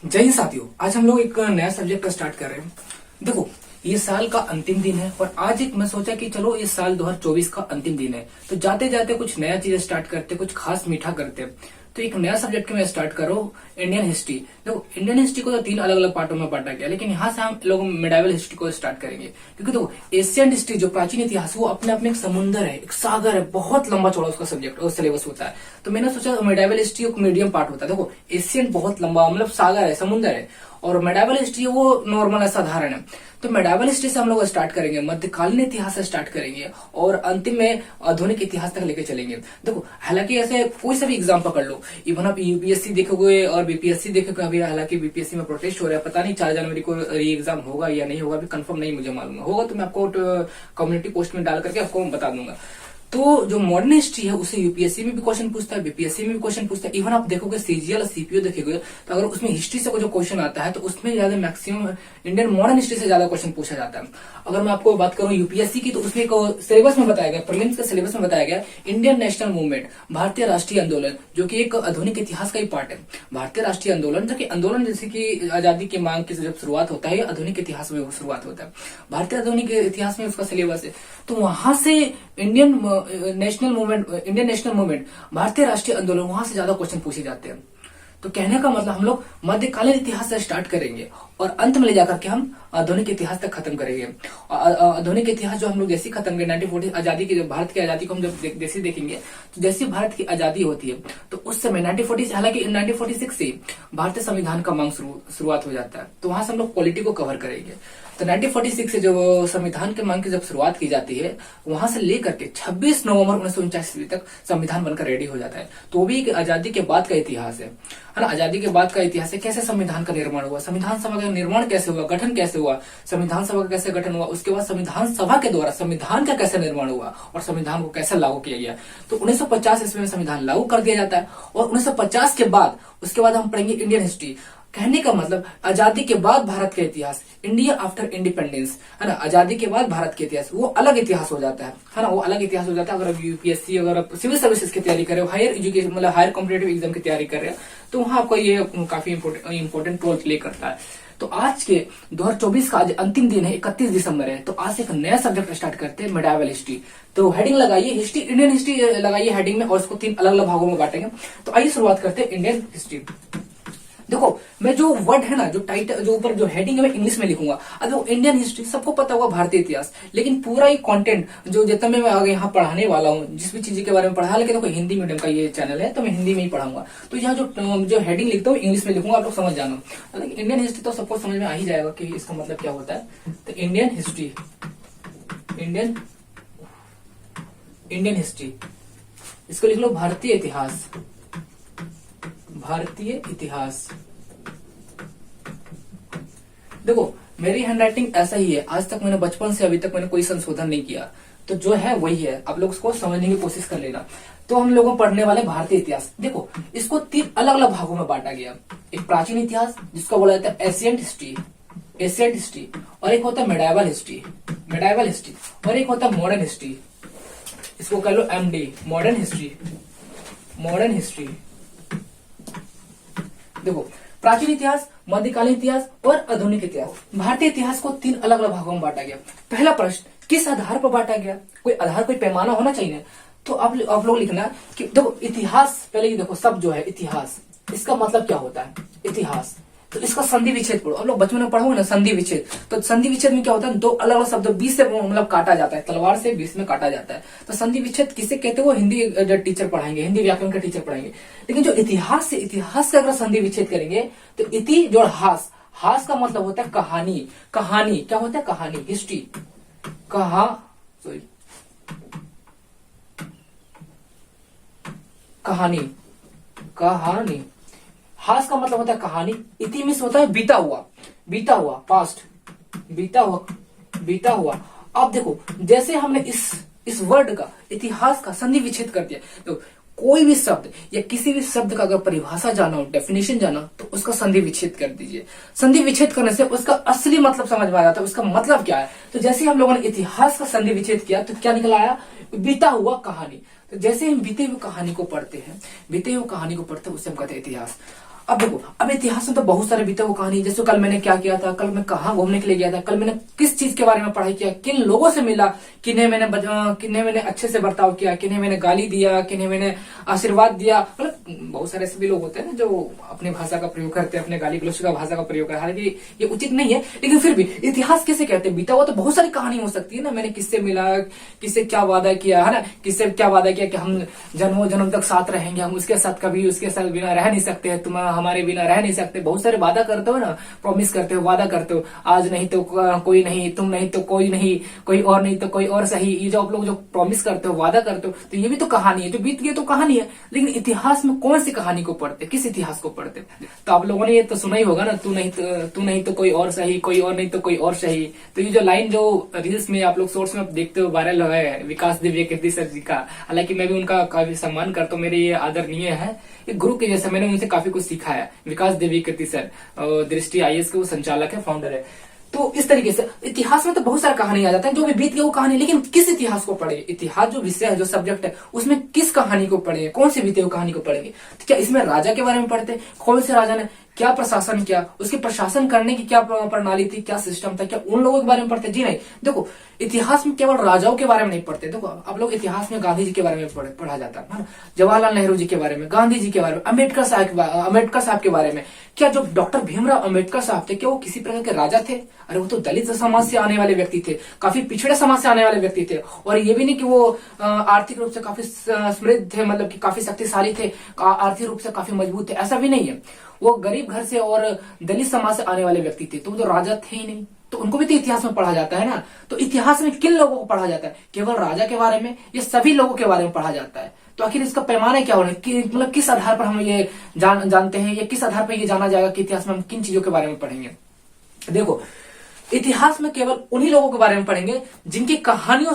जय हिंद साथियों, आज हम लोग एक नया सब्जेक्ट स्टार्ट कर रहे हैं। देखो, ये साल का अंतिम दिन है और आज एक मैं सोचा कि चलो ये साल 2024 का अंतिम दिन है, तो जाते जाते कुछ नया चीज स्टार्ट करते, कुछ खास मीठा करते। तो एक नया सब्जेक्ट में स्टार्ट करो, इंडियन हिस्ट्री। देखो, इंडियन हिस्ट्री को तो 3 अलग अलग पार्टों में बांटा गया, लेकिन यहाँ से हम लोग मेडाइवल हिस्ट्री को स्टार्ट करेंगे। क्योंकि देखो, एशियन हिस्ट्री जो प्राचीन इतिहास, वो अपने आप में एक समुंदर है, एक सागर है, बहुत लंबा चौड़ा उसका सब्जेक्ट और सिलेबस होता है। तो मैंने सोचा मेडाइवल हिस्ट्री एक मीडियम पार्ट होता है। देखो, एशियन बहुत लंबा, मतलब सागर है, समुंदर है, और मेडाइवल हिस्ट्री वो नॉर्मल है, साधारण है। तो मेडाइवल हिस्ट्री से हम लोग स्टार्ट करेंगे, मध्यकालीन इतिहास से स्टार्ट करेंगे और अंतिम में आधुनिक इतिहास तक लेके चलेंगे। देखो, हालांकि ऐसे कोई सा भी एग्जाम पकड़ लो, इवन आप यूपीएससी देखोगे और बीपीएससी देखोगे। अभी हालांकि बीपीएससी में प्रोटेस्ट हो रहा है, पता नहीं 4 जनवरी को ये एग्जाम होगा या नहीं होगा, अभी कंफर्म नहीं मुझे मालूम है। होगा तो मैं आपको कम्युनिटी पोस्ट में डाल करके आपको बता दूंगा। तो जो मॉडर्न हिस्ट्री है उसे यूपीएससी में भी क्वेश्चन पूछता है, बीपीएससी में भी क्वेश्चन पूछता है। इवन आप देखोगे सीजीएल सीपीओ देखोगे, तो अगर उसमें हिस्ट्री से जो क्वेश्चन आता है तो उसमें ज्यादा मैक्सिमम इंडियन मॉडर्न हिस्ट्री से ज्यादा क्वेश्चन पूछा जाता है। अगर मैं आपको बात करूं यूपीएससी की, तो उसमें सिलेबस में बताया गया, प्रीलिम्स के सिलेबस में बताया गया इंडियन नेशनल मूवमेंट, भारतीय राष्ट्रीय आंदोलन, जो कि एक आधुनिक इतिहास का ही पार्ट है। भारतीय राष्ट्रीय आंदोलन, जो कि आंदोलन जैसे कि आजादी की मांग की जब शुरुआत होता है, आधुनिक इतिहास में वो शुरुआत होता है। भारतीय आधुनिक इतिहास में उसका सिलेबस है। तो वहां से इंडियन नेशनल मूवमेंट, भारतीय राष्ट्रीय आंदोलन, वहां से ज्यादा क्वेश्चन पूछे जाते हैं। तो कहने का मतलब हम लोग मध्यकालीन इतिहास से स्टार्ट करेंगे और अंत में ले जाकर के हम आधुनिक इतिहास तक खत्म करेंगे। आधुनिक इतिहास जो हम लोग जैसे खत्म करेंगे, 1940 आजादी की, भारत की आजादी को हम जब जैसे देखेंगे, तो जैसे भारत की आजादी होती है तो उस समय 1940, हालांकि 1946 से भारतीय संविधान का मांग शुरुआत हो जाता है। तो वहां से हम लोग पॉलिटी को कवर करेंगे। तो 1946 से जो संविधान के मांग की जब शुरुआत की जाती है, वहां से लेकर के 26 नवंबर 1949 तक संविधान बनकर रेडी हो जाता है। तो वो भी एक आजादी के बाद का इतिहास है ना। आजादी के बाद का इतिहास है, कैसे संविधान का निर्माण हुआ, संविधान सभा का निर्माण कैसे हुआ, गठन कैसे हुआ, संविधान सभा का कैसे गठन हुआ, उसके बाद संविधान सभा के द्वारा संविधान का कैसे निर्माण हुआ और संविधान को कैसे लागू किया गया। तो 1950 ईस्वी में संविधान लागू कर दिया जाता है और 1950 के बाद उसके बाद हम पढ़ेंगे इंडियन हिस्ट्री। कहने का मतलब आजादी के बाद भारत का इतिहास, इंडिया आफ्टर इंडिपेंडेंस, है ना। आजादी के बाद भारत के इतिहास वो अलग इतिहास हो जाता है ना, वो अलग इतिहास हो जाता है। अगर आप यूपीएससी, अगर आप सिविल सर्विसेज की तैयारी कर रहे हो, हायर एजुकेशन मतलब हायर कॉम्पिटेटिव एग्जाम की तैयारी कर रहे हो, तो वहां आपको ये काफी इंपॉर्टेंट रोल प्ले करता है। तो आज के 2024 का आज अंतिम दिन है, 31 दिसंबर है। तो आज से एक नया सब्जेक्ट स्टार्ट करते हैं, मेडाइवल हिस्ट्री। तो हेडिंग लगाइए हिस्ट्री, इंडियन हिस्ट्री लगाइए हेडिंग में और उसको 3 अलग अलग भागों में बांटेंगे। तो आइए शुरुआत करते हैं इंडियन हिस्ट्री। देखो, मैं जो वर्ड है ना, जो टाइटल, जो ऊपर जो हेडिंग है, मैं इंग्लिश में लिखूंगा। अब वो इंडियन हिस्ट्री सबको पता होगा, भारतीय इतिहास, लेकिन पूरा ही कंटेंट जो जितना मैं आगे यहाँ पढ़ाने वाला हूँ, जिस भी चीज के बारे में पढ़ा, लेकिन देखो हिंदी मीडियम का ये चैनल है तो मैं हिंदी में ही पढ़ाऊंगा। तो यहाँ जो हेडिंग लिखता हूँ इंग्लिश में लिखूंगा, आप लोग समझ जाना। इंडियन हिस्ट्री तो सबको समझ में आ ही जाएगा कि इसका मतलब क्या होता है। तो इंडियन हिस्ट्री, इंडियन हिस्ट्री, इसको लिख लो भारतीय इतिहास, भारतीय इतिहास। देखो, मेरी हैंडराइटिंग ऐसा ही है, आज तक मैंने बचपन से अभी तक मैंने कोई संशोधन नहीं किया, तो जो है वही है। आप लोग उसको समझने की कोशिश कर लेना। तो हम लोगों पढ़ने वाले भारतीय इतिहास, देखो इसको 3 अलग अलग भागों में बांटा गया। एक प्राचीन इतिहास जिसको बोला जाता है एशियंट हिस्ट्री, और एक होता है मेडाइवल हिस्ट्री, और एक होता है मॉडर्न हिस्ट्री, इसको कह लो MD, मॉडर्न हिस्ट्री। देखो, प्राचीन इतिहास, मध्यकालीन इतिहास और आधुनिक इतिहास। भारतीय इतिहास को 3 अलग अलग भागों में बांटा गया। पहला प्रश्न, किस आधार पर बांटा गया? कोई आधार, कोई पैमाना होना चाहिए। तो आप लोग लिखना कि देखो इतिहास, पहले ये देखो शब्द जो है इतिहास, इसका मतलब क्या होता है इतिहास। तो इसका संधि विच्छेद पढ़ो, आप लोग बचपन में पढ़ोगे ना संधि विच्छेद। तो संधि विच्छेद में क्या होता है, 2 अलग अलग शब्द 20 से मतलब काटा जाता है, तलवार से 20 में काटा जाता है। तो संधि विच्छेद किसे कहते हैं, वो हिंदी टीचर पढ़ाएंगे, हिंदी व्याकरण का टीचर पढ़ाएंगे। लेकिन जो इतिहास से इतिहास का अगर संधि विच्छेद करेंगे तो इति जोड़ हास, हास का मतलब होता है कहानी। कहानी क्या होता है, कहानी, हिस्ट्री, कहानी। हास का मतलब होता है कहानी। इति मिस होता है बीता हुआ, पास्ट, बीता हुआ। अब देखो, जैसे हमने इस वर्ड का, इतिहास का संधि विच्छेद कर दिया, तो कोई भी शब्द या किसी भी शब्द का अगर परिभाषा जाना हो, डेफिनेशन जाना, तो उसका संधि विच्छेद कर दीजिए। संधि विच्छेद करने से उसका असली मतलब समझ में आ जाता है, उसका मतलब क्या है। तो जैसे हम लोगों ने इतिहास का संधि विच्छेद किया तो क्या निकल आया, बीता हुआ कहानी। तो जैसे हम बीते हुए कहानी को पढ़ते हैं, उसे हम कहते हैं इतिहास। अब देखो, अब इतिहास में तो बहुत सारे बीते हुए कहानी, जैसे कल मैंने क्या किया था, कल मैं कहाँ घूमने के लिए गया था, कल मैंने किस चीज के बारे में पढ़ाई किया, किन लोगों से मिला, किन्हें मैंने अच्छे से बर्ताव किया, किन्हें मैंने गाली दिया, किन्हें मैंने आशीर्वाद दिया। मतलब बहुत सारे ऐसे भी लोग होते हैं ना जो अपनी भाषा का प्रयोग करते हैं, अपने गाली गलौज का भाषा का प्रयोग करते हैं। हालांकि ये उचित नहीं है, लेकिन फिर भी इतिहास कैसे कहते हैं, बीता हुआ तो बहुत सारी कहानी हो सकती है ना। मैंने किससे मिला, किससे क्या वादा किया है ना, किससे क्या वादा किया कि हम जन्मों जन्म तक साथ रहेंगे, हम उसके साथ कभी उसके साथ बिना रह नहीं सकते, तुम हमारे बिना रह नहीं सकते। बहुत सारे वादा करते हो ना, प्रॉमिस करते हो, वादा करते हो, आज नहीं तो कोई नहीं, तुम नहीं तो कोई नहीं, कोई और नहीं तो कोई और सही। ये जो आप लोग जो प्रॉमिस करते हो, वादा करते हो, तो ये भी तो कहानी है, जो बीत गई तो कहानी है। लेकिन इतिहास में कौन सी कहानी को पढ़ते, किस इतिहास को पढ़ते? तो आप लोगों ने ये तो सुना ही होगा ना, तू नहीं तो कोई और सही, कोई और नहीं तो कोई और सही। तो ये जो लाइन जो रील्स में आप लोग शॉर्ट्स में देखते हो वायरल है विकास दिव्य कीर्ति सर जी का, हालांकि मैं भी उनका काफी सम्मान करता हूँ, मेरे ये आदरणीय है, एक गुरु के जैसा, मैंने उनसे काफी कुछ सीखा है। विकास देवी कीर्ति सर दृष्टि आईएएस के वो संचालक है, फाउंडर है। तो इस तरीके से इतिहास में तो बहुत सारी कहानी आ जाता है, जो भी बीत गई वो कहानी। लेकिन किस इतिहास को पढ़े, इतिहास जो विषय है, जो सब्जेक्ट है, उसमें किस कहानी को पढ़ेंगे, कौन सी बीते हुई कहानी को पढ़ेंगे? तो क्या इसमें राजा के बारे में पढ़ते, कौन से राजा ने क्या प्रशासन किया, उसके प्रशासन करने की क्या प्रणाली थी, क्या सिस्टम था, क्या उन लोगों के बारे में पढ़ते? जी नहीं। देखो, इतिहास में केवल राजाओं के बारे में नहीं पढ़ते। देखो, आप लोग इतिहास में गांधी जी के बारे में पढ़ा जाता है, जवाहरलाल नेहरू जी के बारे में, गांधी जी के बारे में, अम्बेडकर साहब के बारे में। क्या जो डॉक्टर भीमराव अम्बेडकर साहब थे, क्या वो किसी प्रकार के राजा थे? अरे वो तो दलित समाज से आने वाले व्यक्ति थे, काफी पिछड़े समाज से आने वाले व्यक्ति थे। और ये भी नहीं कि वो आर्थिक रूप से काफी समृद्ध थे, मतलब कि काफी शक्तिशाली थे, आर्थिक रूप से काफी मजबूत थे, ऐसा भी नहीं है। वो गरीब घर से और दलित समाज से आने वाले व्यक्ति थे, तो वो तो राजा थे ही नहीं। तो उनको भी तो इतिहास में पढ़ा जाता है ना। तो इतिहास में किन लोगों को पढ़ा जाता है? केवल राजा के बारे में या सभी लोगों के बारे में पढ़ा जाता है? तो आखिर इसका पैमाना क्या होना, मतलब किस आधार पर हम ये जानते हैं, या किस आधार पर ये जाना जाएगा कि इतिहास में हम किन चीजों के बारे में पढ़ेंगे? देखो, इतिहास में केवल उन्हीं लोगों के बारे में पढ़ेंगे जिनकी कहानियों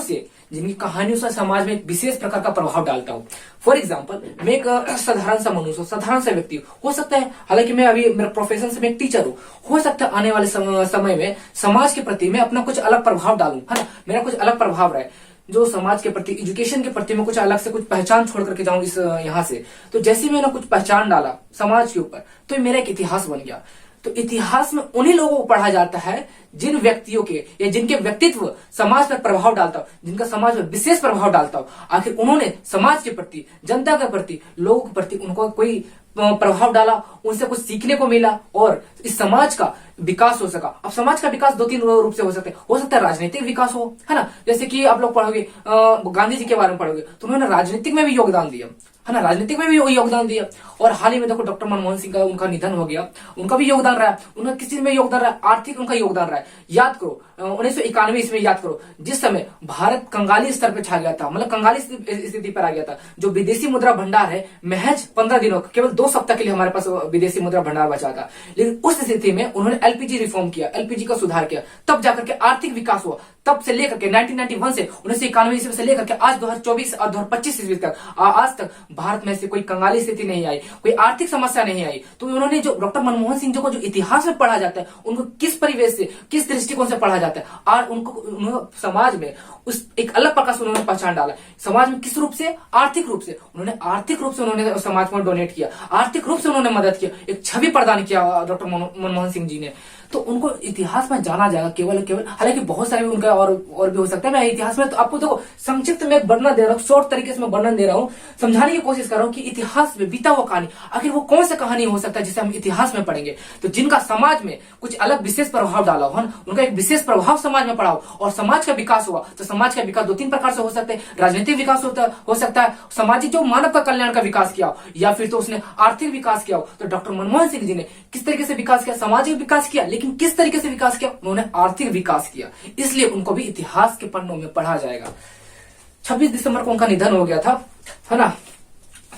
से समाज में एक विशेष प्रकार का प्रभाव डालता हो। फॉर एग्जाम्पल, मैं एक साधारण सा मनुष्य, साधारण सा व्यक्ति हो सकता है, हालांकि मैं अभी मेरा प्रोफेशन से मैं एक टीचर हूँ, हो सकता है आने वाले समय में समाज के प्रति मैं अपना कुछ अलग प्रभाव डालूं, है ना, मेरा कुछ अलग प्रभाव रहे, जो समाज के प्रति, एजुकेशन के प्रति मैं कुछ अलग से कुछ पहचान छोड़ करके जाऊं इस यहाँ से। तो जैसे मैंने कुछ पहचान डाला समाज के ऊपर, तो मेरा एक इतिहास बन गया। तो इतिहास में उन्हीं लोगों को पढ़ा जाता है जिन व्यक्तियों के या जिनके व्यक्तित्व समाज पर प्रभाव डालता हो, जिनका समाज पर विशेष प्रभाव डालता हो। आखिर उन्होंने समाज के प्रति, जनता के प्रति, लोगों के प्रति उनको कोई प्रभाव डाला, उनसे कुछ सीखने को मिला और इस समाज का विकास हो सका। अब समाज का विकास दो तीन रूप से हो सकता है राजनीतिक विकास हो, है ना, जैसे कि आप लोग पढ़ोगे गांधी जी के बारे में पढ़ोगे तो उन्होंने राजनीतिक में भी योगदान दिया, है ना, राजनीतिक में भी योगदान दिया। और हाल ही में देखो डॉक्टर मनमोहन सिंह का उनका निधन हो गया, उनका भी योगदान रहा है, उनका किस चीज में योगदान रहा है, आर्थिक उनका योगदान रहा है। याद करो 1991 इसमें याद करो, जिस समय भारत कंगाली स्तर पर छा गया था, मतलब कंगाली स्थिति पर आ गया था, जो विदेशी मुद्रा भंडार है महज 15 दिनों, केवल 2 सप्ताह के लिए हमारे पास विदेशी मुद्रा भंडार बचा था। लेकिन उस स्थिति में उन्होंने एलपीजी रिफॉर्म किया, एलपीजी का सुधार किया, तब जाकर के आर्थिक विकास हुआ। तब से लेकर के 1991 से 1991 ईस्वी से लेकर के आज 2024 और 2025 ईस्वी तक आज तक भारत में से कोई कंगाली स्थिति नहीं आई, कोई आर्थिक समस्या नहीं आई। तो उन्होंने जो डॉक्टर मनमोहन सिंह को जो इतिहास में पढ़ा जाता है, उनको किस परिवेश से, किस दृष्टिकोण से पढ़ा जाता है और उनको समाज में उस एक अलग प्रकार से उन्होंने पहचान डाला। समाज में किस रूप से? आर्थिक रूप से। उन्होंने समाज को डोनेट किया, आर्थिक रूप से उन्होंने मदद किया, एक छवि प्रदान किया डॉक्टर मनमोहन सिंह जी ने। तो उनको इतिहास में जाना जाएगा केवल, हालांकि बहुत सारे उनका और भी हो सकता है। मैं इतिहास में तो आपको देखो संक्षिप्त में वर्णन दे रहा हूँ, शॉर्ट तरीके से मैं वर्णन दे रहा हूँ, समझाने की कोशिश कर रहा हूँ कि इतिहास में बीता हुआ कहानी आखिर वो कौन सा कहानी हो सकता है जिसे हम इतिहास में पढ़ेंगे। तो जिनका समाज में कुछ अलग विशेष प्रभाव डाला हो, उनका एक विशेष प्रभाव समाज में पड़ा हो और समाज का विकास हुआ। तो समाज का विकास 2-3 प्रकार से हो सकते हैं। राजनीतिक विकास हो सकता है, सामाजिक जो मानव का कल्याण का विकास किया हो, या फिर तो उसने आर्थिक विकास किया हो। तो डॉक्टर मनमोहन सिंह जी ने किस तरीके से विकास किया? सामाजिक विकास किया, लेकिन किस तरीके से विकास किया? उन्होंने आर्थिक विकास किया, इसलिए उनको भी इतिहास के पन्नों में पढ़ा जाएगा। 26 दिसंबर को उनका निधन हो गया था, है ना।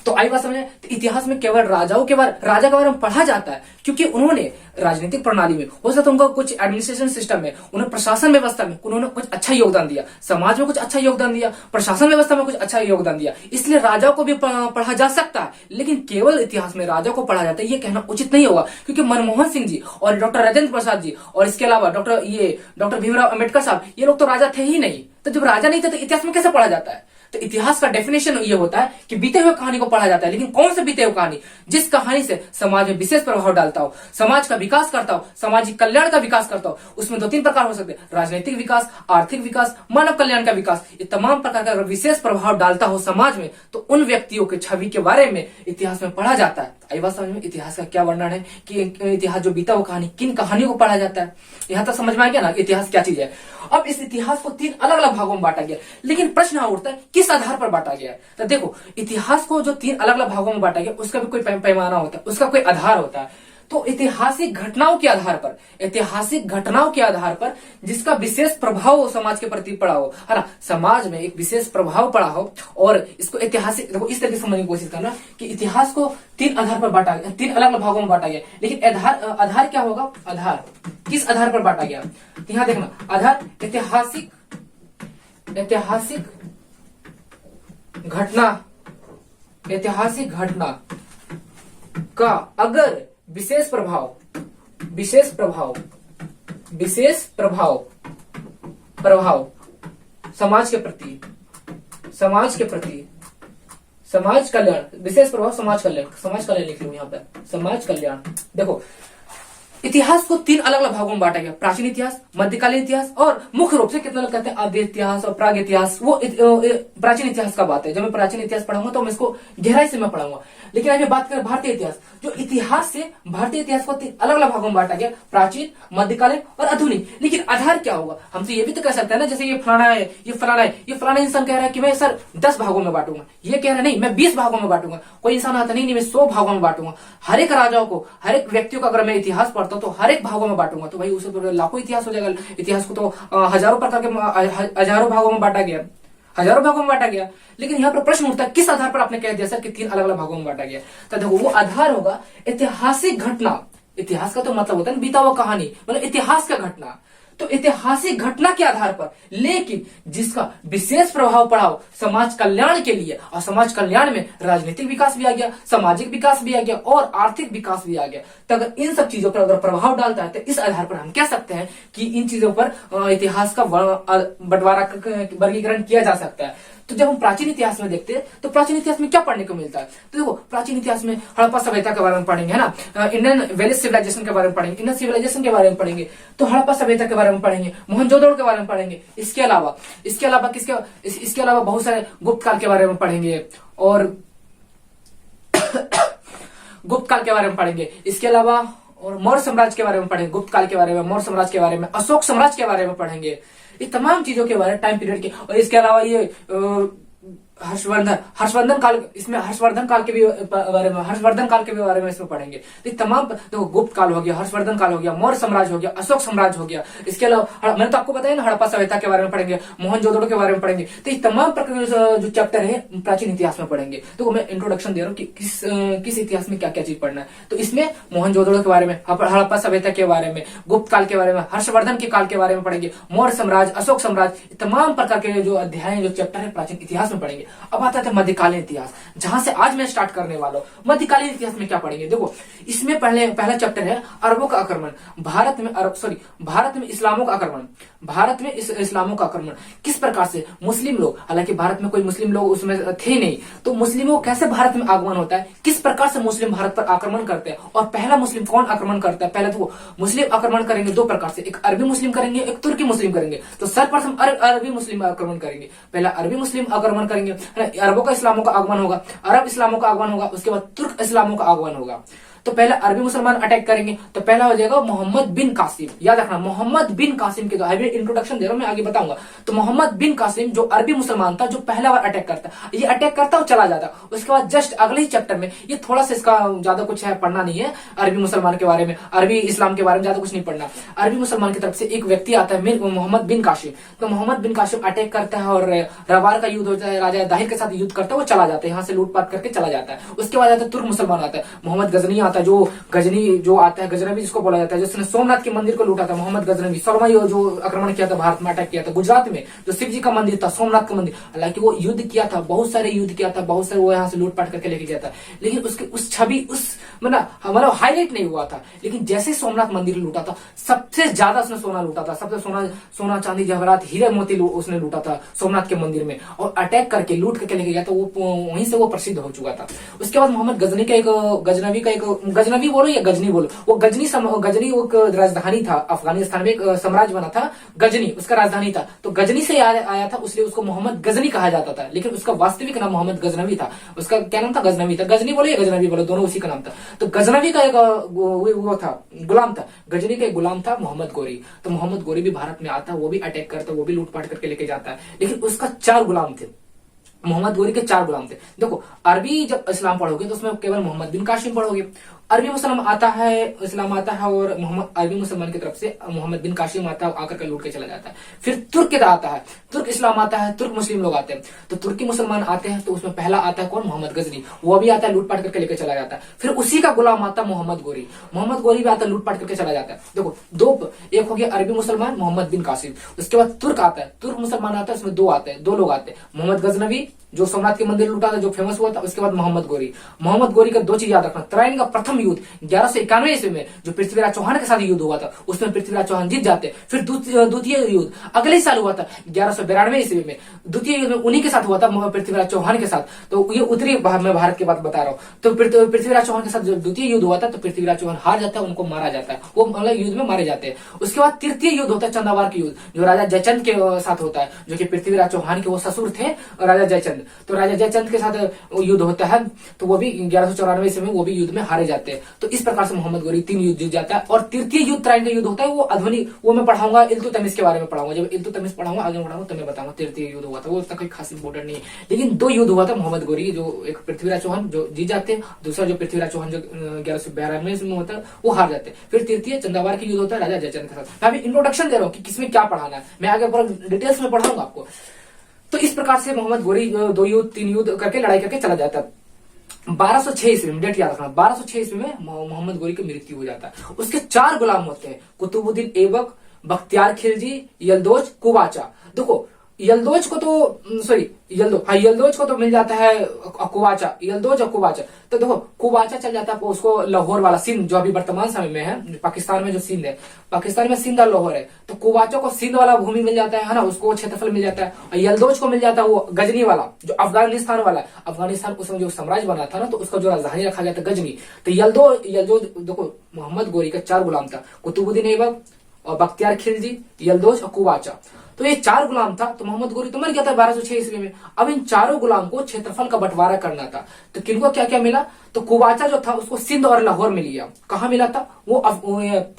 तो आई बात समझे, तो इतिहास में केवल राजा के बारे में पढ़ा जाता है क्योंकि उन्होंने राजनीतिक प्रणाली में, हो सकता है उनको कुछ एडमिनिस्ट्रेशन सिस्टम में, उन्हें प्रशासन व्यवस्था में उन्होंने कुछ अच्छा योगदान दिया, समाज में कुछ अच्छा योगदान दिया, प्रशासन व्यवस्था में कुछ अच्छा योगदान दिया, इसलिए राजाओं को भी पढ़ा जा सकता है। लेकिन केवल इतिहास में राजा को पढ़ा जाता है ये कहना उचित नहीं होगा, क्योंकि मनमोहन सिंह जी और डॉक्टर राजेंद्र प्रसाद जी और इसके अलावा डॉक्टर भीमराव अम्बेडकर साहब, ये लोग तो राजा थे ही नहीं। तो जब राजा नहीं थे तो इतिहास में कैसे पढ़ा जाता है? तो इतिहास का डेफिनेशन ये होता है कि बीते हुए कहानी को पढ़ा जाता है, लेकिन कौन सी बीते हुए कहानी? जिस कहानी से समाज में विशेष प्रभाव डालता हो, समाज का विकास करता हो, सामाजिक कल्याण का विकास करता हो। उसमें 2-3 प्रकार हो सकते हैं, राजनीतिक विकास, आर्थिक विकास, मानव कल्याण का विकास। ये तमाम प्रकार का अगर विशेष प्रभाव डालता हो समाज में, तो उन व्यक्तियों के छवि के बारे में इतिहास में पढ़ा जाता है। आई बात समझ में? इतिहास का क्या वर्णन है कि इतिहास जो बीता हुआ कहानी, किन कहानियों को पढ़ा जाता है। यहां तक समझ में आ गया ना इतिहास क्या चीज है। अब इस इतिहास को 3 अलग अलग भागों में बांटा गया, लेकिन प्रश्न उठता है किस आधार पर बांटा गया है। तो देखो, इतिहास को जो 3 अलग अलग भागों में बांटा गया, उसका भी कोई पैमाना होता है, उसका कोई आधार होता है। तो ऐतिहासिक घटनाओं के आधार पर, ऐतिहासिक घटनाओं के आधार पर जिसका विशेष प्रभाव समाज के प्रति पड़ा हो, है ना, समाज में एक विशेष प्रभाव पड़ा हो, और इसको ऐतिहासिक, देखो इस तरीके से समझने की कोशिश करना कि इतिहास को 3 आधार पर बांटा गया, 3 अलग अलग भागों में बांटा गया, लेकिन आधार क्या होगा? आधार किस आधार पर बांटा गया? यहां देखना, आधार ऐतिहासिक घटना, ऐतिहासिक घटना का अगर विशेष प्रभाव समाज के प्रति, समाज कल्याण, विशेष प्रभाव समाज कल्याण लिख लो यहां पर, समाज कल्याण। देखो, इतिहास को 3 अलग अलग भागों में बांटा गया, प्राचीन इतिहास, मध्यकालीन इतिहास, और मुख्य रूप से कितने लोग कहते हैं आद्य इतिहास और प्राग इतिहास। वो प्राचीन इतिहास का बात है। जब मैं प्राचीन इतिहास पढ़ाऊंगा तो मैं इसको गहराई से मैं पढ़ाऊंगा, लेकिन अभी बात करें भारतीय इतिहास। जो इतिहास से भारतीय इतिहास को 3 अलग अलग भागों में बांटा गया, प्राचीन, मध्यकालीन और आधुनिक। लेकिन आधार क्या होगा? हम तो ये भी तो कह सकते हैं ना, जैसे ये फलाना है, ये फलाना है, ये फलाना इंसान कह रहा है कि मैं सर 10 भागों में बांटूंगा, ये कह रहा है नहीं मैं 20 भागों में बांटूंगा। कोई इंसान आता नहीं मैं 100 भागों में बांटूंगा। हर एक राजाओं को, हर एक व्यक्तियों का अगर मैं इतिहास पढ़ता हूं तो हर एक भागों में बांटूंगा, तो भाई उसे तो लाखों इतिहास हो जाएगा। इतिहास को तो हजारों प्रकार के, हजारों भागों में बांटा गया, हजारों भागों में बांटा गया। लेकिन यहाँ पर प्रश्न उठता है किस आधार पर आपने कह दिया सर कि 3 अलग अलग भागों में बांटा गया? तो देखो, वो आधार होगा ऐतिहासिक घटना। इतिहास का तो मतलब होता है ना बीता हुआ कहानी, मतलब इतिहास का घटना। तो ऐतिहासिक घटना के आधार पर, लेकिन जिसका विशेष प्रभाव पड़ा हो समाज कल्याण के लिए, और समाज कल्याण में राजनीतिक विकास भी आ गया, सामाजिक विकास भी आ गया और आर्थिक विकास भी आ गया। तो अगर इन सब चीजों पर अगर प्रभाव डालता है, तो इस आधार पर हम कह सकते हैं कि इन चीजों पर इतिहास का बंटवारा, वर्गीकरण किया जा सकता है। तो जब हम प्राचीन इतिहास में देखते हैं तो प्राचीन इतिहास में क्या पढ़ने को मिलता है? तो देखो, प्राचीन इतिहास में हड़प्पा सभ्यता के बारे में पढ़ेंगे, है ना, इंडियन वैली सिविलाइजेशन के बारे में पढ़ेंगे, इंडियन सिविलाइजेशन के बारे में पढ़ेंगे, तो हड़प्पा सभ्यता के बारे में पढ़ेंगे, मोहनजोदड़ो के बारे में पढ़ेंगे। इसके अलावा इसके अलावा बहुत सारे गुप्त काल के बारे में पढ़ेंगे, और गुप्त काल के बारे में पढ़ेंगे। इसके अलावा और मौर्य साम्राज्य के बारे में पढ़ेंगे, गुप्त काल के बारे में, मौर्य साम्राज्य के बारे में, अशोक साम्राज्य के बारे में पढ़ेंगे। ये तमाम चीजों के बारे में, टाइम पीरियड के। और इसके अलावा ये हर्षवर्धन काल, इसमें हर्षवर्धन काल के भी बारे में इसमें पढ़ेंगे। तो तमाम, देखो, गुप्त काल हो गया, हर्षवर्धन काल हो गया, मौर्य साम्राज्य हो गया, अशोक साम्राज्य हो गया। इसके अलावा मैंने तो आपको बताया ना, हड़प्पा सभ्यता के बारे में पढ़ेंगे, मोहनजोदड़ो के बारे में पढ़ेंगे। तो ये तमाम प्रकार जो चैप्टर है प्राचीन इतिहास में पढ़ेंगे। तो मैं इंट्रोडक्शन दे रहा हूँ कि किस इतिहास में क्या क्या चीज पढ़ना है। तो इसमें मोहनजोदड़ो के बारे में, हड़प्पा सभ्यता के बारे में, गुप्त काल के बारे में, हर्षवर्धन के काल के बारे में पढ़ेंगे, मौर्य साम्राज्य, अशोक साम्राज्य, तमाम प्रकार के जो अध्याय, जो चैप्टर है प्राचीन इतिहास में पढ़ेंगे। अब आता है मध्यकालीन इतिहास, जहां से आज मैं स्टार्ट करने वाला हूं। मध्यकालीन इतिहास में क्या पढ़ेंगे? देखो, इसमें पहला चैप्टर है अरबों का आक्रमण, भारत में इस्लामों का आक्रमण, भारत में इस्लामों का आक्रमण। किस प्रकार से मुस्लिम लोग, हालांकि भारत में कोई मुस्लिम लोग उसमें थे नहीं, तो मुस्लिमों कैसे भारत में आगमन होता है, किस प्रकार से मुस्लिम भारत पर आक्रमण करते हैं, और पहला मुस्लिम कौन आक्रमण करता है? पहले तो मुस्लिम आक्रमण करेंगे 2 प्रकार से, एक अरबी मुस्लिम करेंगे, एक तुर्की मुस्लिम करेंगे। तो सर्वप्रथम अरबी मुस्लिम आक्रमण करेंगे, पहला अरबी मुस्लिम आक्रमण करेंगे, अरबों का इस्लामों का आगमन होगा, अरब इस्लामों का आगमन होगा, उसके बाद तुर्क इस्लामों का आगमन होगा। तो पहले अरबी मुसलमान अटैक करेंगे, तो पहला हो जाएगा मोहम्मद बिन कासिम। याद रखना, मोहम्मद बिन कासिम के, अभी इंट्रोडक्शन दे रहा हूं मैं, आगे बताऊंगा। तो मोहम्मद बिन कासिम जो अरबी मुसलमान था, जो पहला बार अटैक करता, ये अटैक करता और चला जाता। उसके बाद जस्ट अगले ही चैप्टर में, ये थोड़ा सा इसका ज्यादा कुछ है, पढ़ना नहीं है अरबी मुसलमान के बारे में, अरबी इस्लाम के बारे में ज्यादा कुछ नहीं पढ़ना। अरबी मुसलमान की तरफ से एक व्यक्ति आता है मोहम्मद बिन कासिम। तो मोहम्मद बिन कासिम अटैक करता है और रवार का युद्ध होता है, राजा दाहिर के साथ युद्ध करता है, वो चला जाता है, यहाँ से लूटपाट करके चला जाता है। उसके बाद आता है तुर्क मुसलमान आता है, मोहम्मद गजनी आता था, जो गजनी जो आता है, गजनवी जिसको बोला जाता है, जिसने सोमनाथ के मंदिर को लूटा था, मोहम्मद गजनवी। 16वां जो आक्रमण किया था, भारत में अटैक किया था, गुजरात में जो शिव जी का मंदिर था, सोमनाथ का मंदिर, हालांकि वो युद्ध किया था, बहुत सारे युद्ध किया था, बहुत सारे वो यहाँ से लूटपाट करके लेके गया था, लेकिन उसके उस छवि उस मतलब हाईलाइट नहीं हुआ था। लेकिन जैसे सोमनाथ मंदिर लूटा था, सबसे ज्यादा उसने सोना लूटा था, सबसे सोना चांदी जवाहरात हीरे मोती उसने लूटा था सोमनाथ के मंदिर में, और अटैक करके लूट करके लेके गया था। वो वहीं से वो प्रसिद्ध हो चुका था। उसके बाद मोहम्मद गजनी का एक गजनवी बोलो या गजनी बोलो, वो गजनी वो एक राजधानी था अफगानिस्तान में, एक साम्राज्य बना था गजनी, उसका राजधानी था। तो गजनी से आया था, इसलिए उसको मोहम्मद गजनी कहा जाता था, लेकिन उसका वास्तविक नाम मोहम्मद गजनवी था। उसका क्या नाम था? गजनवी था। गजनी बोलो या गजनवी बोलो, दोनों उसी का नाम था। तो गजनवी का एक वो था, गुलाम था, गजनी का एक गुलाम था मोहम्मद गोरी। तो मोहम्मद गोरी भी भारत में आता, वो भी अटैक करता, वो भी लूटपाट करके लेके जाता है, लेकिन उसका 4 गुलाम थे। मोहम्मद गोरी के 4 गुलाम थे। देखो, अरबी जब इस्लाम पढ़ोगे तो उसमें केवल मोहम्मद बिन कासिम पढ़ोगे। अरबी मुसलमान आता है, इस्लाम आता है, और मोहम्मद अरबी मुसलमान की तरफ से मोहम्मद बिन कासिम आता है, आकर के लूट के चला जाता है। फिर तुर्क आता है, तुर्क इस्लाम आता है, तुर्क मुस्लिम लोग आते हैं। तो तुर्की मुसलमान आते हैं, तो उसमें पहला आता है कौन? मोहम्मद गजनी। वो भी आता है, लूटपाट करके लेकर चला जाता है। फिर उसी का गुलाम आता है मोहम्मद गोरी। मोहम्मद गोरी भी आता है, लूटपाट करके चला जाता है। देखो, दो, एक हो गया अरबी मुसलमान मोहम्मद बिन कासिम, उसके बाद तुर्क आता है, तुर्क मुसलमान आता है, उसमें 2 आते हैं, 2 लोग आते हैं, मोहम्मद गजनवी जो सोमनाथ के मंदिर लूटा था, जो फेमस हुआ था, उसके बाद मोहम्मद गोरी। मोहम्मद गोरी का 2 चीज याद रखना। तराइन का प्रथम युद्ध 1191 ईस्वी में जो पृथ्वीराज चौहान के साथ युद्ध हुआ था, उसमें पृथ्वीराज चौहान जीत जाते। फिर द्वितीय युद्ध अगले साल हुआ था 1192 ईस्वी में, द्वितीय युद्ध में उन्हीं के साथ हुआ था, पृथ्वीराज चौहान के साथ। तो ये उत्तरी मैं भारत की बात बता रहा हूँ। तो पृथ्वीराज चौहान के साथ जो द्वितीय युद्ध हुआ था, तो पृथ्वीराज चौहान हार जाता है, उनको मारा जाता है, वो मतलब युद्ध में मारे जाते हैं। उसके बाद तृतीय युद्ध होता है चंदावार की युद्ध, जो राजा जयचंद के साथ होता है, जो कि पृथ्वीराज चौहान के वो ससुर थे राजा जयचंद। तो राजा जयचंद के साथ युद्ध होता है, तो वो भी 1194 ईस्वी में वो भी युद्ध में हारे जाते हैं। तो इस प्रकार से मोहम्मद गोरी 3 युद्ध जीत जाता है। और तृतीय युद्ध तराइन का युद्ध होता है, वो आधुनिक, वो मैं पढ़ाऊंगा, इल्तुतमिश के बारे में पढ़ाऊंगा। जब इल्तुतमिश पढ़ाऊंगा, आगे पढ़ाऊंगा, तो मैं बताऊंगा तृतीय युद्ध हुआ था, वो उतना कोई खास इंपोर्टेंट नहीं है। लेकिन 2 युद्ध हुआ था मोहम्मद गोरी, जो एक पृथ्वीराज चौहान जो जीत जाते हैं, दूसरा जो पृथ्वीराज चौहान जो 1192 ईस्वी में होता है, वो हार जाते हैं। फिर तृतीय चंदावार की युद्ध होता है राजा जयचंद के साथ। मैं अभी इंट्रोडक्शन दे रहा हूँ कि किसमें क्या पढ़ाना है, मैं आगे पूरा डिटेल्स में पढ़ाऊंगा आपको। तो इस प्रकार से मोहम्मद गोरी 2 युद्ध 3 युद्ध करके लड़ाई करके चला जाता है। 1206 ईस्वी में, डेट याद रखना, 1206 ईस्वी में मोहम्मद गोरी की मृत्यु हो जाता है। उसके 4 गुलाम होते हैं, कुतुबुद्दीन ऐबक, बख्तियार खिलजी, यल्दोज, कुवाचा। देखो, यल्दोज को तो मिल जाता है कुवाचा, यल्दोज और कुवाचा। तो देखो, कुवाचा चल जाता है उसको लाहौर वाला, सिंध जो अभी वर्तमान समय में है, पाकिस्तान में जो सिंध है, पाकिस्तान में सिंध और लाहौर है। तो कुवाचा को सिंध वाला भूमि मिल जाता है ना, उसको क्षेत्रफल मिल जाता है। और यल्दोज को मिल जाता है वो गजनी वाला, जो अफगानिस्तान वाला, अफगानिस्तान उस समय जो साम्राज्य बना था ना, तो उसका जो राजधानी रखा गया था गजनी। तो यल्दोज देखो, मोहम्मद गोरी का 4 गुलाम था, कुतुबुद्दीन ऐबक और बख्तियार खिलजी, यल्दोज और कुवाचा। तो ये 4 गुलाम था। तो मोहम्मद गोरी तो मर गया था 1206 ईस्वी में। अब इन 4 गुलाम को क्षेत्रफल का बंटवारा करना था। तो किनको क्या क्या मिला? तो कुवाचा जो था उसको सिंध और लाहौर में लिया। कहाँ मिला था वो?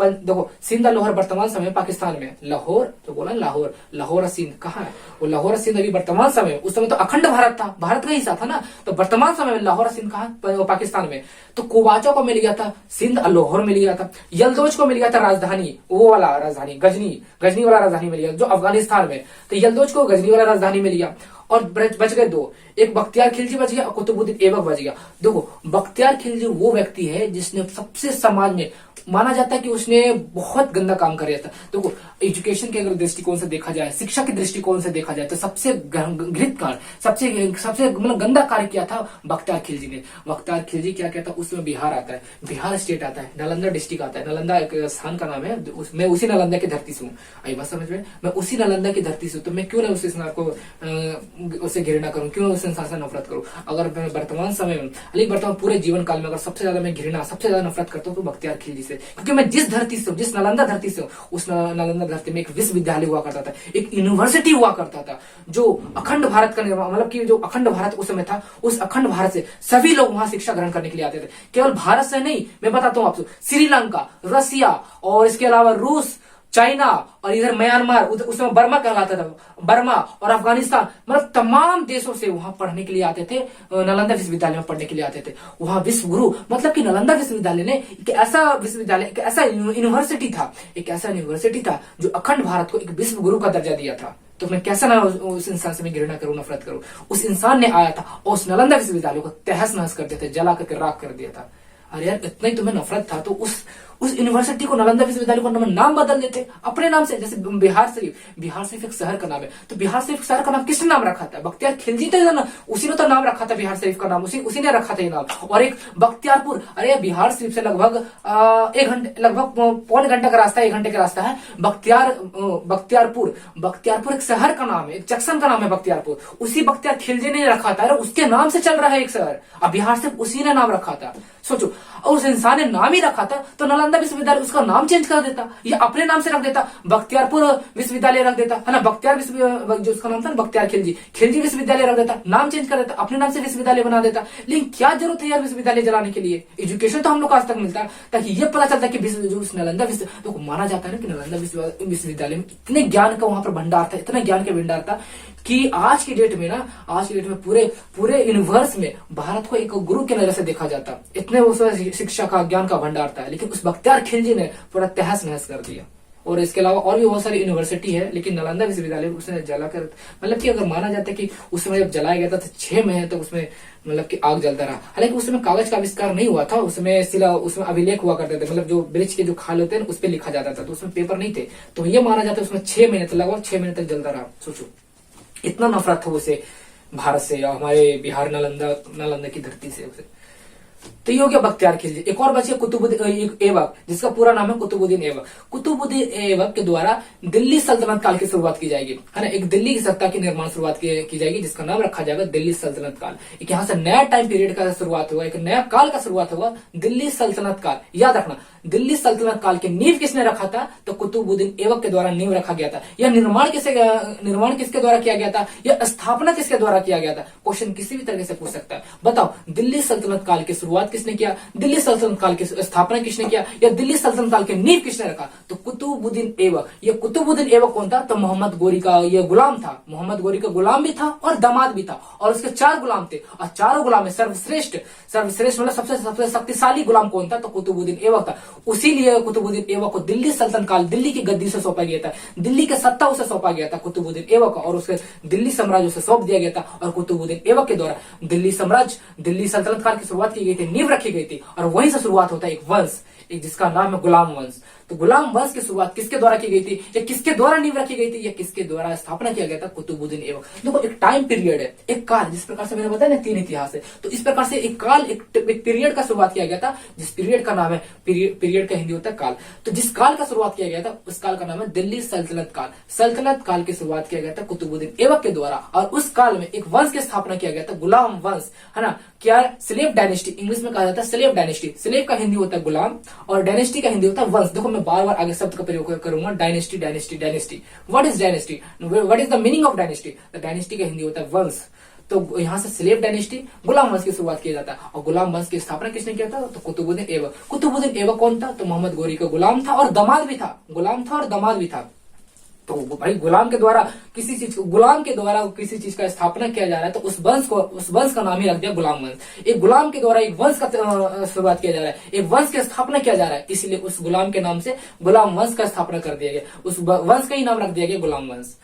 देखो, सिंध और लाहौर वर्तमान समय पाकिस्तान में, लाहौर जो बोला लाहौर, लाहौर और सिंध कहाँ है? वो लाहौर और सिंध अभी वर्तमान समय, उस समय तो अखंड भारत था, भारत का हिस्सा था ना। तो वर्तमान समय में लाहौर और सिंध कहाँ? पाकिस्तान में। तो कुवाचा को मिल गया था सिंध और लाहौर मिल गया था। यल्दोज को मिल गया था राजधानी, वो वाला राजधानी गजनी वाला राजधानी मिल गया जो अफगानिस्तान में। तो यल्दोज को गजनी वाला राजधानी मिल गया। और बच गए 2, एक बख्तियार खिलजी बच गया और कुतुबुद्दीन ऐबक बच गया। देखो, बख्तियार खिलजी वो व्यक्ति है जिसने सबसे समाज में माना जाता है कि उसने बहुत गंदा काम कर था। देखो, एजुकेशन के अगर दृष्टिकोण से देखा जाए, शिक्षा के दृष्टिकोण से देखा जाए, तो सबसे घृणित कार्य, सबसे मतलब गंदा कार्य किया था बख्तियार खिलजी ने। बख्तियार खिलजी क्या कहता है? उसमें बिहार आता है, बिहार स्टेट आता है, नालंदा डिस्ट्रिक्ट आता है। नालंदा एक स्थान का नाम है, मैं उसी नालंदा की धरती से हूँ। आई बात समझ में? मैं उसी नालंदा की धरती से हूँ, तो मैं क्यों ना उस इंसान को उसे घृणा करूं, क्यों उस इंसान से नफरत करूं? अगर मैं वर्तमान समय में, लेकिन वर्तमान पूरे जीवन काल में अगर सबसे ज्यादा मैं घृणा, सबसे ज्यादा नफरत करता हूं तो बख्तियार खिलजी से। क्योंकि मैं जिस धरती से हूं, जिस नालंदा धरती से हूं, उस नालंदा धरती में एक विश्वविद्यालय हुआ करता था, एक यूनिवर्सिटी हुआ करता था, जो अखंड भारत का निर्माण, मतलब कि जो अखंड भारत उस समय था, उस अखंड भारत से सभी लोग वहां शिक्षा ग्रहण करने के लिए आते थे। केवल भारत से नहीं, मैं बताता हूं आपको, श्रीलंका, रसिया और इसके अलावा रूस, चाइना और इधर म्यांमार, उसमें बर्मा कहलाता था, बर्मा और अफगानिस्तान, मतलब तमाम देशों से वहां पढ़ने के लिए आते थे, नालंदा विश्वविद्यालय में पढ़ने के लिए आते थे। वहां विश्व गुरु, मतलब कि नालंदा विश्वविद्यालय ने एक ऐसा विश्वविद्यालय, एक ऐसा यूनिवर्सिटी था जो अखंड भारत को एक विश्व गुरु का दर्जा दिया था। तो मैं कैसा ना उस इंसान से मैं घृणा करूं, नफरत करूं। उस इंसान ने आया था और उस नालंदा विश्वविद्यालय को तहस नहस कर दिया था, जला करके राख कर दिया था। अरे यार इतना ही तुम्हें नफरत था तो उस यूनिवर्सिटी को, नालंदा विश्वविद्यालय को नाम बदल देते अपने नाम से। जैसे बिहार शरीफ एक शहर का नाम है, तो बिहार शरीफ शहर का नाम किसने नाम रखा था? बख्तियार खिलजी था ना, उसी ने तो नाम रखा था बिहार शरीफ का नाम, उसी ने रखा था ये नाम। और एक बख्तियारपुर, अरे बिहार शरीफ से लगभग पौने घंटे का रास्ता, 1 घंटे का रास्ता है बख्तियारपुर एक शहर का नाम है, एक जंक्शन का नाम है बख्तियारपुर। उसी बख्तियार खिलजी ने रखा था, उसके नाम से चल रहा है एक शहर। अब बिहार से उसी ने नाम रखा था, सोचो। और उस इंसान ने नाम ही रखा था तो नालंदा विश्वविद्यालय उसका नाम चेंज कर देता या अपने नाम से रख देता, बख्तियारपुर विश्वविद्यालय रख देता, है ना। बख्तियार जो उसका नाम था बख्तियार खिलजी विश्वविद्यालय रख देता, नाम चेंज कर देता, अपने नाम से विश्वविद्यालय बना देता। लेकिन क्या जरूरत है यार विश्वविद्यालय जलाने के लिए? एजुकेशन तो हम लोग को आज तक मिलता है, ताकि ये पता चलता है कि जो उस नालंदा तो माना जाता है ना कि नालंदा विश्वविद्यालय में इतने ज्ञान का वहां पर भंडार था, इतना ज्ञान का भंडार था कि आज की डेट में पूरे यूनिवर्स में भारत को एक गुरु की नजर से देखा जाता। इतने वो शिक्षा का, ज्ञान का भंडार था। लेकिन उस बख्तियार खिलजी ने पूरा तहस नहस कर दिया। और इसके अलावा और भी बहुत सारी यूनिवर्सिटी है, लेकिन नालंदा विश्वविद्यालय उसने जलाकर, मतलब कि अगर माना जाता है कि उस समय जब जलाया गया था तो 6 महीने तक उसमें मतलब कि आग जलता रहा। हालांकि उस समय कागज का आविष्कार नहीं हुआ था, उसमें अभिलेख हुआ करते थे, मतलब जो ब्रिज के जो खाल होते हैं उस पर लिखा जाता था, तो उसमें पेपर नहीं थे। तो ये माना जाता है उसमें 6 महीने तक, लगभग 6 महीने तक जलता रहा। सोचो इतना नफरत था उसे भारत से या हमारे बिहार नालंदा की धरती से उसे। तो ये हो गया बख्तियार खिलजी। एक और बचे कुतुबुद्दीन ऐबक, जिसका पूरा नाम है कुतुबुद्दीन ऐबक। कुतुबुद्दीन ऐबक के द्वारा दिल्ली सल्तनत काल की शुरुआत की जाएगी, है ना। एक दिल्ली की सत्ता की निर्माण शुरुआत की जाएगी, जिसका नाम रखा जाएगा दिल्ली सल्तनत काल। एक यहाँ से नया टाइम पीरियड का शुरुआत हुआ, एक नया काल का शुरुआत हुआ, दिल्ली सल्तनत काल। याद रखना, दिल्ली सल्तनत काल की नींव किसने रखा था? तो कुतुबुद्दीन ऐबक के द्वारा नींव रखा गया था। यह निर्माण किसके द्वारा किया गया था? यह स्थापना किसके द्वारा किया गया था? क्वेश्चन किसी भी तरह से पूछ सकता है। बताओ, दिल्ली सल्तनत काल की शुरुआत किसने किया? दिल्ली सल्तनत काल की स्थापना किसने किया? या दिल्ली सल्तनत काल की नींव किसने रखा? तो कुतुबुद्दीन ऐबक। ये कुतुबुद्दीन ऐबक कौन था? तो मोहम्मद गोरी का ये गुलाम था। मोहम्मद गोरी का गुलाम भी था और दामाद भी था, और उसके 4 गुलाम थे, और चारों गुलाम में सर्वश्रेष्ठ मतलब सबसे शक्तिशाली गुलाम कौन था? तो कुतुबुद्दीन ऐबक था। उसीलिए कुतुबुद्दीन ऐबक को दिल्ली सल्तनत काल, दिल्ली की गद्दी से सौंपा गया था, दिल्ली के सत्ता उसे सौंपा गया था कुतुबुद्दीन ऐबक को, और उसे दिल्ली साम्राज्य उसे सौंप दिया गया था। और कुतुबुद्दीन ऐबक के द्वारा दिल्ली सल्तनत काल की शुरुआत की गई थी, नींव रखी गई थी। और वहीं से शुरुआत होता है एक वंश, एक जिसका नाम है गुलाम वंश। तो गुलाम वंश की शुरुआत किसके द्वारा की गई थी, या किसके द्वारा नींव रखी गई थी, या किसके द्वारा स्थापना किया गया था? कुतुबुद्दीन ऐबक। देखो एक टाइम पीरियड है, एक काल, जिस प्रकार से मैंने बताया ना 3 इतिहास है, तो इस प्रकार से एक काल, एक पीरियड का शुरुआत किया गया था, जिस पीरियड का नाम है, पीरियड का हिंदी होता है काल। तो जिस काल का शुरुआत किया गया था उस काल का नाम है दिल्ली सल्तनत काल। सल्तनत काल की शुरुआत किया गया था कुतुबुद्दीन ऐबक के द्वारा, और उस काल में एक वंश की स्थापना किया गया था, गुलाम वंश, है ना। क्या? स्लेव डायनेस्टी, इंग्लिश में कहा जाता है स्लेव डायनेस्टी। स्लेव का हिंदी होता है गुलाम, और डायनेस्टी का हिंदी होता है वंश। देखो मैं बार बार आगे शब्द का प्रयोग करूंगा, dynasty. What is dynasty? What is the meaning of dynasty? Dynasty का हिंदी होता है वंश। तो यहाँ से स्लेव डायनेस्टी, गुलाम वंश की शुरुआत किया जाता है। और गुलाम वंश की स्थापना किसने किया था? तो कुतुबुद्दीन ऐबक। कुतुबुद्दीन ऐबक कौन था? तो मोहम्मद गोरी का गुलाम था और दामाद भी था, गुलाम था और दामाद भी था। तो भाई गुलाम के द्वारा किसी चीज का स्थापना किया जा रहा है, तो उस वंश का नाम ही रख दिया गुलाम वंश। एक गुलाम के द्वारा एक वंश का शुरुआत किया जा रहा है, एक वंश की स्थापना किया जा रहा है, इसलिए उस गुलाम के नाम से गुलाम वंश का स्थापना कर दिया गया, उस वंश का ही नाम रख दिया गया गुलाम वंश।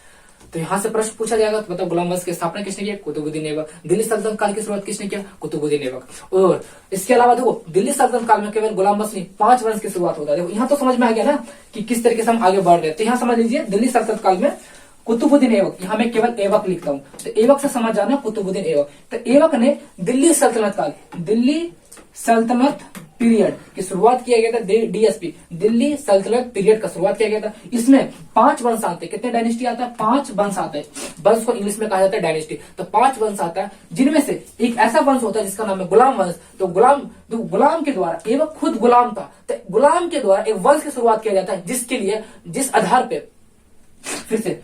तो यहाँ से प्रश्न पूछा जाएगा, तो बताओ गुलाम वंश की स्थापना किसने किया? कुतुबुद्दीन ऐबक। दिल्ली सल्तनत काल की शुरुआत किसने किया? कुतुबुद्दीन ऐबक। और इसके अलावा देखो दिल्ली सल्तनत काल में केवल गुलाम वंश नहीं, 5 वंश की शुरुआत होता है। देखो यहाँ तो समझ में आ गया ना कि किस तरीके से हम आगे बढ़ रहे हैं। तो यहाँ समझ लीजिए दिल्ली सल्तनत काल में कुतुबुद्दीन ऐबक, यहाँ मैं केवल ऐबक लिखता हूँ, तो ऐबक से समझ जाना कुतुबुद्दीन ऐबक। तो ऐबक ने दिल्ली सल्तनत पीरियड की शुरुआत किया गया था, DSP, दिल्ली सल्तनत पीरियड का शुरुआत किया गया था। इसमें 5 वंश आते हैं। कितने डायनेस्टी आता है? 5 वंश आते हैं। वंश को इंग्लिश में कहा जाता है डायनेस्टी। तो 5 वंश आता है, जिनमें से एक ऐसा वंश होता है जिसका नाम है गुलाम वंश। तो गुलाम के द्वारा, ऐबक खुद गुलाम था, तो गुलाम के द्वारा एक वंश की शुरुआत किया जाता है, जिस आधार पे फिर से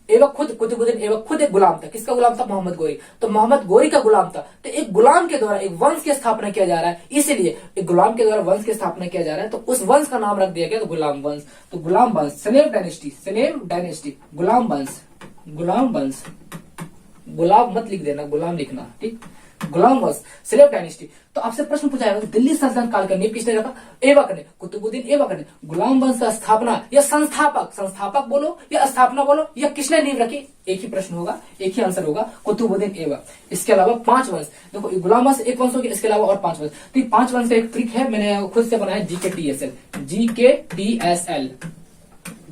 ऐबक खुद, कुतुबुद्दीन ऐबक खुद एक गुलाम था। किसका गुलाम था? मोहम्मद गोरी। तो मोहम्मद गोरी का गुलाम था, तो एक गुलाम के द्वारा एक वंश की स्थापना किया जा रहा है, इसलिए एक गुलाम के द्वारा वंश की स्थापना किया जा रहा है, तो उस वंश का नाम रख दिया गया तो गुलाम वंश। तो गुलाम वंश, स्लेव डायनेस्टी, गुलाम वंश, गुलाम मत लिख देना, गुलाम लिखना, ठीक। गुलाम वंश, स्लेव डायनेस्टी। तो आपसे प्रश्न पूछा जाएगा दिल्ली सल्तनत काल का नींव किसने रखा? ऐबक ने, कुतुबुद्दीन ऐबक ने। गुलाम वंश का स्थापना या संस्थापक, संस्थापक बोलो या स्थापना बोलो, या किसने नींव रखी? एक ही प्रश्न होगा, एक ही आंसर होगा, कुतुबुद्दीन ऐबक। इसके अलावा 5 वंश, देखो गुलाम वंश एक वंश हो गया, इसके अलावा और 5 वंश। तो 5 वंश का एक ट्रिक है, मैंने खुद से बनाया, GKTSL, GKTSL।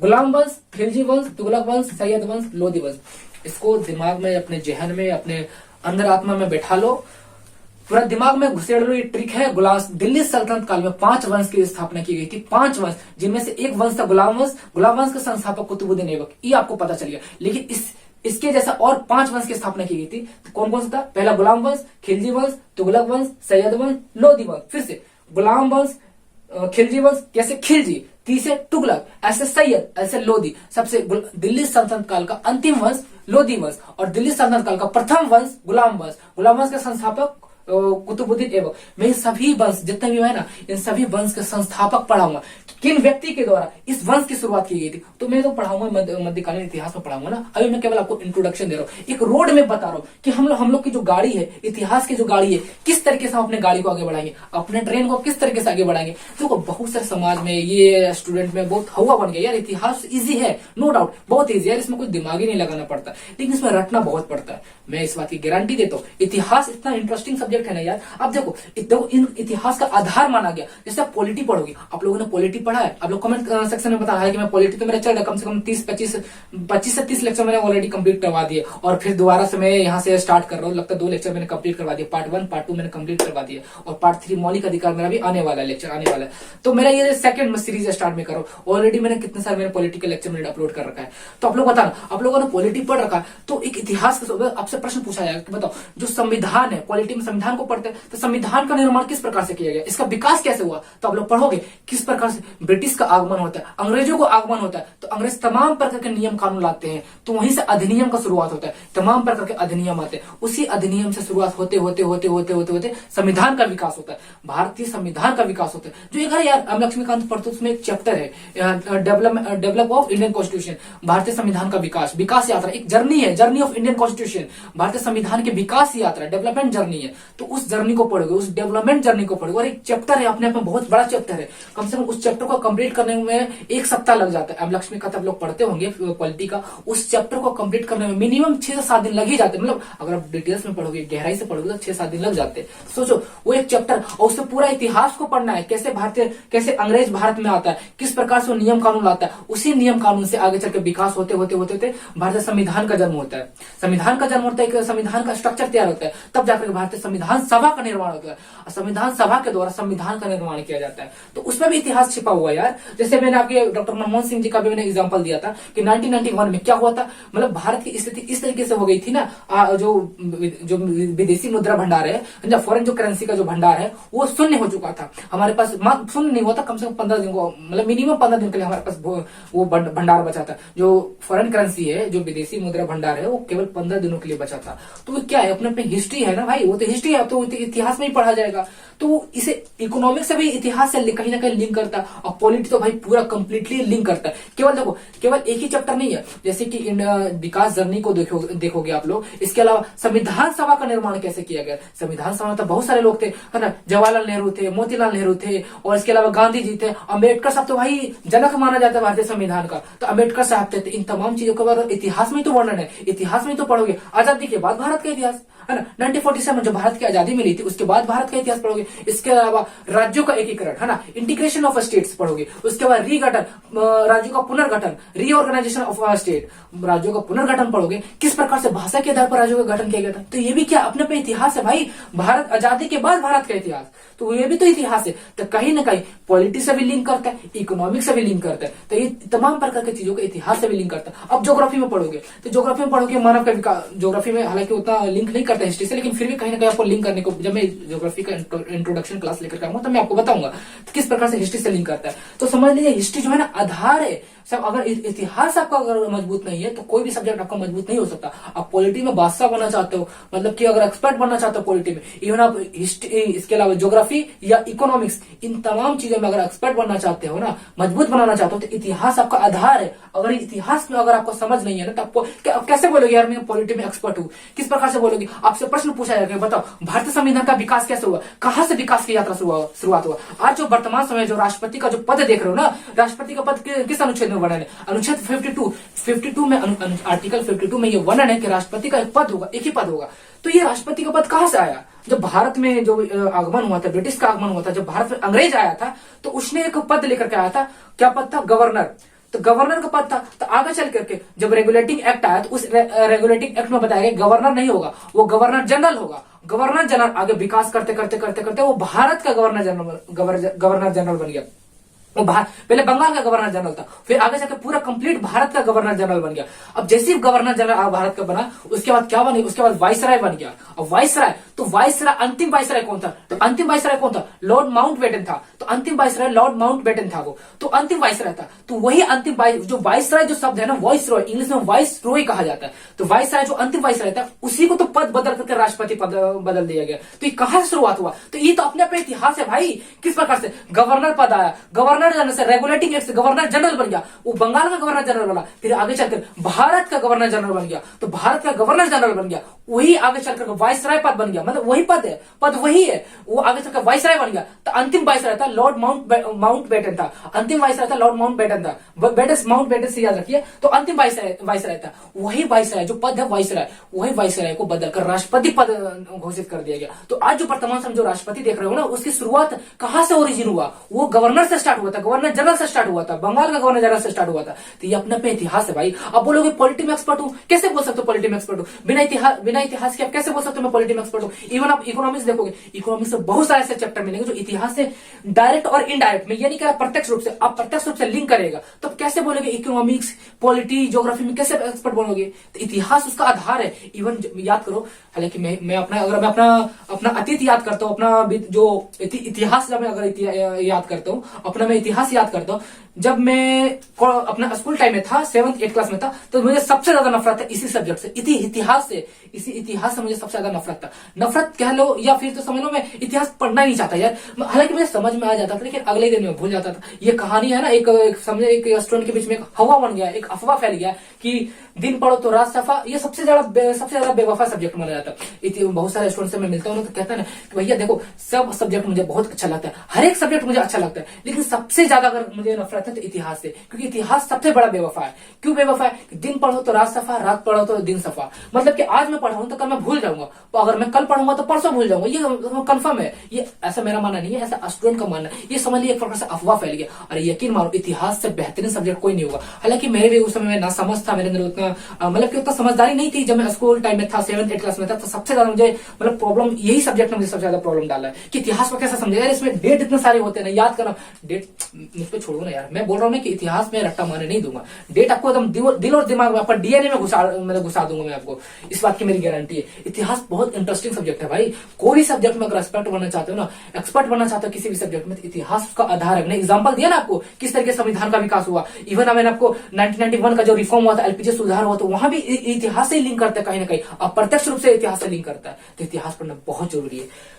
गुलाम वंश, खिलजी वंश, तुगलक वंश, सैयद वंश, लोधी वंश। इसको दिमाग में, अपने जहन में, अपने अंदर आत्मा में बैठा लो, पूरा दिमाग में घुसेड़ लो। ये ट्रिक है। दिल्ली सल्तनत काल में 5 वंश की स्थापना की गई थी, 5 वंश, जिनमें से एक वंश था गुलाम वंश। गुलाम वंश का संस्थापक कुतुबुद्दीन ऐबक, ये आपको पता चल गया। लेकिन इसके जैसा और 5 वंश की स्थापना की गई थी। तो कौन कौन सा था? पहला गुलाम वंश, खिलजी वंश, तुगलक वंश, सैयद वंश, लोधी वंश। फिर से गुलाम वंश, खिलजी वंश, कैसे खिलजी, तीसरे तुगलक, ऐसे सैयद, ऐसे लोधी। सबसे दिल्ली सल्तनत काल का अंतिम वंश लोधी वंश, और दिल्ली सल्तनत काल का प्रथम वंश गुलाम वंश। गुलाम वंश के संस्थापक कुतुबुद्दीन ऐबक। मैं सभी वंश जितने भी है ना, इन सभी वंश के संस्थापक पढ़ाऊंगा, किन व्यक्ति के द्वारा इस वंश की शुरुआत की गई थी। तो मैं तो पढ़ाऊंगा, मध्यकालीन इतिहास में पढ़ाऊंगा ना। अभी मैं केवल आपको इंट्रोडक्शन दे रहा हूँ, एक रोड में बता रहा हूँ कि हम लोग की जो गाड़ी है, इतिहास की जो गाड़ी है, किस तरीके से हम अपने गाड़ी को आगे बढ़ाएंगे, अपने ट्रेन को किस तरीके से आगे बढ़ाएंगे। देखो बहुत सारे समाज में ये स्टूडेंट में बहुत हवा बन गया यार, इतिहास इजी है, नो डाउट बहुत इजी है, इसमें कोई दिमाग ही नहीं लगाना पड़ता, लेकिन इसमें रटना बहुत पड़ता है। मैं इस बात की गारंटी देता हूँ, इतिहास इतना इंटरेस्टिंग सब्जेक्ट है ना यार। अब देखो इन इतिहास का आधार माना गया। जैसे आप पॉलिटी पढ़ोगे, आप लोगों ने पॉलिटी पढ़ा है, आप लोग कमेंट सेक्शन में बता रहा है कि मैं पॉलिटी तो मेरा चल रहा है, कम से कम 25 से 30 लेक्चर मैंने ऑलरेडी कंप्लीट करवा दिए, और फिर दोबारा से मैं यहाँ से स्टार्ट कर रहा हूँ। लगता है 2 लेक्चर मैंने कंप्लीट करवा दिया, पार्ट 1 पार्ट 2 मैंने कंप्लीट करवा दिया, और पार्ट 3 मौलिक अधिकार मेरा भी आने वाला है, लेक्चर आने वाला है। तो मेरा ये सेकंड सीरीज स्टार्ट में करो। ऑलरेडी मैंने कितने सारे मेरे पॉलिटिकल लेक्चर मैंने अपलोड कर रखा है। तो आप लोग बताना, आप लोगों ने पॉलिटी पढ़ रखा है, तो एक इतिहास आपसे प्रश्न पूछा जाएगा कि बताओ जो संविधान है, पॉलिटी में संविधान को पढ़ते हैं, तो संविधान का निर्माण किस प्रकार से किया गया, इसका विकास कैसे हुआ। तो आप लोग पढ़ोगे किस प्रकार से ब्रिटिश का आगमन होता है, अंग्रेजों को आगमन होता है, तो अंग्रेज तमाम प्रकार के नियम कानून लाते हैं, तो वहीं से अधिनियम का शुरुआत होता है, तमाम प्रकार के अधिनियम आते हैं, उसी अधिनियम से शुरुआत होते होते होते होते होते होते संविधान का विकास होता है, भारतीय संविधान का विकास होता है। जो एक है यार लक्ष्मीकांत पढ़ते, उसमें एक चैप्टर है डेवलप ऑफ इंडियन कॉन्स्टिट्यूशन, भारतीय संविधान का विकास यात्रा, एक जर्नी है, जर्नी ऑफ इंडियन कॉन्स्टिट्यूशन, भारतीय संविधान की विकास यात्रा, डेवलपमेंट जर्नी है। तो उस जर्नी को पढ़ोगे, उस डेवलपमेंट जर्नी को पढ़ोगे, और एक चैप्टर है अपने आप में, बहुत बड़ा चैप्टर है, कम से कम उस चैप्टर को कंप्लीट करने में 1 सप्ताह लग जाता है। लक्ष्मी का आप लोग पढ़ते होंगे पॉलिटी का, उस चैप्टर को कंप्लीट करने में मिनिमम 6 से 7 दिन लग ही जाते हैं। मतलब अगर आप डिटेल्स में पढ़ोगे, गहराई से पढ़ोगे, तो 6-7 दिन लग जाते हैं। सोचो वो एक चैप्टर, और उससे पूरा इतिहास को पढ़ना है, कैसे अंग्रेज भारत में आता है, किस प्रकार से वो नियम कानून लाता है, उसी नियम कानून से आगे चलकर विकास होते होते होते होते भारतीय संविधान का जन्म होता है। संविधान का जन्म होता है, एक संविधान का स्ट्रक्चर तैयार होता है, तब जाकर भारतीय संविधान सभा का निर्माण होता है, और संविधान सभा के द्वारा संविधान का निर्माण किया जाता है। तो उसमें भी इतिहास छिपा हुआ है यार। जैसे मैंने आपके डॉक्टर मनमोहन सिंह जी का भी मैंने एग्जांपल दिया था कि 1991 में क्या हुआ था। मतलब भारत की स्थिति इस तरीके से हो गई थी ना, जो विदेशी मुद्रा भंडार है, फॉरेन जो करेंसी का जो भंडार है, वो शून्य हो चुका था। हमारे पास शून्य नहीं हुआ था, कम से कम 15 दिन को, मतलब मिनिमम 15 दिन के लिए हमारे पास वो भंडार बचा था। जो फॉरेन करेंसी है, जो विदेशी मुद्रा भंडार है, वो केवल 15 दिनों के लिए बचा था। तो वो क्या है, अपने अपने हिस्ट्री है ना भाई, वो तो हिस्ट्री है, तो इतिहास में ही पढ़ा जाएगा। तो इसे इकोनॉमिक्स से भी इतिहास से कहीं ना कहीं लिंक करता है, और पॉलिटी तो भाई पूरा कंप्लीटली लिंक करता है। केवल देखो, केवल एक ही चैप्टर नहीं है, जैसे कि विकास जर्नी को देखोगे आप लोग। इसके अलावा संविधान सभा का निर्माण कैसे किया गया, संविधान सभा में तो बहुत सारे लोग थे, है ना, जवाहरलाल नेहरू थे, मोतीलाल नेहरू थे, और इसके अलावा गांधी जी थे, अम्बेडकर साहब तो भाई जनक माना जाता है भारतीय संविधान का, तो अम्बेडकर साहब थे। इन तमाम चीजों के बाद इतिहास में तो वर्णन है, इतिहास में तो पढ़ोगे। आजादी के बाद भारत का इतिहास, है ना, 1947 जो भारत की आजादी मिली थी, उसके बाद भारत का इतिहास पढ़ोगे। इसके अलावा राज्यों का एकीकरण, है ना, इंटीग्रेशन ऑफ स्टेट्स पढ़ोगे। उसके बाद रीगठन, राज्यों का पुनर्गठन, रीऑर्गेनाइजेशन ऑफ स्टेट, राज्यों का पुनर्गठन पढ़ोगे, किस प्रकार से भाषा के आधार पर राज्यों का गठन किया गया था। तो ये भी क्या अपने पे इतिहास है भाई, भारत आजादी के बाद भारत का इतिहास, तो ये भी तो इतिहास है। तो कहीं ना कहीं पॉलिटी से भी लिंक करता है, इकोनॉमिक्स से भी लिंक करता है, तो ये तमाम प्रकार की चीजों का इतिहास से भी लिंक करता है। अब ज्योग्राफी में पढ़ोगे, तो ज्योग्राफी में पढ़ोगे मानव का विकास, ज्योग्राफी में हालांकि उतना लिंक नहीं करता हिस्ट्री से, लेकिन फिर भी कहीं ना कहीं आपको लिंक करने को, जब मैं ज्योग्राफी का इंट्रोडक्शन क्लास लेकर के आऊंगा तो मैं आपको बताऊंगा तो किस प्रकार से हिस्ट्री से लिंक करता है। तो समझ लीजिए हिस्ट्री जो है ना आधार है सब। अगर इतिहास आपका अगर मजबूत नहीं है तो कोई भी सब्जेक्ट आपका मजबूत नहीं हो सकता। आप पॉलिटी में बादशाह बनना चाहते हो, मतलब कि अगर एक्सपर्ट बनना चाहते हो पॉलिटी में, इवन आप हिस्ट्री, इसके अलावा ज्योग्राफी या इकोनॉमिक्स, इन तमाम चीजों में अगर एक्सपर्ट बनना चाहते हो ना, मजबूत बनाना चाहते हो, तो इतिहास आपका आधार है। अगर इतिहास में अगर आपको समझ नहीं है ना तो आपको कैसे बोलोगे यार मैं पॉलिटी में एक्सपर्ट हूँ, किस प्रकार से बोलोगे? आपसे प्रश्न पूछा जाएगा, बताओ भारतीय संविधान का विकास कैसे हुआ, कहां से विकास की यात्रा शुरुआत हुआ? आज जो वर्तमान समय जो राष्ट्रपति का जो पद देख रहे हो ना, राष्ट्रपति का पद किस अनुच्छेद में वर्णन है? अनुच्छेद 52 में आर्टिकल 52 में ये वर्णन है कि राष्ट्रपति का एक पद होगा, एक ही पद होगा। तो ये राष्ट्रपति का पद कहां से आया? जब भारत में जो आगमन हुआ था, ब्रिटिश का आगमन हुआ था, जब भारत में अंग्रेज आया था तो उसने एक पद लेकर के आया था। क्या पद था? गवर्नर। तो गवर्नर का पद था। तो आगे चल करके जब रेगुलेटिंग एक्ट आया तो उस रेगुलेटिंग एक्ट में बताया गया गवर्नर नहीं होगा, वो गवर्नर जनरल होगा। गवर्नर जनरल आगे विकास करते करते करते करते वो भारत का गवर्नर जनरल बन गया। वो पहले बंगाल का गवर्नर जनरल था, फिर आगे जाकर पूरा कंप्लीट भारत का गवर्नर जनरल बन गया। अब जैसे ही गवर्नर जनरल भारत का बना, उसके बाद क्या बने? उसके बाद वाइसराय बन गया। अब वाइसराय, तो वाइसराय, अंतिम वाइसराय कौन था? तो अंतिम वाइसराय कौन था? लॉर्ड माउंटबेटन था। तो अंतिम वाइसराय लॉर्ड माउंटबेटन था वो, तो अंतिम वाइसराय था। तो वही अंतिम जो वाइसराय जो शब्द है ना, वॉइस रॉय, इंग्लिश में वॉइस रॉय कहा जाता है। तो वाइसराय जो अंतिम वाइसराय था उसी को तो पद बदल करके राष्ट्रपति पद बदल दिया गया। तो ये कहां से शुरुआत हुआ? तो ये तो अपने अपने इतिहास है भाई। किस प्रकार से गवर्नर पद आया, गवर्नर जनरल से रेगुलेटिंग एक्ट से गवर्नर जनरल बन गया, वो बंगाल का गवर्नर जनरल बना, फिर आगे चलकर भारत का गवर्नर जनरल बन गया। तो भारत का गवर्नर जनरल बन गया, वही आगे चलकर वाइसराय पद बन गया, मतलब वही पद है, पद वही है, वो आगे चलकर वाइसराय बन गया। तो अंतिम वाइसराय था लॉर्ड माउंटबेटन था, अंतिम वाइसराय था लॉर्ड माउंटबेटन था, माउंटबेटन से याद रखिए। तो अंतिम वाइसराय था, वही वाइसराय जो पद है वाइसराय, वही वाइसराय को बदलकर राष्ट्रपति पद घोषित कर दिया गया। तो आज जो वर्तमान समय जो राष्ट्रपति देख रहे हो ना, उसकी शुरुआत कहां से ओरिजिन हुआ? वो गवर्नर से स्टार्ट हुआ था, गवर्नर जनरल से स्टार्ट हुआ था, बंगाल का गवर्नर जनरल से स्टार्ट हुआ था। तो ये अपने इतिहास है भाई। अब बोलोगे पॉलिटी में एक्सपर्ट हूं, कैसे बोल सकते हो पॉलिटी में एक्सपर्ट हूं? बिना इतिहास के आप कैसे बोल सकते हो मैं पॉलिटी में एक्सपर्ट हूं? इवन आप इकोनॉमिक्स देखोगे, इकोनॉमिक्स में बहुत सारे ऐसे चैप्टर मिलेंगे जो इतिहास से डायरेक्ट और इनडायरेक्ट, मैं ये नहीं कह रहा प्रत्यक्ष रूप से, आप प्रत्यक्ष रूप से लिंक करेगा तो कैसे बोलोगे इकोनॉमिक्स, पॉलिटी, ज्योग्राफी में कैसे एक्सपर्ट बनोगे? तो इतिहास उसका आधार है। इवन याद करो, हालांकि मैं अपना अतीत याद करता हूँ, अपना जो इतिहास जब मैं अगर याद करता हूँ, अपना मैं इतिहास याद करता हूँ, जब मैं अपना स्कूल टाइम में था, 7th 8th क्लास में था, तो मुझे सबसे ज्यादा नफरत है इसी सब्जेक्ट से, इतिहास से। इसी इतिहास से मुझे सबसे ज्यादा नफरत था। नफरत कह लो या फिर तो समझ लो मैं इतिहास पढ़ना ही नहीं चाहता यार। हालांकि मुझे समझ में आ जाता था लेकिन अगले दिन में भूल जाता था। ये कहानी है ना, एक स्टूडेंट के बीच में एक हवा बन गया, एक अफवाह फैल गया कि दिन पढ़ो तो रात सफा। ये सबसे ज्यादा बेवफा सब्जेक्ट माना जाता है। बहुत सारे स्टूडेंट से मैं मिलता हूँ तो कहता है ना कि भैया देखो सब सब्जेक्ट मुझे बहुत अच्छा लगता है, हर एक सब्जेक्ट मुझे अच्छा लगता है, लेकिन सबसे ज्यादा अगर मुझे नफरत है तो इतिहास से, क्योंकि इतिहास सबसे बड़ा बेवफा है। क्यों बेवफा है? दिन पढ़ो तो रात सफा, रात पढ़ो तो दिन सफा। मतलब कि आज मैं पढ़ा हूं तो कल मैं भूल जाऊंगा, तो अगर मैं कल पढ़ूंगा तो परसों भूल जाऊंगा। ये कंफर्म है। ये ऐसा मेरा मानना नहीं है, ऐसा स्टूडेंट का मानना है। ये समझ लिया एक प्रकार से अफवाह फैल गया। और यकीन मानो इतिहास से बेहतरीन सब्जेक्ट कोई नहीं होगा। हालांकि मेरे भी उस समय में ना समझ था, मेरे अंदर उतना मतलब कि उतना समझदारी नहीं थी। जब मैं स्कूल टाइम में था, 7th 8th क्लास में था, तो सबसे ज्यादा मुझे मतलब प्रॉब्लम यही सब्जेक्ट में मुझे सबसे ज्यादा प्रॉब्लम डाला है कि इतिहास को कैसे समझेगा। इसमें डेट इतने सारे होते हैं ना, याद करना डेट मुझ पर छोड़ो ना यार। मैं बोल रहा हूँ कि इतिहास में रट्टा मारने नहीं दूंगा। डेट आपको एकदम दिल और दिमाग में, आपका डीएनए में घुसा दूंगा मैं आपको, इस बात की मेरी गारंटी है। इतिहास बहुत इंटरेस्टिंग सब्जेक्ट है भाई। कोई भी सब्जेक्ट में अगर एक्सपर्ट बनना चाहते हो ना, एक्सपर्ट बनना चाहते हो किसी भी सब्जेक्ट में, तो इतिहास उसका आधार है। मैंने एग्जांपल दिया ना आपको किस तरीके से संविधान का विकास हुआ। इवन मैंने आपको 1991 का जो रिफॉर्म हुआ था, एलपीजी सुधार हुआ, तो वहां भी इतिहास से लिंक करता है कहीं ना कहीं, अप्रत्यक्ष रूप से इतिहास से लिंक करता है। तो इतिहास पढ़ना बहुत जरूरी है।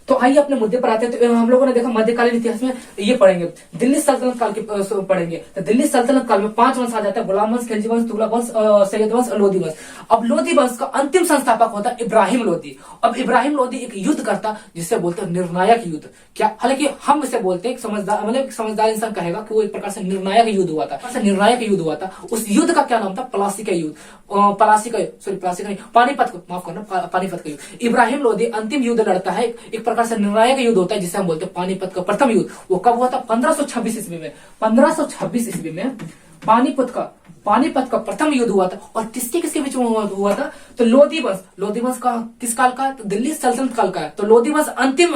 तो आइए अपने मुद्दे पर आते हैं। तो हम लोगों ने देखा मध्यकालीन इतिहास में ये पढ़ेंगे, दिल्ली सल्तनत काल के पढ़ेंगे। तो दिल्ली सल्तनत काल में 5 वंश आ जाता है, गुलाम वंश, खिलजी वंश, तुगलक वंश, सैयद वंश और लोधी वंश। अब लोधी वंश का अंतिम संस्थापक होता है इब्राहिम लोधी। अब इब्राहिम लोधी एक युद्ध करता जिससे बोलते हैं निर्णायक युद्ध। क्या? हालांकि हम इसे बोलते हैं समझदार, मतलब समझदार इंसान कहेगा कि वो एक प्रकार से निर्णायक युद्ध हुआ था। निर्णायक युद्ध हुआ था। उस युद्ध का क्या नाम था? प्लासी का युद्ध, पानीपत को, माफ करना, पानीपत का युद्ध। इब्राहिम लोधी अंतिम युद्ध लड़ता है, एक प्रकार से निर्णायक युद्ध होता है जिसे हम बोलते हैं पानीपत का प्रथम युद्ध। वो कब हुआ था? 1526 ईस्वी में। 1526 ईस्वी में पानीपत का पानीपत का प्रथम युद्ध हुआ था। और किसके किसके बीच में हुआ था? तो लोधी वंश। लोधी वंश का किस काल का है? तो दिल्ली सल्तनत काल का है। तो लोधी वंश अंतिम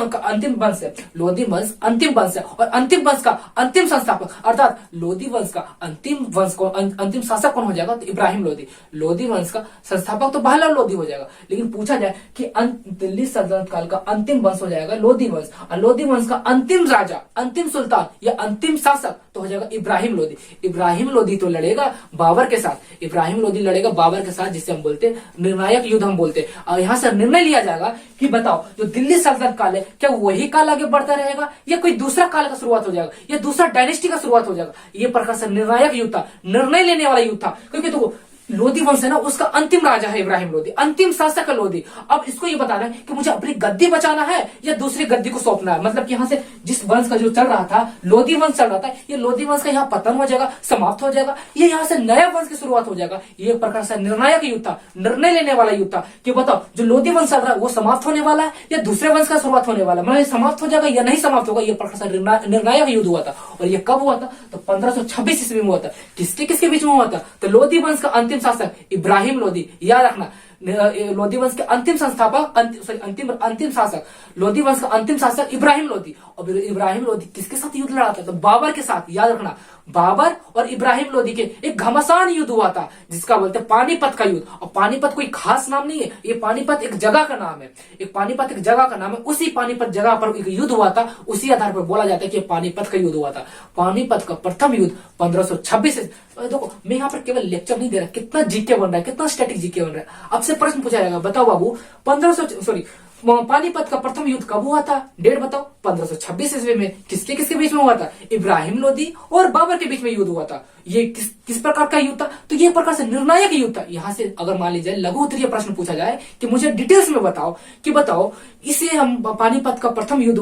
वंश है। लोधी वंश अंतिम वंश है और अंतिम वंश का अंतिम संस्थापक अर्थात लोधी वंश का अंतिम शासक कौन हो जाएगा? तो इब्राहिम लोधी। लोधी वंश का संस्थापक तो बहरहाल लोधी हो जाएगा, लेकिन पूछा जाए कि दिल्ली सल्तनत काल का अंतिम वंश हो जाएगा लोधी वंश, और लोधी वंश का अंतिम राजा, अंतिम सुल्तान या अंतिम शासक तो हो जाएगा इब्राहिम लोधी। इब्राहिम लोधी तो लड़ेगा बाबर के साथ। इब्राहिम लोधी लड़ेगा बाबर के साथ, जिसे हम बोलते हैं निर्णायक युद्ध हम बोलते हैं। और यहाँ से निर्णय लिया जाएगा कि बताओ जो दिल्ली सल्तनत काल है क्या वही काल आगे बढ़ता रहेगा या कोई दूसरा काल का शुरुआत हो जाएगा या दूसरा डायनेस्टी का शुरुआत हो जाएगा। ये प्रकार से निर्णायक युद्ध था, निर्णय लेने वाला युद्ध था। क्योंकि तो लोधी वंश है ना, उसका अंतिम राजा है इब्राहिम लोधी, अंतिम शासक है लोधी। अब इसको ये बताना है कि मुझे अपनी गद्दी बचाना है या दूसरी गद्दी को सौंपना है। मतलब कि यहाँ से जिस वंश का जो चल रहा था, लोधी वंश चल रहा था, ये लोधी वंश का यहाँ पतन हो जाएगा, समाप्त हो जाएगा, ये यहाँ से नया वंश की शुरुआत हो जाएगा। ये एक प्रकार से निर्णायक युद्ध था, निर्णय लेने वाला युद्ध था कि बताओ जो लोधी वंश चल रहा है वो समाप्त होने वाला है या दूसरे वंश का शुरुआत होने वाला है, मतलब समाप्त हो जाएगा या नहीं समाप्त होगा। ये प्रकार से निर्णायक युद्ध हुआ था। और ये कब हुआ था? तो 1526 ईस्वी में हुआ था। किसके किसके बीच में हुआ था? तो लोधी वंश का अंतिम शासक इब्राहिम लोधी, याद रखना, लोधी वंश के अंतिम संस्थापक अंतिम शासक, लोधी वंश का अंतिम शासक इब्राहिम लोधी। और इब्राहिम लोधी किसके साथ युद्ध लड़ा था? तो बाबर के साथ। याद रखना, बाबर और इब्राहिम लोधी के एक घमासान युद्ध हुआ था जिसका बोलते हैं पानीपत का युद्ध। और पानीपत कोई खास नाम नहीं है, ये पानीपत एक जगह का नाम है। एक पानीपत एक जगह का नाम है, उसी पानीपत जगह पर एक युद्ध हुआ था, उसी आधार पर बोला जाता है कि पानीपत का युद्ध हुआ था। पानीपत का प्रथम युद्ध 1526। देखो मैं यहाँ पर केवल लेक्चर नहीं दे रहा, कितना जीके बन रहा है, कितना स्टैटिक जीके बन रहा है। आपसे प्रश्न पूछा जाएगा, बताओ बाबू पानीपत का प्रथम युद्ध कब हुआ था? डेट बताओ। 1526 ईस्वी में। किसके किसके बीच में हुआ था? इब्राहिम लोधी और बाबर के बीच में युद्ध हुआ था। ये किस प्रकार का युद्ध था? तो ये प्रकार से निर्णायक युद्ध था। यहाँ से अगर मान लीजिए लघु उत्तरीय प्रश्न पूछा जाए कि मुझे डिटेल्स में बताओ कि बताओ इसे हम पानीपत का प्रथम युद्ध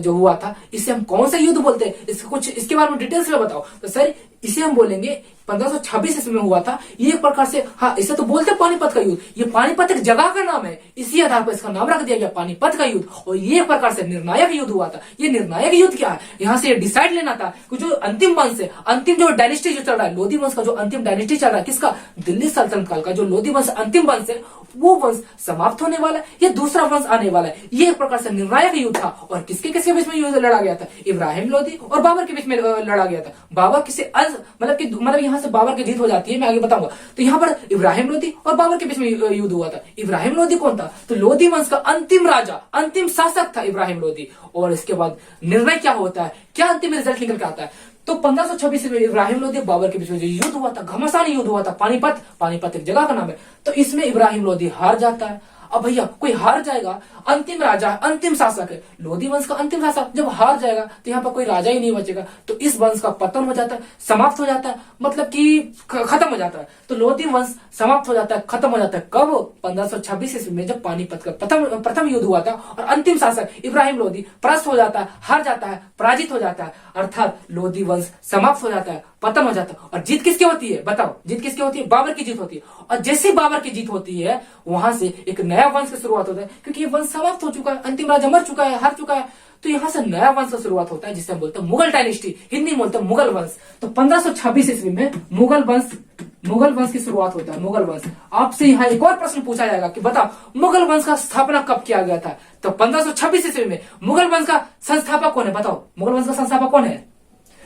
जो हुआ था इसे हम कौन सा युद्ध बोलते हैं, इसके बारे में डिटेल्स में बताओ। तो सर इसे हम बोलेंगे 1526 ईस्वी में हुआ था। ये एक प्रकार से, हाँ इसे तो बोलते हैं पानीपत का युद्ध। ये पानीपत एक जगह का नाम है, इसी आधार पर इसका नाम रख दिया गया पानीपत का युद्ध। और ये एक प्रकार से निर्णायक युद्ध हुआ था। ये निर्णायक युद्ध क्या है? यहाँ से डिसाइड लेना था कि जो अंतिम वंश है, अंतिम जो डायनेस्टी जो चल रहा है, लोधी वंश का जो अंतिम डायनेस्टी चल रहा है, किसका? दिल्ली सल्तनत काल का जो लोधी वंश अंतिम वंश है, वो वंश समाप्त होने वाला है या दूसरा वंश आने वाला है। ये एक प्रकार से निर्णायक युद्ध था। और किसके किसके बीच में युद्ध लड़ा गया था? इब्राहिम लोधी और बाबर के बीच में लड़ा गया था। बाबर किसे मतलब यहाँ से बाबर की जीत हो जाती है, मैं आगे बताऊंगा। तो यहाँ पर इब्राहिम लोधी और बाबर के बीच में युद्ध हुआ था। इब्राहिम लोधी कौन था? तो लोधी वंश का अंतिम राजा, अंतिम शासक था इब्राहिम लोधी। और इसके बाद निर्णय क्या होता है, क्या अंतिम रिजल्ट निकल के आता है? तो 1526 में इब्राहिम लोधी बाबर के बीच में जो युद्ध हुआ था, घमासान युद्ध हुआ था, पानीपत एक जगह का नाम है। तो इसमें इब्राहिम लोधी हार जाता है। अब भैया कोई हार जाएगा, अंतिम राजा, अंतिम शासक है, लोधी वंश का अंतिम शासक जब हार जाएगा तो यहाँ पर कोई राजा ही नहीं बचेगा। तो इस वंश का पतन हो जाता है, समाप्त हो जाता है, मतलब कि खत्म हो जाता है। तो लोधी वंश समाप्त हो जाता है, खत्म हो जाता है। कब? 1526 ईस्वी में, जब पानीपत का प्रथम युद्ध हुआ था और अंतिम शासक इब्राहिम लोधी परास्त हो जाता है, हार जाता है, पराजित हो जाता है, अर्थात लोधी वंश समाप्त हो जाता है, पतन हो जाता है। और जीत किसकी होती है? बताओ, जीत किसकी होती है? बाबर की जीत होती है। और जैसे बाबर की जीत होती है वहां से एक नया वंश की शुरुआत होता है, क्योंकि ये वंश समाप्त हो चुका है, अंतिम राजा मर चुका है, हार चुका है। तो यहाँ से नया वंश की शुरुआत होता है जिसे हम बोलते हैं मुगल डायनेस्टी, हिंदी में बोलते हैं मुगल वंश। तो 1526 ईस्वी में मुगल वंश की शुरुआत होता है। मुगल वंश। आपसे यहाँ एक और प्रश्न पूछा जाएगा कि बताओ मुगल वंश का स्थापना कब किया गया था? तो 1526 ईस्वी में। मुगल वंश का संस्थापक कौन है? बताओ, मुगल वंश का संस्थापक कौन है?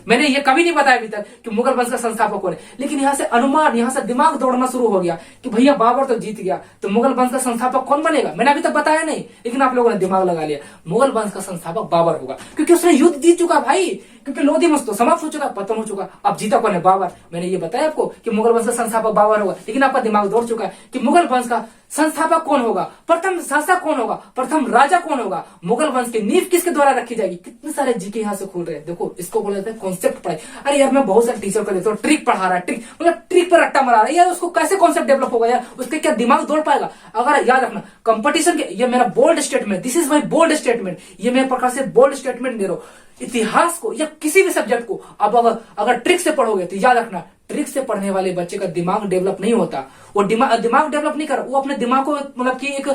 मैंने ये कभी नहीं बताया अभी तक कि मुगल वंश का संस्थापक कौन है, लेकिन यहाँ से अनुमान, यहाँ से दिमाग दौड़ना शुरू हो गया कि भैया बाबर तो जीत गया, तो मुगल वंश का संस्थापक कौन बनेगा? मैंने अभी तक बताया नहीं, लेकिन आप लोगों ने दिमाग लगा लिया। मुगल वंश का संस्थापक बाबर होगा, क्योंकि उसने युद्ध जीत चुका भाई, क्योंकि लोधी वंश तो समाप्त हो चुका, पतन हो चुका। अब जीता कौन है? बाबर। मैंने ये बताया आपको कि मुगल वंश का संस्थापक बाबर होगा, लेकिन आपका दिमाग दौड़ चुका है कि मुगल वंश का संस्थापक कौन होगा, प्रथम शासक कौन होगा, प्रथम राजा कौन होगा, मुगल वंश की नींव किसके द्वारा रखी जाएगी। कितने सारे जीके यहाँ से खुल रहे हैं। देखो, इसको बोला जाता है कॉन्सेप्ट पढ़ाई। अरे यार, मैं बहुत सारे टीचर को देखता हूँ ट्रिक पढ़ा रहा है, ट्रिक मतलब ट्रिक पर रट्टा मारा रहा है यार, उसको कैसे कॉन्सेप्ट डेवलप होगा यार, उसके क्या दिमाग दौड़ पाएगा? अगर याद रखना, कंपटीशन के, ये मेरा bold statement, this is my bold statement, ये मैं प्रकार से बोल्ड स्टेटमेंट दे रहा हूँ। इतिहास को या किसी भी सब्जेक्ट को अब अगर ट्रिक से पढ़ोगे तो याद रखना, ट्रिक से पढ़ने वाले बच्चे का दिमाग डेवलप नहीं होता। वो दिमाग डेवलप नहीं कर, वो अपने दिमाग को मतलब कि एक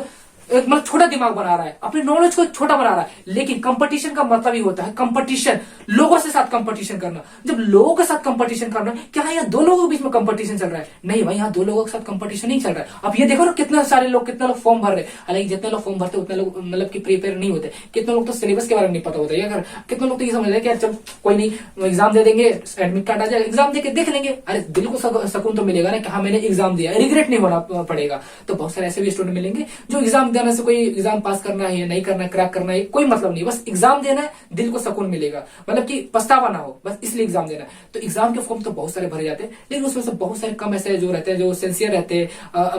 एक मतलब छोटा दिमाग बना रहा है, अपने नॉलेज को छोटा बना रहा है। लेकिन कंपटीशन का मतलब ही होता है कंपटीशन, लोगों से साथ कंपटीशन करना। जब लोगों के साथ कंपटीशन करना, क्या यहाँ दो लोगों के बीच में कंपटीशन चल रहा है? नहीं भाई, यहाँ दो लोगों के साथ कंपटीशन नहीं चल रहा है। अब ये देखो ना, कितने सारे लोग, कितने लोग फॉर्म भर रहे हैं। हालांकि जितने लोग फॉर्म भरते उतने लोग मतलब कि प्रिपेयर नहीं होते। कितने लोग तो सिलेबस के बारे में नहीं पता होता है, या कितने लोग तो ये समझ रहे हैं कि यार चल कोई नहीं, एग्जाम दे देंगे, एडमिट कार्ड आ जाएगा, एग्जाम देके देख लेंगे। अरे दिल को सुकून तो मिलेगा ना कि हाँ मैंने एग्जाम दिया, रिग्रेट नहीं होना पड़ेगा। तो बहुत सारे ऐसे भी स्टूडेंट मिलेंगे जो एग्जाम देने से कोई एग्जाम पास करना है या नहीं करना है, क्रैक करना है, कोई मतलब नहीं, बस एग्जाम देना है, दिल को सुकून मिलेगा, मतलब कि पछतावा ना हो, बस इसलिए एग्जाम देना है। तो एग्जाम के फॉर्म तो बहुत सारे भरे जाते हैं, लेकिन उसमें से बहुत सारे कम ऐसे जो रहते हैं, जो सिंसियर रहते हैं,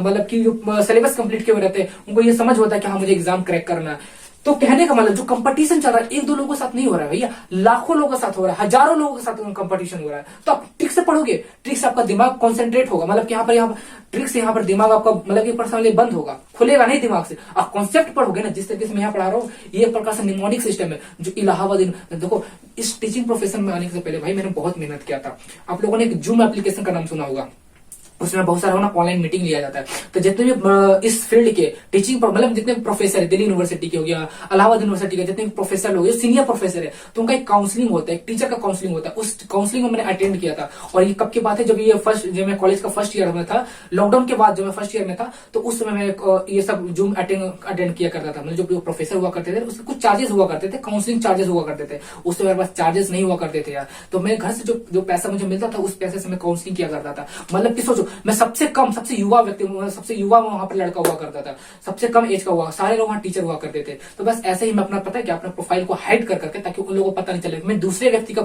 मतलब कि जो सिलेबस कंप्लीट किए हुए रहते हैं, उनको ये समझ होता है कि हाँ मुझे एग्जाम क्रैक करना है। तो कहने का मतलब जो कंपटीशन चल रहा है, एक दो लोगों के साथ नहीं हो रहा है भैया, लाखों लोगों के साथ हो रहा है, हजारों लोगों के साथ कंपटीशन हो रहा है। तो आप ट्रिक से पढ़ोगे, ट्रिक से आपका दिमाग कॉन्सेंट्रेट होगा, मतलब कि यहाँ पर ट्रिक से यहाँ पर दिमाग आपका मतलब कि पर्सनली बंद होगा, खुलेगा नहीं दिमाग से। आप कॉन्सेप्ट पढ़ोगे ना, जिस तरीके से मैं यहाँ पढ़ा रहा हूँ, ये एक प्रकार से निमोनिक सिस्टम है जो इलाहाबाद। देखो, इस टीचिंग प्रोफेशन में आने से पहले भाई मैंने बहुत मेहनत किया था। आप लोगों ने एक जूम एप्लीकेशन का नाम सुना होगा, उसमें बहुत सारा ना ऑनलाइन मीटिंग लिया जाता है। तो जितने भी इस फील्ड के टीचिंग मतलब जितने प्रोफेसर है, दिल्ली यूनिवर्सिटी के हो गया, इलाहाबाद यूनिवर्सिटी के जितने भी प्रोफेसर लोग, सीनियर प्रोफेसर है, तो उनका एक काउंसलिंग होता है, एक टीचर का काउंसलिंग होता है। उस काउंसलिंग में मैंने अटेंड किया था। और ये कब की बात है, जब मैं कॉलेज का फर्स्ट ईयर में था, लॉकडाउन के बाद जब मैं फर्स्ट ईयर में था, तो उस समय मैं ये सब जूम अटेंड किया करता था। मतलब जो प्रोफेसर हुआ करते थे उसके कुछ चार्जेस हुआ करते थे, काउंसलिंग चार्जेस हुआ करते थे। उससे मेरे पास चार्जेस नहीं हुआ करते थे यार। तो मैं घर से जो पैसा मुझे मिलता था, उस पैसे से मैं काउंसलिंग किया करता था। मतलब कि सोचो, मैं सबसे कम, सबसे युवा व्यक्ति, सबसे युवा वहां पर लड़का हुआ करता था, सबसे कम एज का हुआ, सारे लोग वहां टीचर हुआ करते थे। तो बस ऐसे ही मैं अपना पता है कि अपना प्रोफाइल को हाइड कर करके, ताकि उन लोगों को पता नहीं चले, मैं दूसरे व्यक्ति का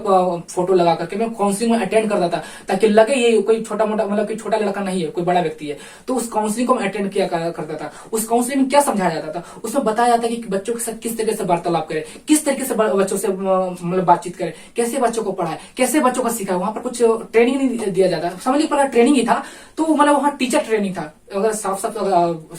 फोटो लगा करके मैं काउंसलिंग में अटेंड करता था, ताकि लगे ये कोई छोटा मोटा मतलब कि छोटा लड़का नहीं है, कोई बड़ा व्यक्ति है। तो उस काउंसलिंग को मैं अटेंड किया करता था। उस काउंसलिंग में क्या समझाया जाता था, उसमें बताया जाता है कि बच्चों के साथ किस तरीके से वार्तालाप करें, किस तरीके से बच्चों से मतलब बातचीत करें, कैसे बच्चों को पढ़ाए, कैसे बच्चों को सिखाए। वहां पर कुछ ट्रेनिंग नहीं दिया जाता, समझ लीजिए ट्रेनिंग ही था। तो मतलब वहां टीचर ट्रेनिंग था, अगर साफ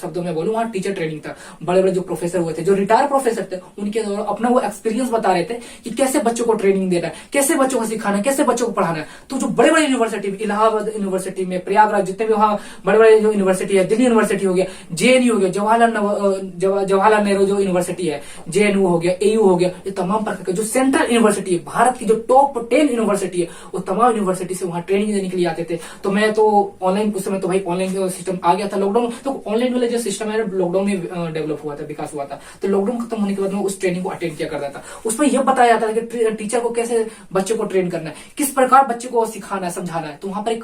शब्दों में बोलूं, वहां टीचर ट्रेनिंग था। बड़े बड़े जो प्रोफेसर हुए थे, जो रिटायर प्रोफेसर थे, उनके अपना वो एक्सपीरियंस बता रहे थे कि कैसे बच्चों को ट्रेनिंग देना है, कैसे बच्चों को सिखाना है, कैसे बच्चों को पढ़ाना है। तो जो बड़े बड़े यूनिवर्सिटी, इलाहाबाद यूनिवर्सिटी में, प्रयागराज, जितने भी वहां बड़े बड़े जो यूनिवर्सिटी है, दिल्ली यूनिवर्सिटी हो गया, जेएनयू हो गया, जवाहरलाल नेहरू जो यूनिवर्सिटी है, जेएनयू हो गया, एयू हो गया, ये तमाम प्रकार के जो सेंट्रल यूनिवर्सिटी है, भारत की जो टॉप 10 यूनिवर्सिटी है, वो तमाम यूनिवर्सिटी से वहां ट्रेनिंग देने के लिए आते थे। तो मैं तो ऑनलाइन, उस समय तो भाई ऑनलाइन सिस्टम आ गया था, लॉकडाउन, तो ऑनलाइन वाला जो सिस्टम है लॉकडाउन में डेवलप हुआ था, विकास हुआ था। तो लॉकडाउन खत्म होने के बाद मैं उस ट्रेनिंग को अटेंड किया करता था। उसमें यह बताया जाता था कि टीचर को कैसे बच्चे को ट्रेन करना है, किस प्रकार बच्चे को सिखाना है, समझाना है। तो वहां पर एक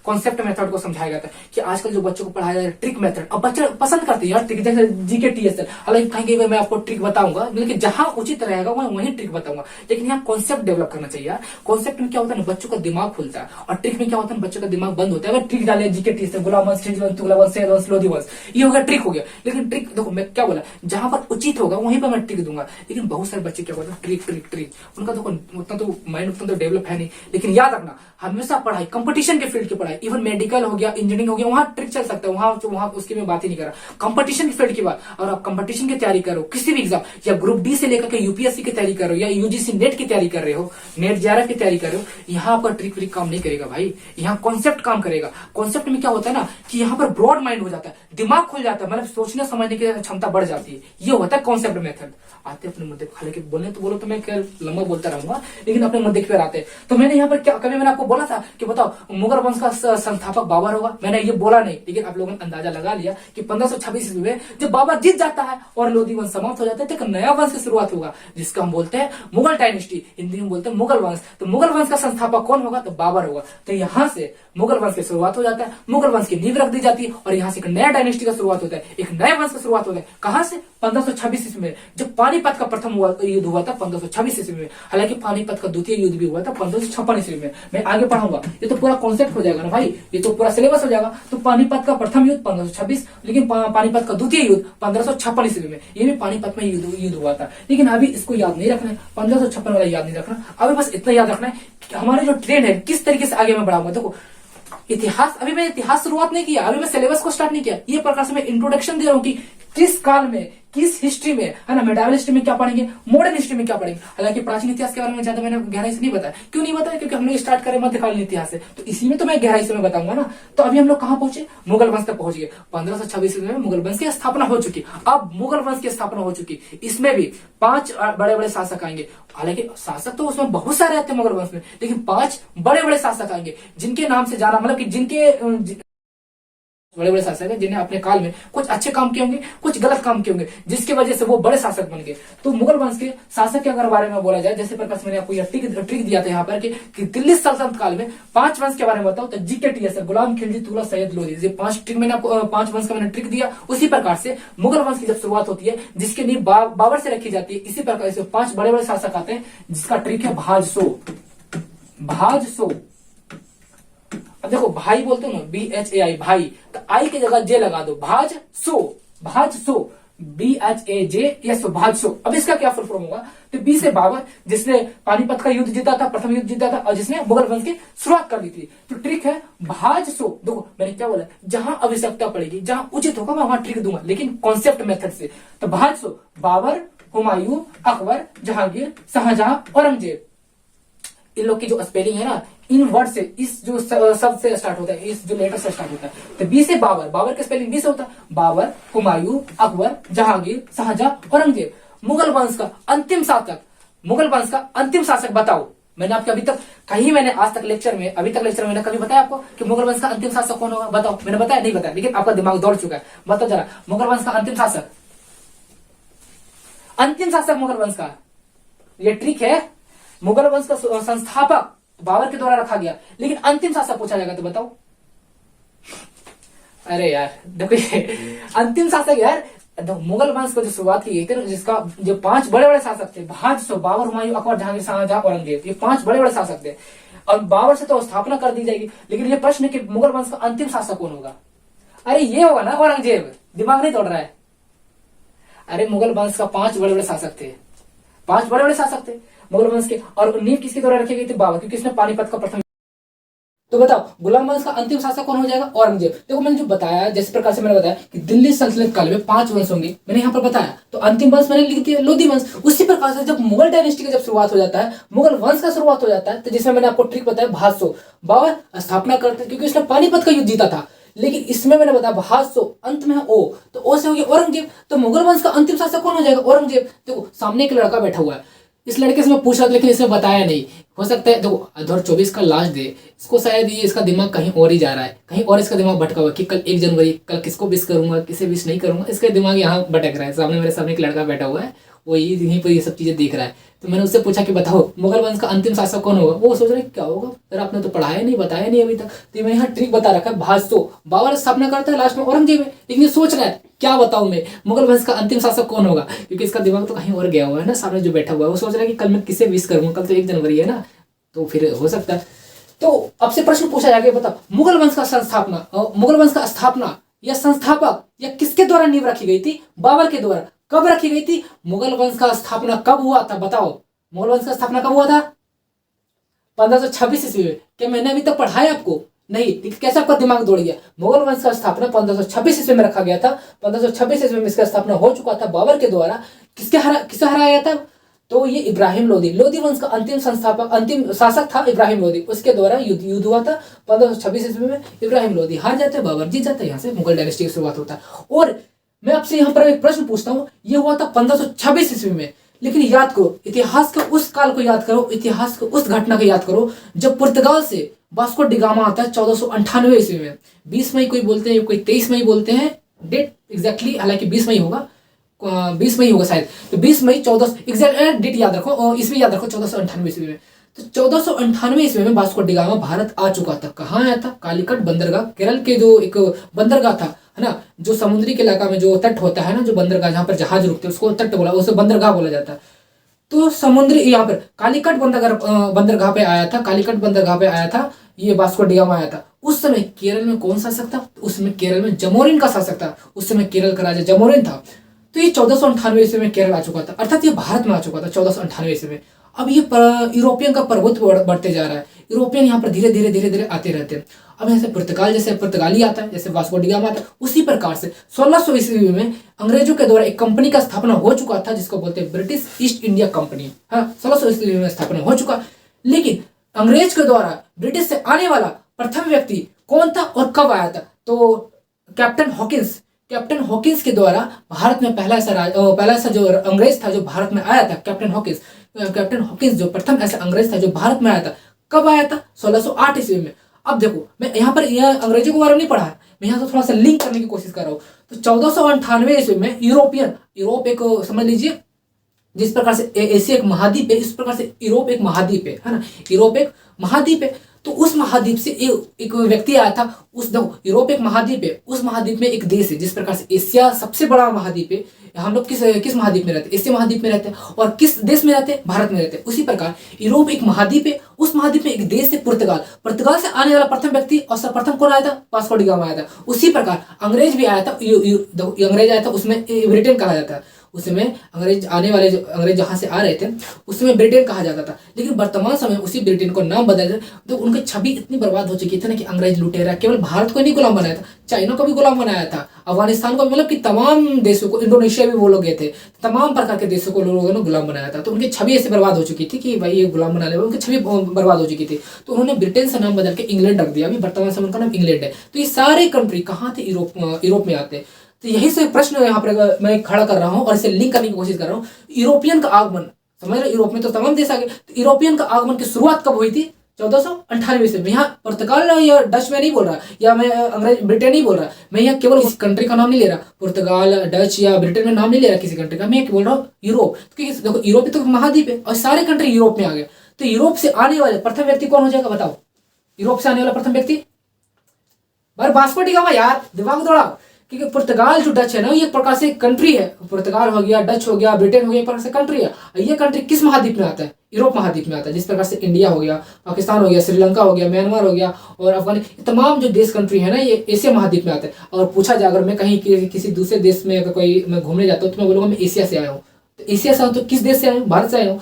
कॉन्सेप्ट मेथड को समझाया जाता है कि आजकल जो बच्चों को पढ़ाया जाता है ट्रिक मेथड। अब बच्चे पसंद करते हैं यार ट्रिक, जैसे जीके टीएसएल। हालांकि कहीं मैं आपको ट्रिक बताऊंगा, लेकिन जहां उचित रहेगा मैं वहीं ट्रिक बताऊंगा। लेकिन यहाँ कॉन्सेप्ट डेवलप करना चाहिए यार। कॉन्सेप्ट में क्या होता है ना, बच्चों का दिमाग खुलता है, और ट्रिक में क्या होता है, बच्चों का दिमाग बंद होता है। अगर ट्रिक डाले जीके टीएसएल, गुलाम लोधी वंश, ये हो गया ट्रिक हो गया। लेकिन ट्रिक देखो, मैं क्या बोला, जहां पर उचित होगा वहीं पर मैं ट्रिक दूंगा। लेकिन बहुत सारे बच्चे क्या बोलते हैं, ट्रिक ट्रिक ट्रिक, उनका देखो उतना तो माइंड उतना तो डेवलप है नहीं। लेकिन याद रखना, हमेशा पढ़ाई, कंपटीशन के फील्ड की पढ़ाई, इवन मेडिकल हो गया, इंजीनियरिंग हो गया, वहां ट्रिक चल सकता है, वहां उसकी मैं बात ही नहीं कर रहा। कंपटीशन की फील्ड की बात, और आप कंपटीशन की तैयारी करो, किसी भी एग्जाम, या ग्रुप डी से लेकर के यूपीएससी की तैयारी कर रहे हो, या यूजीसी नेट की तैयारी कर रहे हो, नेट जेआरएफ की तैयारी कर रहे हो, यहाँ पर ट्रिक व्रिक काम नहीं करेगा भाई, यहाँ कॉन्सेप्ट काम करेगा। कॉन्सेप्ट में क्या होता है ना कि यहाँ पर ब्रॉड माइंड हो जाता है, दिमाग खुल जाता है, मतलब सोचने समझने की क्षमता बढ़ जाती है। ये होता है कॉन्सेप्ट मेथड। आते अपने मुद्दे, हालांकि बोलने तो बोलो तो मैं क्या लंबा बोलता रहूंगा, लेकिन अपने मुद्दे की आते हैं। तो मैंने यहाँ पर क्या, कभी मैंने आपको बोला था कि बताओ मुगल वंश का संस्थापक बाबर होगा, मैंने ये बोला नहीं, लेकिन आप लोगों ने अंदाजा लगा लिया कि 1526 ईस्वी में जब बाबर जीत जाता है और लोधी वंश समाप्त हो जाता है, तो एक नया वंश की शुरुआत होगा, जिसका हम बोलते हैं मुगल डायनेस्टी, हिंदी में बोलते हैं मुगल वंश। तो मुगल वंश का संस्थापक कौन होगा, तो बाबर होगा। तो यहाँ से मुगल वंश की शुरुआत हो जाता है, मुगल वंश की नींव रख दी जाती है, और यहाँ से एक नया डायनेस्टी का शुरुआत होता है, एक नए वंश का शुरुआत होता है। कहां से, 1526 ईस्वी में, जब पानीपत का प्रथम युद्ध हुआ था 1526 ईस्वी में। हालांकि पानीपत का द्वितीय युद्ध भी हुआ था 1556 ईस्वी में। मैं आगे पढ़ाऊंगा, ये तो पूरा कॉन्सेप्ट हो जाएगा ना भाई, ये तो पूरा सिलेबस हो जाएगा। तो पानीपत का प्रथम युद्ध 1526, लेकिन पानीपत का द्वितीय युद्ध 1556 ईस्वी में, ये भी पानीपत में युद्ध हुआ था। लेकिन अभी इसको याद नहीं रखना है, 1556 वाला याद नहीं रखना, अभी बस इतना याद रखना है कि हमारे जो ट्रेंड है किस तरीके से आगे मैं बढ़ाऊंगा। देखो इतिहास, अभी मैं इतिहास शुरुआत नहीं किया, अभी मैं सिलेबस को स्टार्ट नहीं किया, ये प्रकार से मैं इंट्रोडक्शन दे रहा हूँ कि किस काल में, किस हिस्ट्री में, है ना, मेडावल हिस्ट्री में क्या पढ़ेंगे, मॉडर्न हिस्ट्री में क्या पढ़ेंगे। हालांकि प्राचीन इतिहास के बारे में ज्यादा मैंने गहराई से नहीं बताया। क्यों नहीं बताया? क्योंकि हम लोग स्टार्ट करें मध्यकालीन इतिहास से, तो इसी में तो मैं गहराई से मैं बताऊंगा ना। तो अभी हम लोग कहां पहुंचे? मुगल वंश तक पहुंच गए। 1526 में मुगल वंश की स्थापना हो चुकी। अब मुगल वंश की स्थापना हो चुकी, इसमें भी 5 बड़े बड़े शासक आएंगे। हालांकि शासक तो उसमें बहुत सारे आते हैं मुगल वंश में, लेकिन 5 बड़े बड़े शासक आएंगे जिनके नाम से जाना, मतलब कि जिनके बड़े बड़े शासक हैं जिन्हें अपने काल में कुछ अच्छे काम किए होंगे, कुछ गलत काम किए होंगे, जिसकी वजह से वो बड़े शासक बन गए। तो मुगल वंश के शासक के अगर बारे में बोला जाए, जैसे प्रकाश मैंने आपको यह ट्रिक दिया था यहाँ पर कि दिल्ली सल्तनत काल में 5 वंश के बारे में बताओ, तो GKTS गुलाम खिलजी, तुगलक, सैयद, लोधी, ये 5 ट्रिक मैंने आपको 5 वंश का मैंने ट्रिक दिया। उसी प्रकार से मुगल वंश की जब शुरुआत होती है, जिसकी नींव बाबर से रखी जाती है, इसी प्रकार से 5 बड़े बड़े शासक आते हैं, जिसका ट्रिक है भाजसो। भाजसो, अब देखो भाई बोलते हो ना, BHAI भाई, तो आई की जगह जे लगा दो, भाज सो, भाज सो, BHAJS, भाज सो। अब इसका क्या फुल फॉर्म होगा? तो बी से बाबर, जिसने पानीपत का युद्ध जीता था, प्रथम युद्ध जीता था, और जिसने मुगल वंश की शुरुआत कर दी थी। तो ट्रिक है भाज सो। देखो मैंने क्या बोला, जहां आवश्यकता पड़ेगी, जहां उचित होगा, मैं वहां ट्रिक दूंगा, लेकिन कॉन्सेप्ट मेथड से। तो भाज सो, बाबर, हुमायूं, अकबर, जहांगीर, शाहजहां, औरंगजेब। इन लोग की जो स्पेलिंग है ना, इन वर्ड से, इस जो शब्द से स्टार्ट होता है, इस जो लेटर से स्टार्ट होता है। तो बी से बाबर, बाबर का स्पेलिंग बी से होता है। बाबर, हुमायूं, अकबर, जहांगीर, शाहजहां, औरंगजेब। मुगल वंश का अंतिम शासक, मुगल वंश का अंतिम शासक बताओ। मैंने आपके अभी तक कहीं, मैंने आज तक लेक्चर में, अभी तक लेक्चर में मैंने कभी बताया आपको कि मुगल वंश का अंतिम शासक कौन होगा? बताओ। मैंने बताया? नहीं बताया, लेकिन आपका दिमाग दौड़ चुका है। बताओ जरा, मुगल वंश का अंतिम शासक, अंतिम शासक मुगल वंश का। ये ट्रिक है। मुगल वंश का संस्थापक बाबर के द्वारा रखा गया, लेकिन अंतिम शासक पूछा जाएगा तो बताओ। अरे यार देखो, अंतिम शासक यार, मुगल वंश को जो शुरुआत की गई थी, जिसका जो 5 बड़े बड़े शासक थे, भाजसो, बाबर, हुमायूं, अकबर, जहांगीर, शाहजहां, औरंगजेब, ये 5 बड़े बड़े शासक थे। और बाबर से तो स्थापना कर दी जाएगी, लेकिन ये प्रश्न है कि मुगल वंश का अंतिम शासक कौन होगा? अरे ये होगा ना औरंगजेब। दिमाग नहीं तोड़ रहा है? अरे मुगल वंश का 5 बड़े बड़े शासक थे, 5 बड़े बड़े शासक थे मुगल वंश के, और नींव किसके द्वारा रखी गई थी? बाबर, क्योंकि इसने पानीपत का प्रथम। तो बताओ, गुलाम वंश का अंतिम शासक कौन हो जाएगा? औरंगजेब। देखो मैंने जो बताया, जिस प्रकार से मैंने बताया कि दिल्ली सल्तनत काल में 5 वंश होंगे, मैंने यहाँ पर बताया। तो अंतिम वंश मैंने लिख दिया लोधी वंश। उसी प्रकार से जब मुगल डायनेस्टी की जब शुरुआत हो जाता है, मुगल वंश का शुरुआत हो जाता है, तो जिसमें मैंने आपको ट्रिक बताया भाजसो, बाबर स्थापना करते हैं क्योंकि उसने पानीपत का युद्ध जीता था। लेकिन इसमें मैंने बताया भाजसो, अंत में है ओ, तो ओ से हो गया औरंगजेब। तो मुगल वंश का अंतिम शासक कौन हो जाएगा? औरंगजेब। देखो सामने एक लड़का बैठा हुआ है, इस लड़के से मैं पूछ रहा था, लेकिन इसने बताया नहीं। हो सकता है देखो 2024 का लास्ट डे, इसको शायद ये, इसका दिमाग कहीं और ही जा रहा है, कहीं और इसका दिमाग भटका हुआ कि कल 1 जनवरी, कल किसको विश करूंगा, किसे विश नहीं करूंगा, इसका दिमाग यहाँ भटक रहा है। सामने मेरे सामने एक लड़का बैठा हुआ है, वो यहीं पर ये सब चीजें देख रहा है। तो मैंने उससे पूछा कि बताओ मुगल वंश का अंतिम शासक कौन होगा? वो सोच रहे क्या होगा, अरे आपने तो पढ़ाया नहीं, बताया नहीं अभी तक। तो मैं यहाँ ट्रिक बता रखा है, भाजसो, बाबर स्थापना करता है, लास्ट में औरंगजेब है। लेकिन ये सोच रहा है क्या बताऊं मैं, मुगल वंश का अंतिम शासक कौन होगा, क्योंकि इसका दिमाग तो कहीं और गया हुआ है ना। सामने जो बैठा हुआ है वो सोच रहा है कि कल मैं किसे विश करूंगा, कल तो 1 जनवरी है ना, तो फिर हो सकता है। तो आपसे प्रश्न पूछा जाएगा, बताओ मुगल वंश का संस्थापना, मुगल वंश का स्थापना या संस्थापक या किसके द्वारा नींव रखी गई थी? बाबर के द्वारा। कब रखी गई थी? मुगल वंश का स्थापना कब हुआ था? बताओ मुगल वंश का स्थापना कब हुआ था? 1526 ईस्वी में। क्या मैंने अभी तक पढ़ाया आपको? नहीं। लेकिन कैसे आपका दिमाग दौड़ गया? मुगल वंश का स्थापना 1526 ईस्वी में रखा गया था। 1526 ईस्वी में इसका स्थापना हो चुका था बाबर के द्वारा। किसे हराया था? तो ये इब्राहिम लोदी, लोदी वंश का अंतिम संस्थापक, अंतिम शासक था इब्राहिम लोदी। उसके द्वारा युद्ध हुआ था 1526 ईस्वी में। इब्राहिम लोदी हार जाते, बाबर जीत जाते, यहाँ से मुगल डायनेस्टी की शुरुआत होता है। और मैं आपसे यहाँ पर एक प्रश्न पूछता हूँ, ये हुआ था 1526 ईस्वी में। लेकिन याद करो, इतिहास के उस काल को याद करो, इतिहास के उस घटना को याद करो जब पुर्तगाल से वास्को डिगामा आता है 1498 ईस्वी में। 20 मई कोई बोलते हैं, कोई 23 मई बोलते हैं, डेट एग्जैक्टली हालांकि 20 मई होगा, 20 मई होगा शायद। तो 20 मई 14 एग्जैक्ट डेट याद रखो और ईस्वी याद रखो, 1498 ईस्वी में। तो 1498 ईस्वी में वास्को डिगामा भारत आ चुका था। कहाँ आया था? कालीकट बंदरगाह, केरल के जो एक बंदरगाह था, है ना, जो समुद्री के इलाका में जो तट होता है ना, जो बंदरगाह जहाँ पर जहाज रुकते हैं उसको तट बोला, उसे बंदरगाह बोला जाता है। तो समुद्री यहाँ पर कालीकट बंदरगाह पे आया था, कालीकट बंदरगाह पे आया था, ये वास्को डिगामा आया था। उस समय केरल में कौन शासक था? उस समय केरल में जमोरिन का शासक था। उस समय केरल का राजा जमोरिन था। तो ये 1498 ईस्वी में केरल आ चुका था, अर्थात ये भारत में आ चुका था 1498 ईस्वी में। अब ये यूरोपियन का प्रभुत्व बढ़ते जा रहा है। यूरोपियन यहाँ पर धीरे धीरे धीरे धीरे आते रहते हैं। अब जैसे पुर्तगाल, जैसे पुर्तगाली आता है, जैसे वास्को डी गामा आता है, उसी प्रकार से 1600 ईस्वी में अंग्रेजों के द्वारा एक कंपनी का स्थापना हो चुका था जिसको बोलते हैं ब्रिटिश ईस्ट इंडिया कंपनी। हाँ, 1600 ईस्वी में स्थापना हो चुका। लेकिन अंग्रेज के द्वारा ब्रिटिश से आने वाला प्रथम व्यक्ति कौन था और कब आया था? तो कैप्टन हॉकिंस के द्वारा भारत में पहला ऐसा जो अंग्रेज था जो भारत में आया था, कैप्टन हॉकिंस जो प्रथम ऐसा अंग्रेज था जो भारत में आया था। कब आया था? 1608 ईस्वी में। अब देखो, मैं यहाँ पर अंग्रेजों के बारे में नहीं पढ़ा है, मैं यहाँ से थोड़ा सा लिंक करने की कोशिश कर रहा हूँ। तो 1498 ईस्वी में यूरोप एक, समझ लीजिए, जिस प्रकार से एशिया एक महाद्वीप है, इस प्रकार से यूरोप एक महाद्वीप है ना, यूरोप एक महाद्वीप है। तो उस महाद्वीप से एक व्यक्ति आया था। यूरोप एक महाद्वीप है, उस महाद्वीप में एक देश है, जिस प्रकार से एशिया सबसे बड़ा महाद्वीप है। हम लोग किस महाद्वीप में रहते हैं? एशिया महाद्वीप में रहते हैं। और किस देश में रहते हैं? भारत में रहते हैं। उसी प्रकार यूरोप एक महाद्वीप है, उस महाद्वीप में एक देश है पुर्तगाल से आने वाला प्रथम व्यक्ति और सर्वप्रथम कौन आया था? वास्को डी गामा आया था। उसी प्रकार अंग्रेज भी आया था, अंग्रेज आया था, उसमें ब्रिटेन कहा जाता है। उसमें अंग्रेज जहां से आ रहे थे उसमें ब्रिटेन कहा जाता था। लेकिन वर्तमान समय उसी ब्रिटेन को नाम बदल, तो उनकी छवि इतनी बर्बाद हो चुकी थी ना कि अंग्रेज लुटेरा केवल भारत को नहीं गुलाम बनाया था, चाइना को भी गुलाम बनाया था, अफगानिस्तान को, मतलब कि तमाम देशों को, इंडोनेशिया भी वो लोग गए थे, तमाम प्रकार के देशों को लोगों ने गुलाम बनाया था। तो उनकी छवि ऐसे बर्बाद हो चुकी थी कि भाई ये गुलाम बनाने वाले, उनकी छवि बर्बाद हो चुकी थी। तो उन्होंने ब्रिटेन से नाम बदल के इंग्लैंड रख दिया। अभी वर्तमान समय उनका नाम इंग्लैंड है। तो ये सारे कंट्री कहाँ थे? यूरोप में आते। तो यही से प्रश्न यहाँ पर मैं खड़ा कर रहा हूँ और इसे लिंक करने की कोशिश कर रहा हूँ। यूरोपियन का आगमन, समझ रहे, यूरोप में तो तमाम देश आ गए। तो यूरोपियन का आगमन की शुरुआत कब हुई थी? 1498 से। मैं यहाँ पुर्तगाल या डच में नहीं बोल रहा, या मैं ब्रिटेन नहीं बोल रहा, मैं यहाँ केवल इस कंट्री का नाम नहीं ले रहा, पुर्तगाल, डच या ब्रिटेन में नाम नहीं ले रहा किसी कंट्री का, मैं बोल रहा हूँ यूरोप। क्योंकि देखो, यूरोप तो महाद्वीप है और सारे कंट्री यूरोप में आ गए। तो यूरोप से आने वाले प्रथम व्यक्ति कौन हो जाएगा? बताओ, यूरोप से आने वाला प्रथम व्यक्ति? वास्को डी गामा यार, दिमाग दौड़ाओ। क्योंकि पुर्तगाल जो डच है ना, ये एक प्रकार से कंट्री है। पुर्तगाल हो गया, डच हो गया, ब्रिटेन हो गया, एक प्रकार से कंट्री है। ये कंट्री किस महाद्वीप में आता है? यूरोप महाद्वीप में आता है। जिस प्रकार से इंडिया हो गया, पाकिस्तान हो गया, श्रीलंका हो गया, म्यांमार हो गया और अफगानिस्तान, तमाम जो देश कंट्री है ना, ये एशिया महाद्वीप में आते हैं। और पूछा जाए, अगर मैं कहीं किसी दूसरे देश में अगर मैं घूमने जाता हूँ तो मैं बोलूँगा मैं एशिया से आया हूँ। तो एशिया से आया तो किस देश से आया हूँ? भारत से आया हूँ,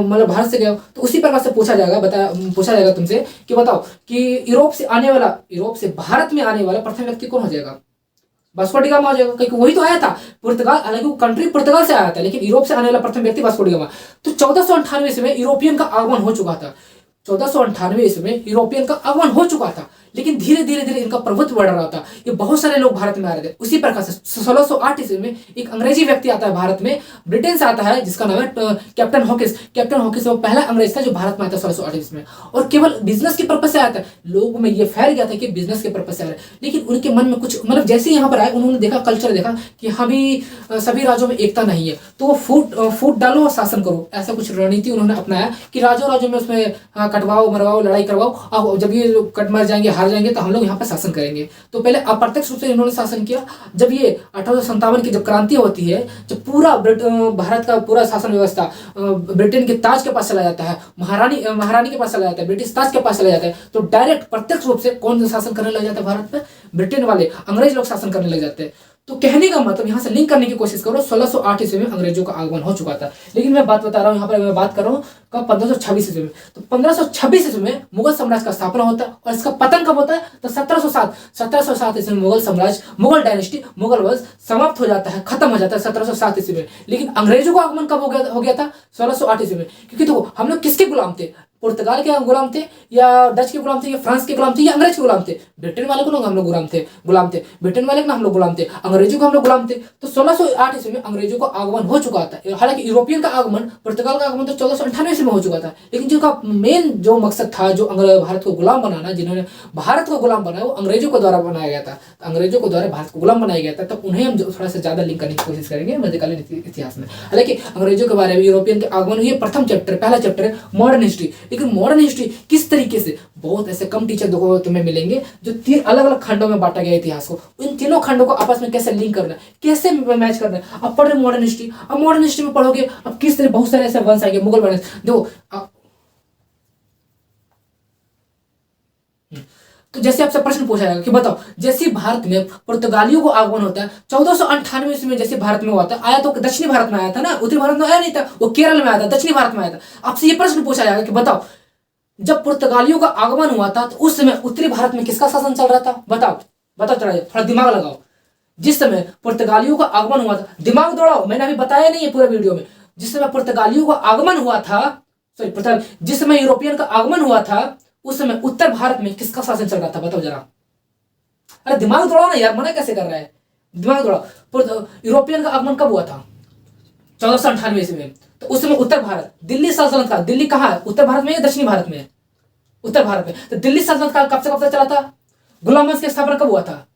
मतलब भारत से गया हो। तो उसी प्रकार से पूछा जाएगा तुमसे कि बताओ कि यूरोप से भारत में आने वाला प्रथम व्यक्ति कौन हो जाएगा? वास्को डी गामा हो जाएगा, क्योंकि वही तो आया था पुर्तगाल। हालांकि वो कंट्री पुर्तगाल से आया था, लेकिन यूरोप से आने वाला प्रथम व्यक्ति वास्को डी गामा। तो 1498 ईस्वी में यूरोपियन का आगमन हो चुका था। 1498 ईस्वी में यूरोपियन का आगमन हो चुका था, लेकिन धीरे धीरे धीरे इनका प्रभुत्व बढ़ रहा था। ये बहुत सारे लोग भारत में आ रहे थे। उसी प्रकार से 1608 ईस्वी में एक अंग्रेजी व्यक्ति आता है भारत में, ब्रिटेन से आता है, जिसका नाम है कैप्टन हॉकिंस। वो पहला अंग्रेज था जो भारत में आता है 1608 ईस्वी में, और केवल बिजनेस के पर्पज से आया था। लोगों में ये फैल गया था कि बिजनेस के पर्पज से आ रहा है, लेकिन उनके मन में कुछ, मतलब जैसे यहाँ पर आए उन्होंने देखा, कल्चर देखा कि हाँ भी सभी राज्यों में एकता नहीं है, तो वो फूट डालो और शासन करो, ऐसा कुछ रणनीति उन्होंने अपनाया कि राज्यों में उसमें कटवाओ, मरवाओ, लड़ाई करवाओ, अब जब ये लोग कट मर जाएंगे, हार जाएंगे, तो हम लोग यहाँ पर शासन करेंगे। तो पहले अप्रत्यक्ष रूप से इन्होंने शासन किया। जब ये 1857 की जब क्रांति होती है, जब पूरा भारत का पूरा शासन व्यवस्था ब्रिटेन के ताज के पास चला जाता है, महारानी के पास चला जाता है, ब्रिटिश ताज के पास चला जाता है, तो डायरेक्ट प्रत्यक्ष रूप से कौन शासन करने लग जाता है भारत में? ब्रिटेन वाले, अंग्रेज लोग शासन करने लग जाते हैं। तो कहने का मतलब, यहाँ से लिंक करने की कोशिश करो, 1608 ईस्वी में अंग्रेजों का आगमन हो चुका था। लेकिन मैं बात बता रहा हूँ, यहाँ पर मैं बात कर रहा हूँ कब? 1526 ईस्वी में। तो 1526 ईस्वी में मुगल साम्राज्य का स्थापना होता है, और इसका पतन कब होता है? तो 1707 ईस्वी में मुगल डायनेस्टी, मुगल वंश समाप्त हो जाता है, खत्म हो जाता है 1707 ईस्वी में। लेकिन अंग्रेजों का आगमन कब हो गया था? 1608 ईस्वी में। क्योंकि देखो, हम लोग किसके गुलाम थे? पुर्तगाल के गुलाम थे, या डच के गुलाम थे, या फ्रांस के गुलाम थे, या अंग्रेज के गुलाम थे? ब्रिटेन वाले को हम लोग गुलाम थे, ब्रिटेन वाले को हम लोग गुलाम थे, अंग्रेजों को हम लोग गुलाम थे। तो 1608 ईस्वी में अंग्रेजों का आगमन हो चुका था। हालांकि यूरोपियन का आगमन, पुर्तगाल का आगमन तो 1498 ईस्वी में हो चुका था। लेकिन जिनका मेन जो मकसद था, जो भारत को गुलाम बनाना, जिन्होंने भारत को गुलाम बनाया, वो अंग्रेजों के द्वारा बनाया गया था। अंग्रेजों के द्वारा भारत को गुलाम बनाया गया था। तो उन्हें हम थोड़ा सा ज्यादा लिंक करने की कोशिश करेंगे मध्यकालीन इतिहास में। हालांकि अंग्रेजों के बारे में, यूरोपियन के आगमन, ये प्रथम चैप्टर, पहला चैप्टर है मॉडर्न हिस्ट्री। लेकिन मॉडर्न हिस्ट्री किस तरीके से, बहुत ऐसे कम टीचर देखो तुम्हें मिलेंगे जो 3 अलग अलग खंडों में बांटा गया इतिहास को। इन तीनों खंडों को आपस में कैसे लिंक करना है, कैसे मैच करना है। अब पढ़ रहे मॉडर्न हिस्ट्री, अब मॉडर्न हिस्ट्री में पढ़ोगे अब किस तरह बहुत सारे ऐसे वंश आएंगे, मुगल वंश। देखो, तो जैसे आपसे प्रश्न पूछा जाएगा कि बताओ, जैसे भारत में पुर्तगालियों को आगमन होता है 1498 ईस्वी में, जैसे भारत में हुआ था, आया तो दक्षिणी भारत में आया था ना, उत्तरी भारत में आया नहीं था, वो केरल में आया था, दक्षिणी भारत में आया था। आपसे ये प्रश्न पूछा जाएगा कि बताओ, जब पुर्तगालियों का आगमन हुआ था तो उस समय उत्तरी भारत में किसका शासन चल रहा था? बताओ बताओ, थोड़ा दिमाग लगाओ। जिस समय पुर्तगालियों का आगमन हुआ था, दिमाग दौड़ाओ, मैंने अभी बताया नहीं है पूरे वीडियो में। जिस समय पुर्तगालियों का आगमन हुआ था, जिस समय यूरोपियन का आगमन हुआ था, उस समय उत्तर भारत में किसका शासन चल रहा था? बताओ जरा। अरे दिमाग दौड़ाओ ना यार, मना कैसे कर रहा है? दिमाग दौड़ाओ। यूरोपियन का आगमन कब हुआ था? 1498 ईस्वी में। तो उस समय उत्तर भारत, दिल्ली सल्तनत काल, दिल्ली कहाँ है? उत्तर भारत में या दक्षिणी भारत में? उत्तर भारत में। तो दिल्ली सल्तनत काल कब से कब तक चला था? गुलाम वंश की स्थापना कब हुआ था?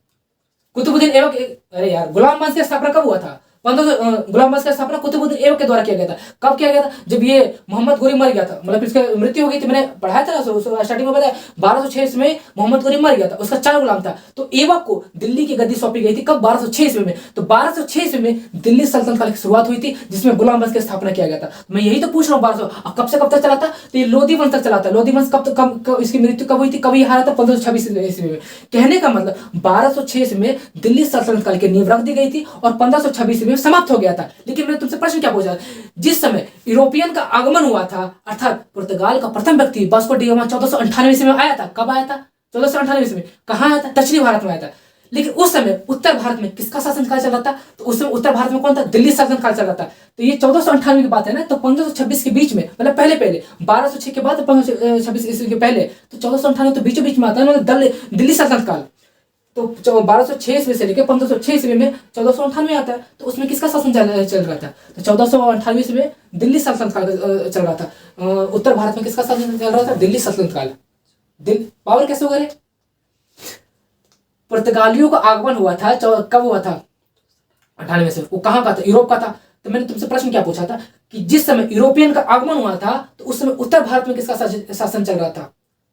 कुतुबुद्दीन ऐबक, अरे यार, गुलाम वंश की स्थापना कब हुआ था? गुलाम वंश का स्थापना कुतुबुद्दीन ऐबक के द्वारा किया गया था। कब किया गया था? जब ये मोहम्मद गोरी मर गया था, मतलब इसकी मृत्यु हो गई थी। मैंने पढ़ाया था स्टार्टिंग में बताया, 1206 में मोहम्मद गोरी मर गया था, उसका 4 गुलाम था। तो ऐबक को दिल्ली की गद्दी सौंपी गई थी कब? 1206 ईस्वी में। तो 1206 ईस्वी में दिल्ली सल्तनत काल की शुरुआत हुई थी, जिसमें गुलाम वंश की स्थापना किया गया था। मैं यही तो पूछ रहा हूँ, 1200 कब से कब तक चला था? तो ये लोधी वंश तक चला था। लोधी वंश कब इसकी मृत्यु कब हुई थी? कब ये हारा था? 1526 ईस्वी में। कहने का मतलब 1206 ईस्वी में दिल्ली सल्तनत काल की नींव रख दी गई थी और 1526 ईस्वी में समाप्त हो गया था। लेकिन मैंने तुमसे प्रश्न क्या पूछा? जिस समय यूरोपियन का आगमन हुआ था, अर्थात पुर्तगाल का प्रथम व्यक्ति वास्को डी गामा 1498 ईस्वी में आया था। कब आया था? 1498 ईस्वी में। कहाँ आया था? दक्षिणी भारत में आया था। लेकिन उस समय उत्तर भारत में किसका शासनकाल चल रहा था? तो उस समय उत्तर भारत में कौन था? दिल्ली शासनकाल चल रहा था। तो ये 1498 की बात है ना, तो 1526 के बीच में, मतलब पहले 1206 के बाद 1526 ईस्वी के पहले, तो 1498 तो बीचों बीच में आता है, मतलब दिल्ली शासनकाल। तो 1206 ईस्वी से लेकर 1506 ईस्वी में 1498 आता है। तो उसमें किसका शासन चल रहा था? तो 1498 ईस्वी में दिल्ली सल्तनत काल चल रहा था। उत्तर भारत में किसका शासन चल रहा था? दिल्ली सल्तनत काल। पावर कैसे होगा रे? पुर्तगालियों का आगमन हुआ था, कब हुआ था? 98 से। वो कहाँ का था? यूरोप का था। तो मैंने तुमसे प्रश्न क्या पूछा था कि जिस समय यूरोपियन का आगमन हुआ था तो उस समय उत्तर भारत में किसका शासन चल रहा था?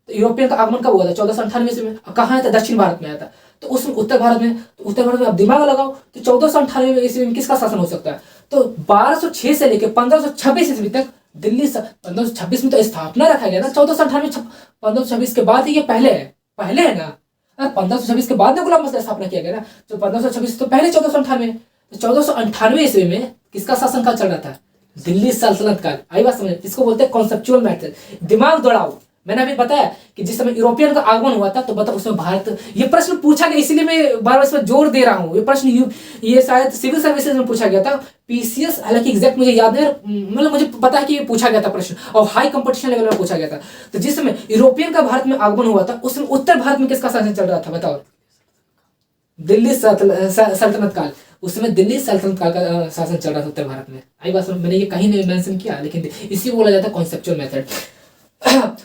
तो यूरोपियन का आगमन कब हुआ था? 1498 ईस्वी में। कहाँ था? दक्षिण भारत में आया था। तो उस उत्तर भारत में, तो उत्तर भारत में आप दिमाग लगाओ, तो 1498 ईस्वी में किसका शासन हो सकता है? तो 1206 से लेकर 1526 ईस्वी तक दिल्ली 1526 में तो स्थापना रखा गया ना। 1498 1526 के बाद ही, ये पहले है ना? 1526 के बाद में गुलाम वंश का स्थापना किया गया ना। तो 1526 तो पहले 1498। तो 1498 ईस्वी में किसका शासनकाल चल रहा था? दिल्ली सल्तनत काल। आई बात समझ? इसको बोलते हैं कॉन्सेप्चुअल मेथड। दिमाग दौड़ाओ। मैंने अभी बताया कि जिस समय यूरोपियन का आगमन हुआ था, तो बताओ उसमें भारत, ये प्रश्न पूछा गया, इसीलिए मैं बार बार इसमें जोर दे रहा हूँ। ये प्रश्न ये शायद सिविल सर्विसेज में पूछा गया था, पीसीएस, हालांकि एग्जैक्ट मुझे याद नहीं, मतलब मुझे पता है कि ये पूछा गया था प्रश्न, और हाई कंपटीशन लेवल में पूछा गया था। तो जिस समय यूरोपियन का भारत में आगमन हुआ था, उस समय उत्तर भारत में किसका शासन चल रहा था? बताओ। दिल्ली सल्तनत काल। उस समय दिल्ली सल्तनत काल का शासन चल रहा था उत्तर भारत में। आई बात, मैंने ये कहीं नहीं मेंशन किया, लेकिन इसी बोला जाता है कॉन्सेप्चुअल मेथड।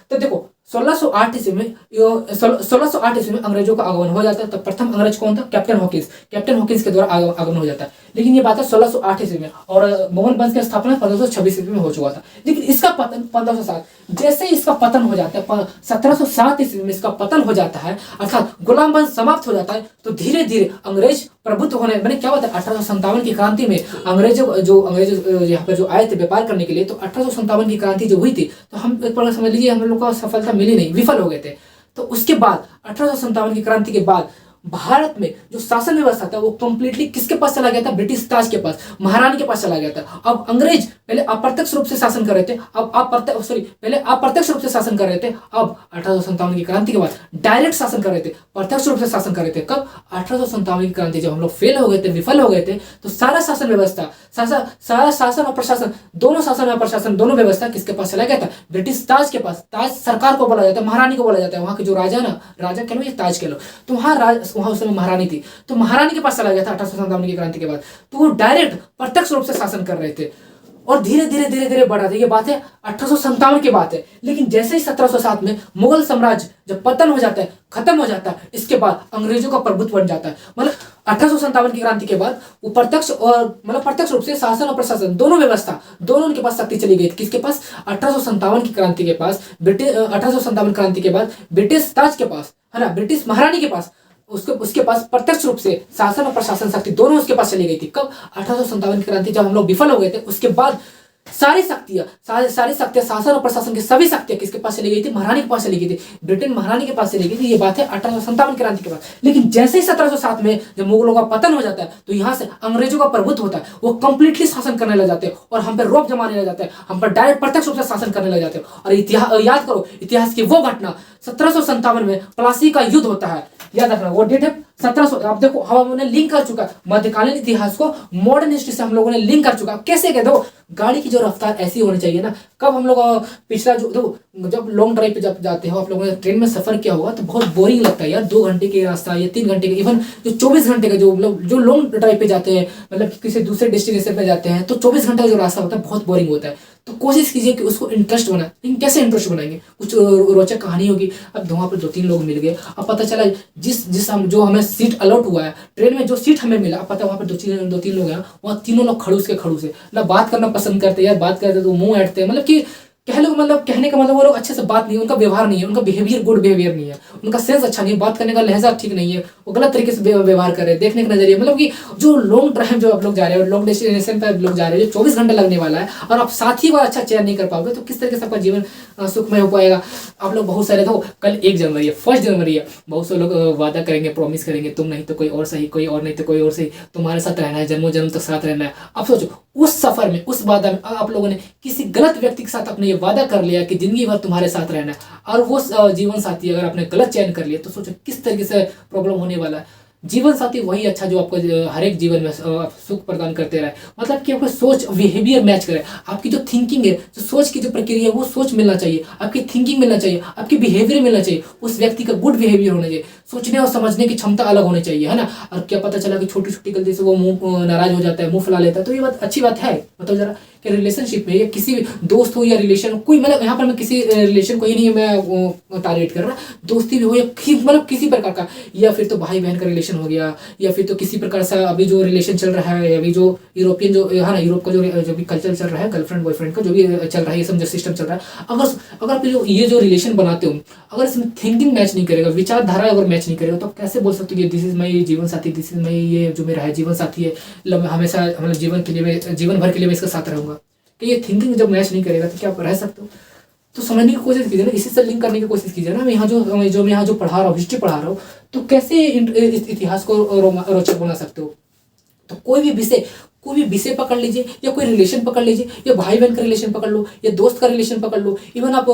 तो देखो 1608 ईस्वी में 1608 ईस्वी में अंग्रेजों का आगमन हो जाता है। तो प्रथम अंग्रेज कौन था? कैप्टन हॉकिंस के द्वारा आगमन हो जाता है। लेकिन ये बात है 1608 ईस्वी में, और मोगल वंश की स्थापना 1526 ईस्वी में हो चुका था। लेकिन इसका पतन 1507, जैसे इसका पतन हो जाता है 1707 ईस्वी में इसका पतन हो जाता है, अर्थात गुलाम वंश समाप्त हो जाता है। तो धीरे धीरे अंग्रेज प्रभुत्व होने, मैंने क्या बताया, 1857 की क्रांति में अंग्रेज यहाँ पर जो आए थे व्यापार करने के लिए, तो 1857 की क्रांति जो हुई थी, तो हम एक बार समझ लीजिए हम लोग को सफलता मिली नहीं, विफल हो गए थे। तो उसके बाद 1857 की क्रांति के बाद भारत में जो शासन व्यवस्था था वो कंप्लीटली किसके पास चला गया था? ब्रिटिश ताज के पास, महारानी के पास चला गया था। अब अंग्रेज पहले अप्रत्यक्ष रूप से शासन कर रहे थे, अब पहले अप्रत्यक्ष रूप से शासन कर रहे थे, अब 1857 की क्रांति के बाद डायरेक्ट शासन कर रहे थे, प्रत्यक्ष रूप से शासन कर रहे थे। कब? 1857 की क्रांति, जब हम लोग फेल हो गए थे, विफल हो गए थे, तो सारा शासन व्यवस्था, सारा शासन और प्रशासन, दोनों शासन और प्रशासन, दोनों व्यवस्था किसके पास चला गया था? ब्रिटिश ताज के पास। ताज सरकार को बोला जाता है, महारानी को बोला जाता है, वहां के जो राजा ना, राजा कह लो या ताज कह लो, तो वहां उस समय महारानी थी, तो महारानी के पास चला गया था 1857 की क्रांति के बाद। तो वो डायरेक्ट प्रत्यक्ष रूप से शासन कर रहे थे और धीरे धीरे बढ़ रहा था। ये बात है 1857 की बात है। लेकिन जैसे ही 1707 में मुगल साम्राज्य जब पतन हो जाता है, खत्म हो जाता है, इसके बाद अंग्रेजों का प्रभुत्व बन जाता है। मतलब 1857 की क्रांति के बाद वो प्रत्यक्ष और मतलब प्रत्यक्ष रूप से शासन और प्रशासन, दोनों व्यवस्था, दोनों उनके पास शक्ति चली गई। किसके पास? 1857 की क्रांति के पास, 1857 क्रांति के बाद ब्रिटिश ताज के पास, है ना, ब्रिटिश महारानी के पास, उसके पास प्रत्यक्ष रूप से शासन और प्रशासन शक्ति दोनों उसके पास चली गई थी। कब? 1857 की क्रांति जब हम लोग विफल हो गए थे, उसके बाद सारी शक्तियां शासन और प्रशासन की सभी शक्तियां किसके पास चली गई थी? महारानी के पास चली गई थी, ब्रिटेन महारानी के पास चली गई थी। ये बात है 1857 क्रांति के बाद। लेकिन जैसे ही 1707 में जब मुगलों का पतन हो जाता है तो यहाँ से अंग्रेजों का प्रभुत्व होता है, वो कंप्लीटली शासन करने लग जाते हैं और हम पर रोक जमाने लग जाते हैं, हम पर डायरेक्ट प्रत्यक्ष रूप से शासन करने लग जाते हैं। और इतिहास याद करो, इतिहास की वो घटना 1757 में प्लासी का युद्ध होता है, याद रखना वो डेट है 1700। अब देखो हम लोगों ने लिंक कर चुका है मध्यकालीन इतिहास को मॉडर्न हिस्ट्री से, हम लोगों ने लिंक कर चुका है। कैसे कहते हो, गाड़ी की जो रफ्तार ऐसी होनी चाहिए ना, कब हम लोग पिछला जो देखो जब लॉन्ग ड्राइव पे जब जाते हो, आप लोगों ने ट्रेन में सफर किया होगा तो बहुत बोरिंग लगता है यार, 2 घंटे के रास्ता या 3 घंटे का, इवन जो 24 घंटे का जो लॉन्ग ड्राइव पे जाते हैं, मतलब किसी दूसरे डेस्टिनेशन पे जाते हैं तो 24 घंटे का जो रास्ता होता है बहुत बोरिंग होता है। तो कोशिश कीजिए कि उसको इंटरेस्ट बनाए। लेकिन कैसे इंटरेस्ट बनाएंगे? कुछ रोचक कहानी होगी। अब वहाँ पर 2-3 लोग मिल गए, अब पता चला जो हमें सीट अलॉट हुआ है ट्रेन में, जो सीट हमें मिला, अब पता वहाँ पर 2-3 लोग हैं, वहाँ तीनों लोग खड़ूस के खड़ूस है ना, बात करना पसंद करते यार, बात करते तो मुंह ऐंठते, मतलब कि कहने का मतलब वो लोग अच्छे से बात नहीं है, उनका व्यवहार नहीं है, उनका बिहेवियर गुड बिहेवियर नहीं है, उनका सेंस अच्छा नहीं है, बात करने का लहजा ठीक नहीं है, वो गलत तरीके से व्यवहार कर रहे हैं, देखने का नजरिया, मतलब कि जो लॉन्ग ड्राइव जो आप लोग जा रहे हो, लॉन्ग डेस्टिनेशन पे आप लोग जा रहे हो, जो 24 घंटे लगने वाला है, और आप साथी को अच्छा चयन नहीं कर पाओगे तो किस तरीके से आपका जीवन सुखमय हो पाएगा? आप लोग बहुत सारे, तो कल 1 जनवरी है, 1 जनवरी है, बहुत से लोग वादा करेंगे, प्रॉमिस करेंगे, तुम नहीं तो कोई और सही, कोई और नहीं तो कोई और सही, तुम्हारे साथ रहना है, जन्मों जन्म तक साथ रहना है। अब सोचो उस सफर में, उस वादा में आप लोगों ने किसी गलत व्यक्ति के साथ अपने ये वादा कर लिया कि जिंदगी भर तुम्हारे साथ रहना है, और वो जीवन साथी अगर आपने गलत चयन कर लिया तो सोचो किस तरीके से प्रॉब्लम होने वाला है। जीवन साथी वही अच्छा जो आपको हर एक जीवन में सुख प्रदान करते रहे, मतलब कि आपका सोच बिहेवियर मैच करे, आपकी जो थिंकिंग है, जो सोच की जो प्रक्रिया है, वो सोच मिलना चाहिए, आपकी थिंकिंग मिलना चाहिए, आपकी बिहेवियर मिलना चाहिए, उस व्यक्ति का गुड बिहेवियर होना चाहिए, सोचने और समझने की क्षमता अलग होनी चाहिए, है ना। और क्या पता चला कि छोटी छोटी गलती से वो मुंह नाराज हो जाता है, मुंह फुला लेता है, तो ये बात अच्छी बात है? मतलब जरा कि रिलेशनशिप में या किसी भी दोस्त हो या रिलेशन कोई, मतलब यहाँ पर मैं किसी रिलेशन को ही नहीं मैं टारगेट कर रहा, दोस्ती भी हो या मतलब किसी प्रकार का, या फिर तो भाई बहन का रिलेशन हो गया, या फिर तो किसी प्रकार से अभी जो रिलेशन चल रहा है, अभी जो यूरोपियन जो है ना, यूरोप का जो भी कल्चर चल रहा है, गर्लफ्रेंड बॉयफ्रेंड का जो भी चल रहा है, ये सब जो सिस्टम चल रहा है, अगर आप ये जो रिलेशन बनाते हो, अगर इसमें थिंकिंग मैच नहीं करेगा, विचारधारा अगर मैच नहीं करेगा, तो कैसे बोल सकते हो कि दिस इज माई जीवन साथी, दिस इज माई, ये जो मेरा है जीवन साथी है, हमेशा मतलब जीवन भर के लिए मैं इसके साथ रहूंगा, कि ये थिंकिंग जब मैच नहीं करेगा तो क्या आप रह सकते हो? तो समझने की कोशिश कीजिए ना, इसी से लिंक करने की कोशिश कीजिए ना। मैं यहाँ जो पढ़ा रहा हूँ, हिस्ट्री पढ़ा रहा हूँ, तो कैसे इतिहास को रोचक बना सकते हो? तो कोई भी विषय पकड़ लीजिए, या कोई रिलेशन पकड़ लीजिए, या भाई बहन का रिलेशन पकड़ लो, या दोस्त का रिलेशन पकड़ लो, इवन आप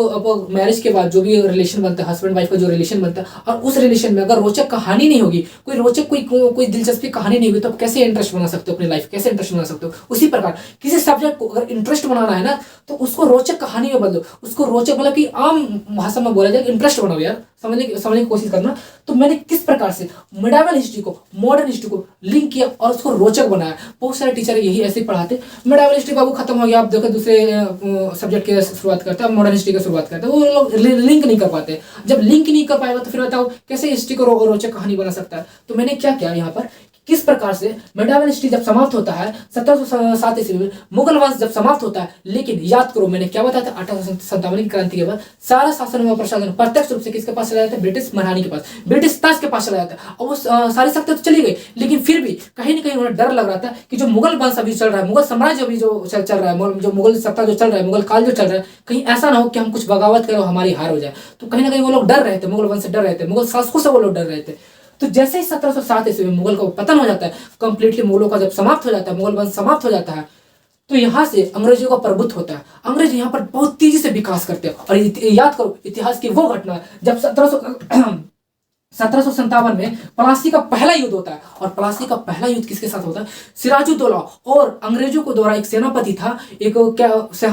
मैरिज के बाद जो भी रिलेशन बनता है, हस्बैंड वाइफ का जो रिलेशन बनता है, और उस रिलेशन में अगर रोचक कहानी नहीं होगी, कोई रोचक कोई दिलचस्पी कहानी नहीं होगी, तो आप कैसे इंटरेस्ट बना सकते हो अपनी लाइफ, कैसे इंटरेस्ट बना सकते हो? उसी प्रकार किसी सब्जेक्ट को अगर इंटरेस्ट बनाना है ना, तो उसको रोचक कहानी में बदलो, उसको रोचक मतलब कि आम भाषा में बोला जाए इंटरेस्ट बनाओ यार, समझने की कोशिश करना। तो मैंने किस प्रकार से मिडावल हिस्ट्री को मॉडर्न हिस्ट्री को लिंक किया और उसको रोचक बनाया। बहुत सारे टीचर यही ऐसे पढ़ाते, मिडावल हिस्ट्री बाबू खत्म हो गया, आप देखो दूसरे सब्जेक्ट की शुरुआत करते हैं, मॉडर्न हिस्ट्री की शुरुआत करते हैं, वो लोग लिंक नहीं कर पाते। जब लिंक नहीं कर पाएगा तो फिर बताओ कैसे हिस्ट्री को रोचक कहानी बना सकता है? तो मैंने क्या किया यहाँ पर, किस प्रकार से मिडावल हिस्ट्री जब समाप्त होता है 1707 ईस्वी में, मुगल वंश जब समाप्त होता है, लेकिन याद करो मैंने क्या बताया था, 1857 की क्रांति के बाद सारा शासन व प्रशासन प्रत्यक्ष रूप से किसके पास चला जाता है? ब्रिटिश महारानी के पास, ब्रिटिश ताज के पास चला जाता है। और वो सारी शक्तियां तो चली गई, लेकिन फिर भी कहीं ना कहीं उन्हें डर लग रहा था कि जो मुगल वंश अभी चल रहा है, मुगल साम्राज्य अभी जो चल रहा है, जो मुगल सत्ता जो चल रहा है, मुगल काल जो चल रहा है, कहीं ऐसा ना हो कि हम कुछ बगावत करें हमारी हार हो जाए। तो कहीं ना कहीं वो लोग डर रहे थे, मुगल वंश से डर रहे थे, मुगल शासकों से वो लोग डर रहे थे। तो जैसे ही 1707 ईस्वी में मुगल का पतन हो जाता है, कंप्लीटली मुगलों का जब समाप्त हो जाता है, मुगल वंश समाप्त हो जाता है, तो यहाँ से अंग्रेजों का प्रभुत्व होता है। अंग्रेज यहाँ पर बहुत तेजी से विकास करते हैं। और याद करो इतिहास की वो घटना जब 1757 में प्लासी का पहला युद्ध होता है। और प्लासी का पहला युद्ध किसके साथ होता है? सिराजुद्दौला और अंग्रेजों को द्वारा एक सेनापति था,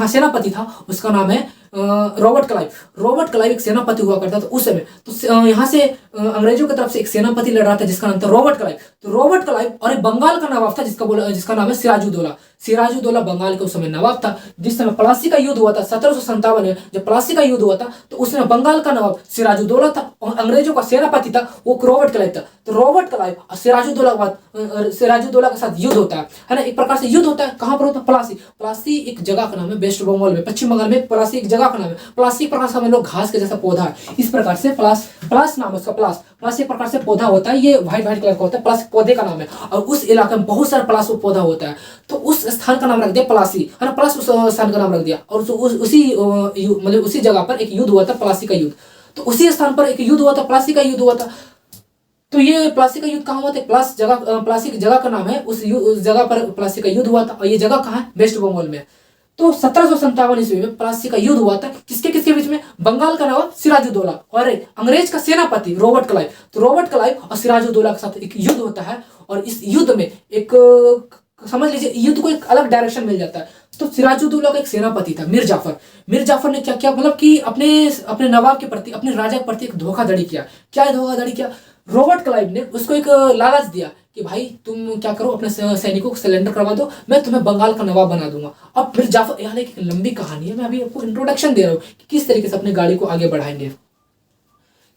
सेनापति था, उसका नाम है रॉबर्ट क्लाइव। रॉबर्ट क्लाइव एक सेनापति हुआ करता था उस समय। तो यहाँ से अंग्रेजों की तरफ से एक सेनापति लड़ रहा था जिसका नाम था रॉबर्ट क्लाइव। तो रॉबर्ट क्लाइव और एक बंगाल का नवाब था जिसका नाम है सिराजुद्दौला। सिराजुद्दौला बंगाल का उस समय नवाब था। जिस समय प्लासी का युद्ध हुआ था 1757 में, जब प्लासी का युद्ध हुआ था तो उसमें बंगाल का नवाब सिराजुद्दौला था और अंग्रेजों का सेनापति था वो रॉबर्ट क्लाइव था। तो रॉबर्ट क्लाइव और सिराजुद्दौला के साथ युद्ध होता है ना, एक प्रकार से युद्ध होता है। कहां पर होता है? प्लासी। प्लासी एक जगह का नाम है, वेस्ट बंगाल में, पश्चिम बंगाल में प्लासी एक जगह का नाम है। प्लासी प्रकार से हम लोग घास के जैसा पौधा है, इस प्रकार से प्लास नाम है उसका। प्लास एक प्रकार से पौधा होता है, ये व्हाइट कलर का होता है, प्लास पौधे का नाम है। और उस इलाके में बहुत सारा प्लास पौधा होता है। तो उस स्थान का नाम रख दिया पलासी, है ना, प्लस उस स्थान का नाम रख दिया, और मतलब उसी जगह पर एक युद्ध हुआ था, पलासी का युद्ध। तो उसी स्थान पर एक युद्ध हुआ था, प्लासी का युद्ध हुआ था। तो ये प्लासी का युद्ध कहाँ हुआ था? प्लासी की जगह का नाम है, उस जगह पर प्लासी का युद्ध हुआ था। और ये जगह कहाँ है? वेस्ट बंगाल में। तो 1757 ईस्वी में प्लासी का युद्ध हुआ था। किसके किसके बीच में? बंगाल का नवाब सिराजुद्दौला और एक अंग्रेज का सेनापति रॉबर्ट क्लाइव। तो रॉबर्ट क्लाइव और सिराजुद्दौला के साथ एक युद्ध होता है, और इस युद्ध में एक समझ लीजिए युद्ध को एक अलग डायरेक्शन मिल जाता है। तो सिराजुद्दौला का एक सेनापति था मीर जाफर। मीर जाफर ने क्या किया, मतलब कि अपने नवाब के प्रति, अपने राजा के प्रति एक धोखाधड़ी किया। क्या धोखाधड़ी किया? रॉबर्ट क्लाइव ने उसको एक लालच दिया कि भाई तुम क्या करो, अपने सैनिकों को सरेंडर करवा दो, मैं तुम्हें बंगाल का नवाब बना दूंगा। अब मीर जाफर, यहाँ एक लंबी कहानी है, मैं अभी आपको इंट्रोडक्शन दे रहा हूँ कि किस तरीके से अपनी गाड़ी को आगे बढ़ाएंगे,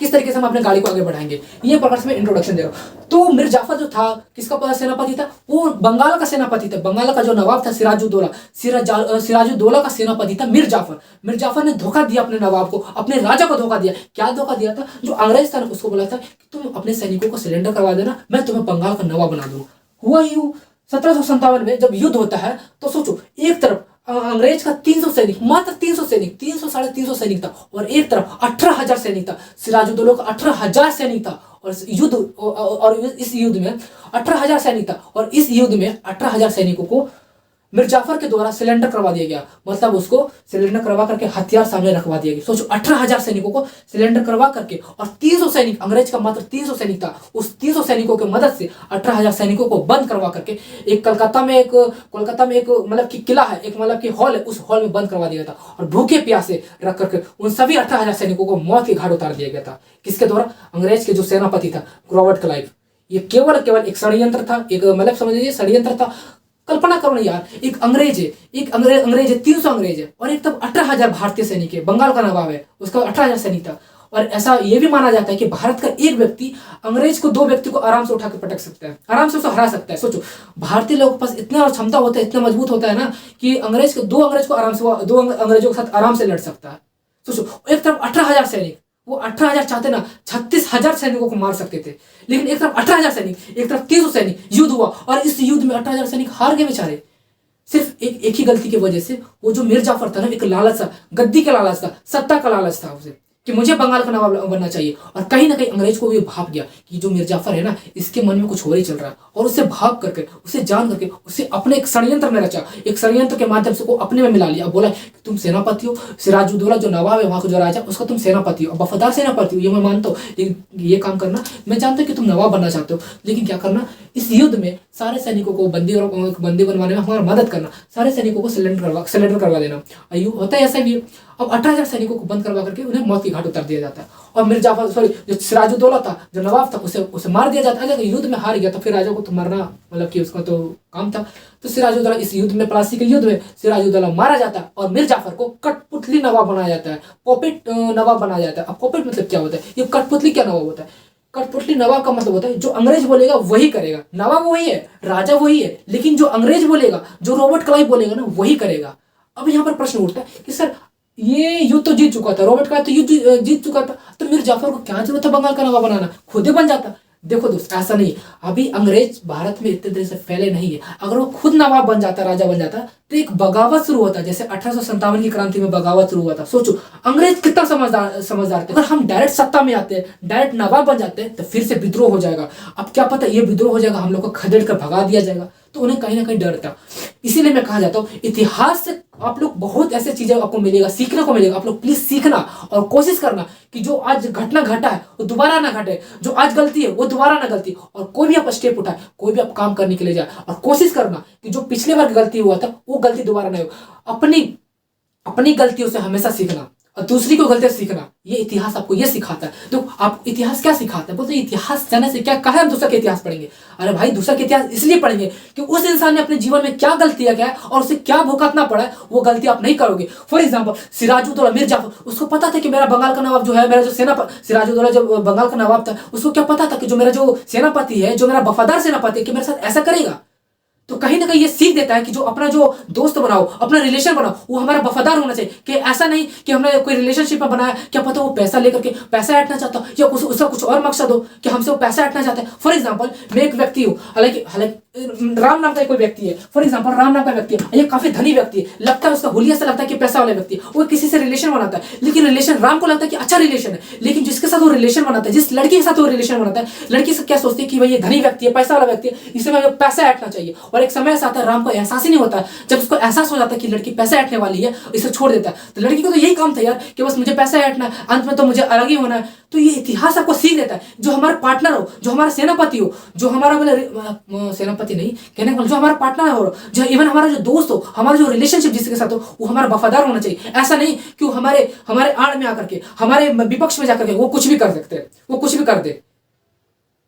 किस तरीके से हम अपने गाड़ी को आगे बढ़ाएंगे, ये प्रकार से मैं इंट्रोडक्शन दे रहा हूँ। तो मीर जाफर जो था, किसका सेनापति था? वो बंगाल का सेनापति था। बंगाल का जो नवाब था सिराजुद्दौला का सेनापति था मीर जाफर। मीर जाफर ने धोखा दिया अपने नवाब को, अपने राजा को धोखा दिया। क्या धोखा दिया था? जो अंग्रेज था उसको बोला था कि तुम अपने सैनिकों को सरेंडर करवा देना, मैं तुम्हें बंगाल का नवाब बना दूंगा। हुआ ही 1757 में जब युद्ध होता है, तो सोचो, एक तरफ अंग्रेज का 300 सैनिक, मात्र 300 सैनिक, 300 साढ़े 300 सैनिक था, और एक तरफ 18,000 सैनिक था। सिराजुद्दौला का 18,000 सैनिक था, और इस युद्ध में 18,000 सैनिक था, और इस युद्ध में 18,000 सैनिकों को मीर जाफर के द्वारा सिलेंडर करवा दिया गया। मतलब उसको सिलेंडर करवा करके हथियार सामने रखवा दिया गया। सोचो, 18,000 सैनिकों को सिलेंडर करवा करके, और 300 सैनिक, अंग्रेज का मात्र 300 सैनिक था, उस 300 सैनिकों की मदद से 18,000 सैनिकों को बंद करवा करके एक कोलकाता में एक मतलब कि किला है, एक मतलब कि हॉल है, उस हॉल में बंद करवा दिया गया था, और भूखे प्यासे रख करके उन सभी 18,000 सैनिकों को मौत के घाट उतार दिया गया था। किसके द्वारा? अंग्रेज के जो सेनापति था रॉबर्ट क्लाइव। ये केवल एक षड्यंत्र था, एक मतलब समझ लीजिए षड्यंत्र था। कल्पना करो ना यार, एक अंग्रेज है, 300 अंग्रेज है, और एक तब 18,000 भारतीय सैनिक है, बंगाल का नवाब है, उसका 18,000 सैनिक था। और ऐसा ये भी माना जाता है कि भारत का एक व्यक्ति अंग्रेज को 2 व्यक्ति को आराम से उठा के पटक सकता है, आराम से उसे हरा सकता है। सोचो, भारतीय लोगों के पास इतना क्षमता होता है, इतना मजबूत होता है ना, कि दो अंग्रेजों के साथ आराम से लड़ सकता है। सोचो, एक तरफ 18,000 सैनिक, वो 18,000 चाहते ना 36,000 सैनिकों को मार सकते थे, लेकिन एक तरफ 18,000 सैनिक, एक तरफ 300 सैनिक, युद्ध हुआ, और इस युद्ध में 18,000 सैनिक हार गए बेचारे। सिर्फ एक ही गलती की वजह से। वो जो मीर जाफर था ना, एक लालच था, गद्दी का लालच था, सत्ता का लालच था उसे, कि मुझे बंगाल का नवाब बनना चाहिए। और कहीं ना कहीं अंग्रेज को भी भाप गया कि जो मीर जाफर है ना, इसके मन में कुछ और ही चल रहा है, और उसे भाग करके, उसे जान करके, उसे अपने एक षड्यंत्र में रचा, एक षड्यंत्र के माध्यम से को अपने में मिला लिया। बोला कि तुम सेनापति हो, सिराजुद्दौला जो नवाब है वहां का जो राजा, उसका तुम सेनापति हो, वफादार सेनापति हो, ये मैं मानता हूँ, लेकिन ये काम करना, मैं जानता हूँ कि तुम नवाब बनना चाहते हो, लेकिन क्या करना, इस युद्ध में सारे सैनिकों को बंदी बनवाने में हमारा मदद करना, सारे सैनिकों को सिलेंडर करवा देना। अयो होता है ऐसा भी। अब 18,000 सैनिकों को बंद करवा करके उन्हें मौत की घाट उतार दिया जाता है, और मीर जाफर जो सिराजुद्दौला था, जो नवाब था, उसे मार दिया जाता है। अगर युद्ध में हार गया तो फिर राजा को तो मरना, मतलब कि उसका तो काम था। तो सिराजुद्दौला इस युद्ध में, प्लासी के युद्ध में सिराजुद्दौला मारा जाता है, और मीर जाफर को कठपुतली नवाब बनाया जाता है, पॉपेट नवाब बनाया जाता है। अब पॉपेट मतलब क्या होता है? ये कठपुतली क्या नवाब होता है? कठपुतली नवाब का मतलब होता है जो अंग्रेज बोलेगा वही करेगा। नवाब वही है, राजा वही है, लेकिन जो अंग्रेज बोलेगा, जो रॉबर्ट क्लाइव बोलेगा ना, वही करेगा। अब यहाँ पर प्रश्न उठता है कि सर, ये युद्ध तो जीत चुका था, रॉबर्ट क्लाइव तो युद्ध जीत चुका था, तो मीर जाफर को क्या जरूरत है बंगाल का नवाब बनाना? खुद ही बन जाता। देखो दोस्त, ऐसा नहीं, अभी अंग्रेज भारत में इतने देर से फैले नहीं है। अगर वो खुद नवाब बन जाता, राजा बन जाता, तो एक बगावत शुरू होता, जैसे 1857 की क्रांति में बगावत शुरू हुआ था। सोचो, अंग्रेज कितना समझदार थे। अगर हम डायरेक्ट सत्ता में आते, डायरेक्ट नवाब बन जाते, तो फिर से विद्रोह हो जाएगा। अब क्या पता ये विद्रोह हो जाएगा, हम लोग को खदेड़ कर भगा दिया जाएगा, तो उन्हें कहीं ना कहीं डर था। इसीलिए मैं कहा जाता हूँ, इतिहास से आप लोग बहुत ऐसे चीजें आपको मिलेगा, सीखने को मिलेगा। आप लोग प्लीज सीखना और कोशिश करना कि जो आज घटना घटा है वो दोबारा ना घटे, जो आज गलती है वो दोबारा ना गलती, और कोई भी आप स्टेप उठाए, कोई भी आप काम करने के लिए जाए, और कोशिश करना कि जो पिछले बार गलती हुआ था वो गलती दोबारा नहीं हो। अपनी गलतियों से हमेशा सीखना और दूसरी को गलतियां सीखना, ये इतिहास आपको ये सिखाता है। तो आप इतिहास क्या सिखाता है? बोलते इतिहास जाने से क्या कहा, हम दूसरा के इतिहास पढ़ेंगे। अरे भाई, दूसरा के इतिहास इसलिए पढ़ेंगे कि उस इंसान ने अपने जीवन में क्या गलती किया है और उसे क्या भुगतना पड़ा है, वो गलती आप नहीं करोगे। फॉर एग्जाम्पल, सिराजुद्दौला मीर जाफर, उसको पता था कि मेरा बंगाल का नवाब जो है, मेरा जो सिराजुद्दौला जो बंगाल का नवाब था, उसको क्या पता था कि जो मेरा जो सेनापति है, जो मेरा वफादार सेनापति है, कि मेरे साथ ऐसा करेगा। तो कहीं ना कहीं ये सीख देता है कि जो अपना जो दोस्त बनाओ, अपना रिलेशन बनाओ, वो हमारा वफादार होना चाहिए। कि ऐसा नहीं कि हमने कोई रिलेशनशिप में बनाया, क्या पता वो पैसा लेकर के पैसा ऐंठना चाहता हो, या उसका कुछ और मकसद हो कि हमसे वो पैसा ऐंठना चाहता है। फॉर एग्जाम्पल मैं एक व्यक्ति हूँ, हालांकि राम नाम का कोई व्यक्ति है, फॉर एग्जाम्पल राम नाम का व्यक्ति है, ये काफी धनी व्यक्ति है, लगता है उसका हुलिया से लगता है कि पैसा वाला व्यक्ति है, वो किसी से रिलेशन बनाता है, लेकिन रिलेशन राम को लगता है कि अच्छा रिलेशन है, लेकिन जिसके साथ वो रिलेशन बनाता है, जिस लड़की के साथ वो रिलेशन बनाता है, लड़की से क्या सोचती है कि भाई ये धनी व्यक्ति है, पैसा वाला व्यक्ति है, इसे में पैसा ऐंठना चाहिए। और एक समय ऐसा आता है राम को एहसास ही नहीं होता, जब उसको एहसास हो जाता है कि लड़की पैसा ऐंठने वाली है, इसे छोड़ देता है। तो लड़की को तो यही काम था यार कि बस मुझे पैसा ऐंठना है, अंत में तो मुझे अलग ही होना है। तो ये इतिहास आपको सीख देता है, जो हमारा पार्टनर हो, जो हमारा सेनापति हो, जो हमारा सेनापति नहीं कहने का, जो हमारा पार्टनर हो, जो इवन हमारा जो दोस्त हो, हमारा जो रिलेशनशिप जिसके साथ हो, वो हमारा वफादार होना चाहिए। ऐसा नहीं कि वो हमारे हमारे आड़ में आकर के, हमारे विपक्ष में जाकर के वो कुछ भी कर सकते हैं, वो कुछ भी कर दे।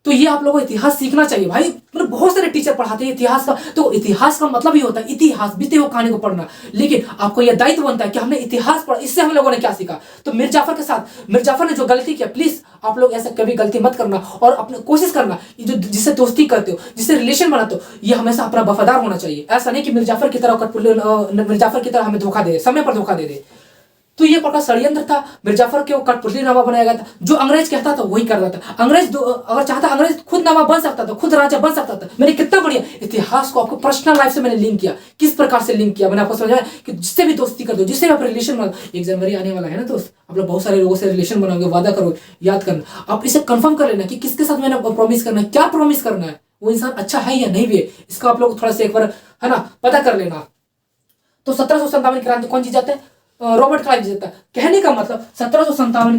तो ये आप लोगों को इतिहास सीखना चाहिए भाई। मतलब बहुत सारे टीचर पढ़ाते हैं इतिहास का, तो इतिहास का मतलब ही होता है इतिहास, बीते हुए कहानी को पढ़ना। लेकिन आपको यह दायित्व बनता है कि हमने इतिहास पढ़ा, इससे हम लोगों ने क्या सीखा। तो मीर जाफर के साथ मीर जाफर ने जो गलती किया, प्लीज आप लोग ऐसा कभी गलती मत करना, और अपने कोशिश करना जो जिससे दोस्ती करते हो, जिससे रिलेशन बनाते हो, ये हमेशा अपना वफादार होना चाहिए। ऐसा नहीं कि मीर जाफर की तरह हमें धोखा दे, समय पर धोखा दे दे। तो ये प्रकार षड्यंत्र था, मिर्जाफर को कठपुतली नवाब बनाया गया था। जो अंग्रेज कहता था वही कर रहा था। अंग्रेज अगर चाहता, अंग्रेज खुद नवाब बन सकता था, खुद राजा बन सकता था। मैंने कितना बढ़िया इतिहास को आपको पर्सनल लाइफ से मैंने लिंक किया, किस प्रकार से लिंक किया मैंने आपको समझाया कि जिससे भी दोस्ती कर दो, जिससे भी आप रिलेशन बना। एक जनवरी आने वाला है ना दोस्त, आप लोग बहुत सारे लोगों से रिलेशन बनाओगे, वादा करो, याद करना, आप इसे कंफर्म कर लेना कि किसके साथ मैंने प्रॉमिस करना है, क्या प्रॉमिस करना है, वो इंसान अच्छा है या नहीं भी है, इसका आप लोग थोड़ा सा एक बार है ना पता कर लेना। तो 1757 क्रांति कौन जीत जाता है? रॉबर्ट क्लाइव जीता। कहने का मतलब 1757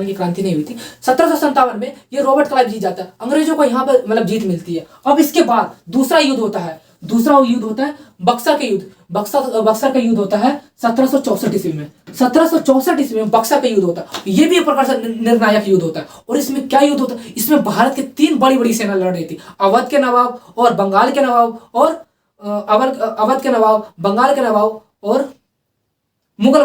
की क्रांति नहीं हुई थी, 1757 में ये रॉबर्ट क्लाइव जीत जाता है, अंग्रेजों को यहाँ पर मतलब जीत मिलती है। अब इसके बाद दूसरा युद्ध होता है, दूसरा युद्ध होता है बक्सर का युद्ध। बक्सर का युद्ध होता है 1764 ईस्वी में। 1764 ईस्वी में बक्सर का युद्ध होता है। ये भी एक प्रकार से निर्णायक युद्ध होता है। और इसमें क्या युद्ध होता है? इसमें भारत के 3 बड़ी बड़ी सेना लड़ रही थी, अवध के नवाब और बंगाल के नवाब, और अवध के नवाब, बंगाल के नवाब और मुगल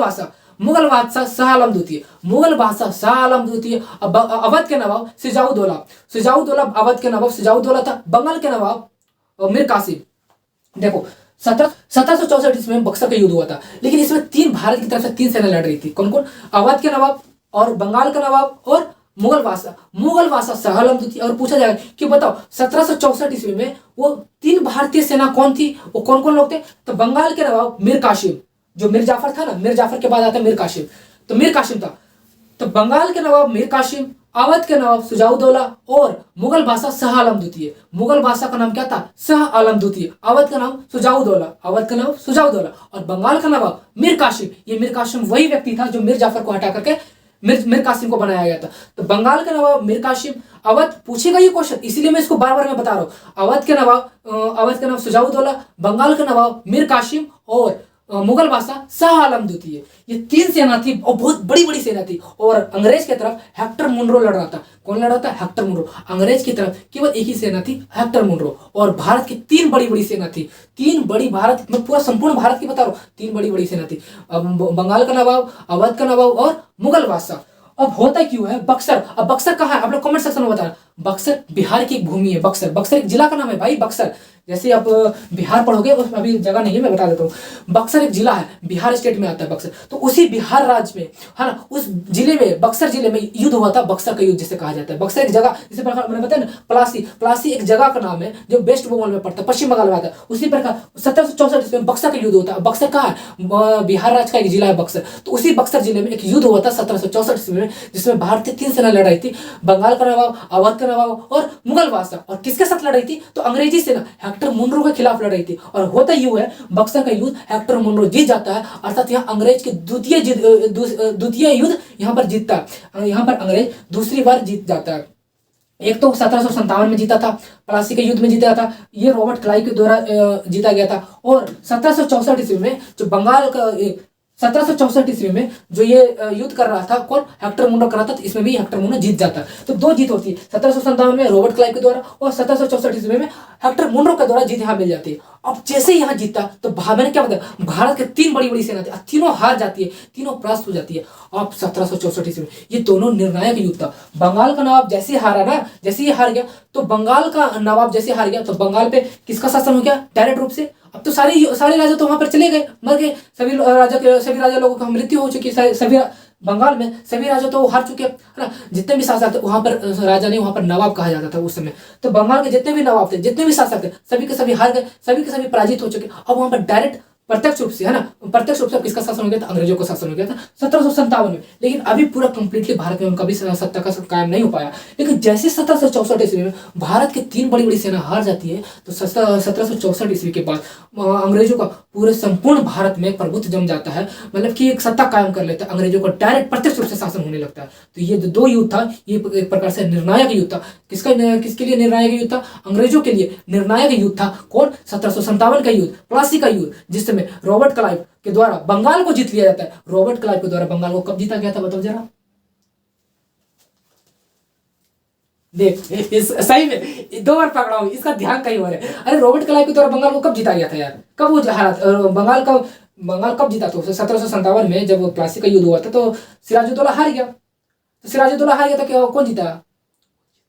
बादशाह शाह आलम द्वितीय, मुगल बादशाह शाह आलम द्वितीय, अवध के नवाब सिजाउद्दौला, अवध के नवाब सिजाउद्दौला था, बंगाल के नवाब मीर कासिम। देखो 1764 ईस्वी में बक्सर का युद्ध हुआ था, लेकिन इसमें भारत की तरफ से 3 सेना लड़ रही थी। कौन कौन? अवध के नवाब और बंगाल का नवाब और मुगल बादशाह शाह आलम द्वितीय। और पूछा जाएगा कि बताओ 1764 ईस्वी में वो 3 भारतीय सेना कौन थी, वो कौन कौन लोग थे? तो बंगाल के नवाब मीर कासिम, जो मीर जाफर था ना, मीर जाफर के बाद आता है मीर कासिम, तो मीर कासिम था। तो बंगाल के नवाब मीर कासिम, अवध के नवाब सिजाउद्दौला और मुगल बादशाह शाह आलम द्वितीय। मुगल बादशाह का नाम क्या था? शाह आलम द्वितीय। अवध का नाम सुजाउद्दौला और बंगाल का नवाब मीर कासिम। ये मीर कासिम वही व्यक्ति था जो मीर जाफर को हटा करके मीर कासिम को बनाया गया था। तो बंगाल के नवाब मीर कासिम, अवध पूछेगा ये क्वेश्चन, इसीलिए मैं इसको बार बार मैं बता रहा हूँ। अवध के नवाब सिजाउद्दौला, बंगाल के नवाब मीर कासिम और मुगल बादशाह शाह आलम द्वितीय। ये 3 सेना थी और बहुत बड़ी बड़ी सेना थी। और अंग्रेज की तरफ हेक्टर मुनरो लड़ रहा था। कौन लड़ रहा था? Hector Munro. अंग्रेज की तरफ केवल एक ही सेना थी, हेक्टर मुनरो। और भारत की 3 बड़ी बड़ी सेना थी, 3 बड़ी, भारत मैं पूरा संपूर्ण भारत की बता रहा हूँ, 3 बड़ी बड़ी सेना थी, बंगाल का नवाब, अवध का नवाब और मुगल बादशाह। अब होता क्यों है बक्सर? अब बक्सर कहाँ है? आप लोग कमेंट सेक्शन में बताना। बक्सर बिहार की एक भूमि है। बक्सर एक जिला का नाम है भाई। बक्सर जैसे आप बिहार पढ़ोगे, उसमें अभी जगह नहीं है, मैं बता देता हूँ। बक्सर एक जिला है, बिहार स्टेट में आता है बक्सर। तो उसी बिहार राज्य में है ना, उस जिले में, बक्सर जिले में युद्ध हुआ था, बक्सर का युद्ध जिसे कहा जाता है। बक्सर एक जगह, जिसे मैंने बताया ना, प्लासी एक जगह का नाम है जो वेस्ट बंगाल में पड़ता है, पश्चिम बंगाल में आता है। उसी प्रकार 1764 में बक्सर का युद्ध होता है। बक्सर कहाँ है? बिहार राज्य का एक जिला है बक्सर। तो उसी बक्सर जिले में एक युद्ध हुआ था 1764 में, जिसमें भारत की 3 सेना लड़ रही थी, बंगाल का नवाब, अवध का नवाब और मुगल बादशाह। और किसके साथ लड़ रही थी? तो अंग्रेजी सेना हेक्टर मुनरो के खिलाफ लड़ रही थी। और होता यूं है, बक्सर का युद्ध हेक्टर मुनरो जीत जाता है, अर्थात यहाँ अंग्रेज के द्वितीय युद्ध यहाँ पर जीतता है। यहाँ पर अंग्रेज दूसरी बार जीत जाता है। एक तो 1757 में जीता था, प्लासी के युद्ध में जीता था, ये रॉबर्ट क्लाइव के द्वारा जीता गया था। और 1764 ईस्वी में जो बंगाल का 1764 ईस्वी में जो ये युद्ध कर रहा था, कौन? हेक्टर मुनरो कर रहा था, तो इसमें भी हेक्टर मुनरो जीत जाता है। तो 2 जीत होती है, 1757 में रॉबर्ट क्लाइव के द्वारा और 1764 ईस्वी में हेक्टर मुनरो के द्वारा जीत यहाँ मिल जाती है। अब जैसे यहाँ जीता तो मैंने क्या बताया, भारत के 3 बड़ी बड़ी सेना थी, तीनों हार जाती है, तीनों परास्त हो जाती है। अब 1764 ईस्वी में ये दोनों निर्णायक युद्ध था। बंगाल का नवाब जैसे ही हारा ना, जैसे ही हार गया तो बंगाल का नवाब जैसे हार गया तो बंगाल पे किसका शासन हो गया डायरेक्ट रूप से। अब तो सारे राजा तो वहां पर चले गए, मर गए, सभी राजा लोगों की मृत्यु हो चुकी है। सभी बंगाल में सभी राजा तो हार चुके हैं, है ना। जितने भी शासक थे वहां पर राजा नहीं, वहां पर नवाब कहा जाता था उस समय। तो बंगाल के जितने भी नवाब थे, जितने भी शासक थे, सभी के सभी हार गए, सभी के सभी पराजित हो चुके। अब वहां पर डायरेक्ट प्रत्यक्ष रूप से, है ना, प्रत्यक्ष रूप से किसका शासन हो गया था, अंग्रेजों का शासन हो गया था 1757 में। लेकिन अभी पूरा कंप्लीटली भारत में उनका भी सत्ता का कायम नहीं हो पाया। लेकिन जैसे 1764 ईस्वी में भारत की 3 बड़ी बड़ी सेना हार जाती है तो 1764 ईस्वी के बाद अंग्रेजों का पूरे संपूर्ण भारत में प्रभुत्व जम जाता है, मतलब कि एक सत्ता कायम कर लेता है, अंग्रेजों का डायरेक्ट प्रत्यक्ष रूप से शासन होने लगता है। तो ये जो 2 युद्ध था, ये एक प्रकार से निर्णायक युद्ध था। किसके लिए निर्णायक युद्ध था? अंग्रेजों के लिए निर्णायक युद्ध था। कौन? 1757 का युद्ध, प्लासी का युद्ध, जिसमें रॉबर्ट क्लाइव के द्वारा बंगाल को जीत लिया जाता है। रॉबर्ट क्लाइव के द्वारा बंगाल को कब जीता गया था, बताओ जरा। देख, सही में 2 बार पकड़ा हूं, इसका ध्यान कहीं और है। अरे रॉबर्ट क्लाइव के द्वारा बंगाल को कब जीता गया था यार? कब वो हारा? बंगाल कब जीता? तो 1757 में जब प्लासी का युद्ध हुआ था तो सिराजुद्दौला हार गया। तो सिराजुद्दौला हार गया तो कौन जीता?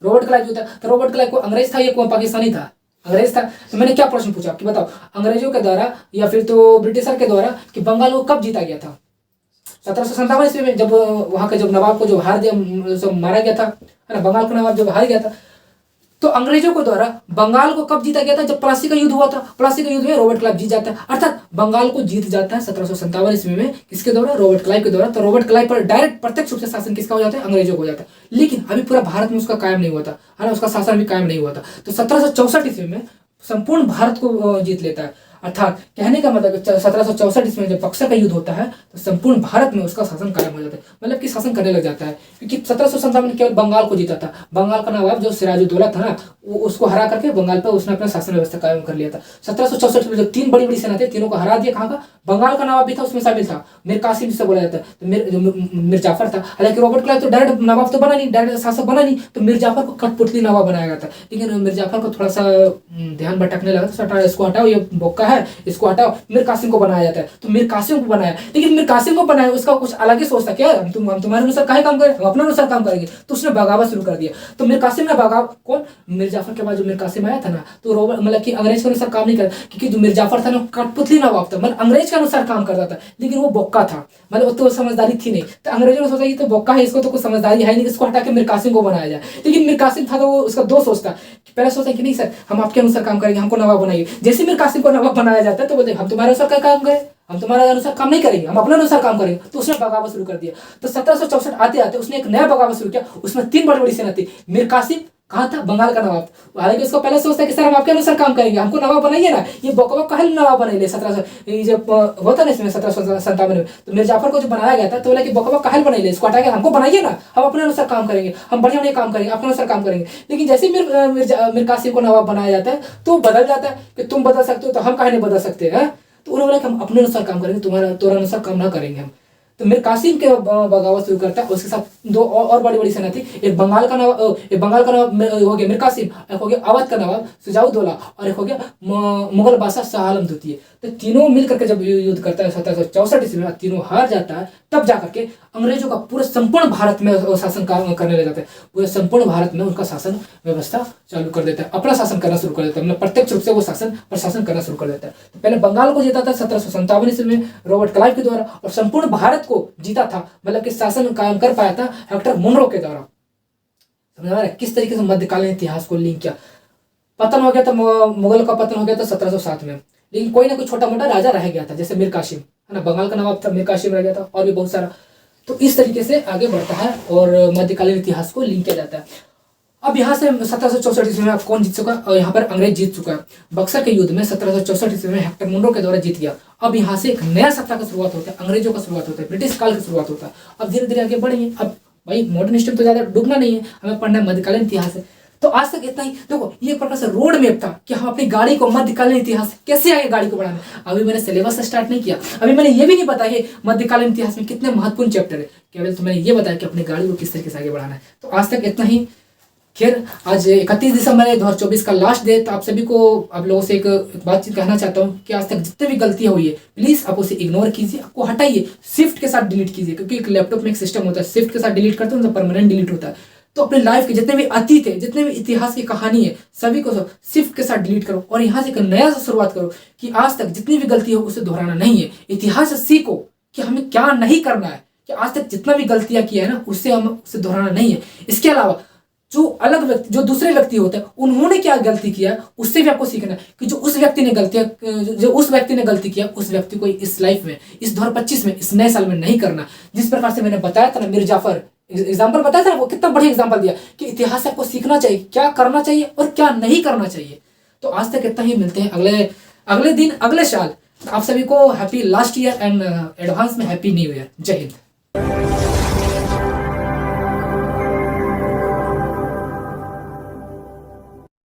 रॉबर्ट क्लाइव जीता। तो रॉबर्ट क्लाइव को अंग्रेज था या कौन पाकिस्तानी था? अंग्रेज था। तो मैंने क्या प्रश्न पूछा कि बताओ, अंग्रेजों के द्वारा या फिर तो ब्रिटिशर के द्वारा कि बंगाल को कब जीता गया था? 1757 ईस्वी में, जब वहां के जब नवाब को जो हार दिया, मारा गया था, है ना, बंगाल का नवाब जब हार गया था। तो अंग्रेजों के द्वारा बंगाल को कब जीता गया था? जब प्लासी का युद्ध हुआ था। प्लासी का युद्ध में रॉबर्ट क्लाइव जीत जाता है, अर्थात बंगाल को जीत जाता है 1757 ईस्वी में। किसके द्वारा? रॉबर्ट क्लाइव के द्वारा। तो रॉबर्ट क्लाइव पर डायरेक्ट प्रत्यक्ष रूप से शासन किसका हो जाता है? अंग्रेजों को हो जाता है। लेकिन अभी पूरा भारत में उसका कायम नहीं हुआ था, है ना, उसका शासन भी कायम नहीं हुआ था। तो 1764 ईस्वी में संपूर्ण भारत को जीत लेता है। अर्थात कहने का मतलब 1764 ईस्वी में जब बक्सर का युद्ध होता है तो संपूर्ण भारत में उसका शासन कायम हो जाता है, मतलब कि शासन करने लग जाता है। क्योंकि 1757 में केवल बंगाल को जीता था। बंगाल का नवाब जो सिराजुद्दौला था ना, वो उसको हरा करके बंगाल पर उसने अपना शासन व्यवस्था कायम कर लिया था। 1764 में जब 3 बड़ी बड़ी सेना थी, तीनों को हरा दिया। कहाँ का? बंगाल का नवाब भी था, उसमें शामिल था मीर कासिम जिसे बोला जाता है, तो मीर जाफर था। हालांकि रॉबर्ट क्लाइव तो डायरेक्ट नवाब तो बना नहीं, डायरेक्ट शासक बना नहीं, तो मीर जाफर को कठपुतली नवाब बनाया गया था। लेकिन मीर जाफर को थोड़ा सा ध्यान भटकने लगा, तो इसको हटाओ, ये बोका है, इसको हटाओ, मीर कासिम को बनाया जाता है। तो मीर कासिम को बनाया, लेकिन मीर कासिम को बनाया उसका कुछ अलग ही सोचता, क्या हम तुम्हारे अनुसार काहे काम करें, हम अपने अनुसार काम करेंगे। तो उसने बगावत शुरू कर दिया। तो मीर कासिम ने बगावत, कौन? मीर जाफर के बाद जो मीर कासिम आया था ना, तो रॉबर्ट मतलब कि अंग्रेज के अनुसार काम नहीं कर, क्योंकि जो मीर जाफर था ना कठपुतली नवाब था, मतलब अंग्रेज के अनुसार काम करता था, लेकिन वो बोक्का था, मतलब तो समझदारी थी नहीं। तो अंग्रेजों ने सोचा ये तो बोक्का है, इसको तो कुछ समझदारी है नहीं, इसको हटा के मीर कासिम को बनाया जाए। लेकिन मीर कासिम था तो वो उसका 2 सोचता, पहले सोचा कि नहीं सर, हम आपके अनुसार काम करेंगे, हमको नवाब बनाइए। जैसे मीर कासिम को नवाब बनाया जाता है तो बोलते हम तुम्हारे अनुसार क्या काम करें, हम तुम्हारे अनुसार काम नहीं करेंगे, हम अपने अनुसार काम करेंगे। तो उसने बगावत शुरू कर दिया। तो 1764 आते आते उसने एक नया बगावत शुरू किया। उसमें 3 बड़ी बड़ी सेना थी। मीर कासिम कहाँ था? बंगाल का नवाब। हालांकि उसको पहले सोचता है कि सर हम आपके अनुसार काम करेंगे, हमको नवाब बनाइए ना, ये बकवा कहल नवाब बनाइए। 1700 जब होता ना इसमें 1757 में, तो मीर जाफर को जो बनाया गया था तो बोला कि बकवा कहल बनाइए, इसको हटा के हमको बनाइए ना, हम अपने अनुसार काम करेंगे, हम बढ़िया बढ़िया काम करेंगे, अपने अनुसार काम करेंगे। लेकिन जैसे मीर कासिम को नवाब बनाया जाता है तो बदल जाता है कि तुम बदल सकते हो तो हम काहे नहीं बदल सकते हैं। तो उन्होंने बोला कि हम अपने अनुसार काम करेंगे, तुम्हारा अनुसार काम ना करेंगे हम। तो मीर कासिम के बगावत शुरू करता है। उसके साथ 2 और बड़ी बड़ी सेना थी। एक बंगाल का नवाब हो गया मीर कासिम, एक हो गया अवध का नवाब सुजाउद्दौला, और एक हो गया मुगल बादशाह शाह आलम द्वितीय। तो तीनों मिलकर के जब युद्ध करता है 1764 ईस्वी में, तीनों हार जाता है, तब जाकर के अंग्रेजों का पूरे संपूर्ण भारत में शासन करने लग जाता है। पूरे संपूर्ण भारत में उनका शासन व्यवस्था चालू कर देता है, अपना शासन करना शुरू कर देता है, मतलब प्रत्यक्ष रूप से वो प्रशासन करना शुरू कर देता है। तो पहले बंगाल को जीता था 1757 ईस्वी में रॉबर्ट क्लाइव के द्वारा, और संपूर्ण भारत को जीता था, मतलब कि शासन कायम कर पाया था हेक्टर मुनरो के द्वारा। समझ आ रहा है किस तरीके से मध्यकालीन इतिहास को लिंक किया। पतन हो गया था, मुगल का पतन हो गया था 1707 में, लेकिन कोई ना कोई छोटा मोटा राजा रह गया था, जैसे मीर कासिम, है ना, बंगाल का नवाब था, मीर कासिम रह गया था, और भी बहुत सारा। तो इस तरीके से आगे बढ़ता है और मध्यकालीन इतिहास को लिंक किया जाता है। अब यहाँ से 1764 ईस्वी में कौन जीत चुका? और यहाँ पर अंग्रेज जीत चुका है। बक्सर के युद्ध में 1764 ईस्वी में हेक्टर मुनरो के द्वारा जीत गया। अब यहाँ से एक नया सत्ता का शुरुआत होता है, अंग्रेजों का शुरुआत होता है, ब्रिटिश काल की शुरुआत होता है। अब धीरे धीरे आगे बढ़ेंगे। अब भाई मॉडर्न हिस्ट्री तो ज्यादा डूबना नहीं है, हमें पढ़ना है मध्यकालीन इतिहास है। तो आज तक इतना ही। देखो ये एक प्रकार से रोड मैप था कि हम अपनी गाड़ी को मध्यकालीन इतिहास कैसे आगे गाड़ी को बढ़ाना है। अभी मैंने सिलेबस स्टार्ट नहीं किया, अभी मैंने ये भी नहीं बताया कि मध्यकालीन इतिहास में कितने महत्वपूर्ण चैप्टर है, केवल तो मैंने ये बताया कि अपनी गाड़ी को किस तरीके से आगे बढ़ाना है। तो आज तक इतना ही। खैर आज 31 दिसंबर है 2024 का लास्ट डे। तो आप सभी को आप लोगों से एक बातचीत कहना चाहता हूँ कि आज तक जितने भी गलतियां हुई है प्लीज आप उसे इग्नोर कीजिए, आपको हटाइए, शिफ्ट के साथ डिलीट कीजिए। क्योंकि एक लैपटॉप में एक सिस्टम होता है, शिफ्ट के साथ डिलीट करते हैं तो परमानेंट डिलीट होता है। तो अपने लाइफ के जितने भी अतीत है, जितने भी इतिहास की कहानी है, सभी को शिफ्ट के साथ डिलीट करो और यहाँ से एक नया से शुरुआत करो कि आज तक जितनी भी गलती हो उसे दोहराना नहीं है। इतिहास से सीखो कि हमें क्या नहीं करना है, कि आज तक जितना भी गलतियां किया है ना उससे हम उसे दोहराना नहीं है। इसके अलावा जो अलग व्यक्ति, जो दूसरे व्यक्ति होते हैं, उन्होंने क्या गलती किया उससे भी आपको सीखना है कि जो उस व्यक्ति ने गलती किया उस व्यक्ति को इस लाइफ में, इस 2025 में, इस नए साल में नहीं करना। जिस प्रकार से मैंने बताया था ना, मीर जाफर एग्जाम्पल बताया था ना, वो कितना बढ़िया एग्जाम्पल दिया कि इतिहास से आपको सीखना चाहिए क्या करना चाहिए और क्या नहीं करना चाहिए। तो आज तक इतना ही, मिलते हैं अगले दिन अगले साल। आप सभी को happy last year and advance में हैप्पी न्यू ईयर। जय हिंद।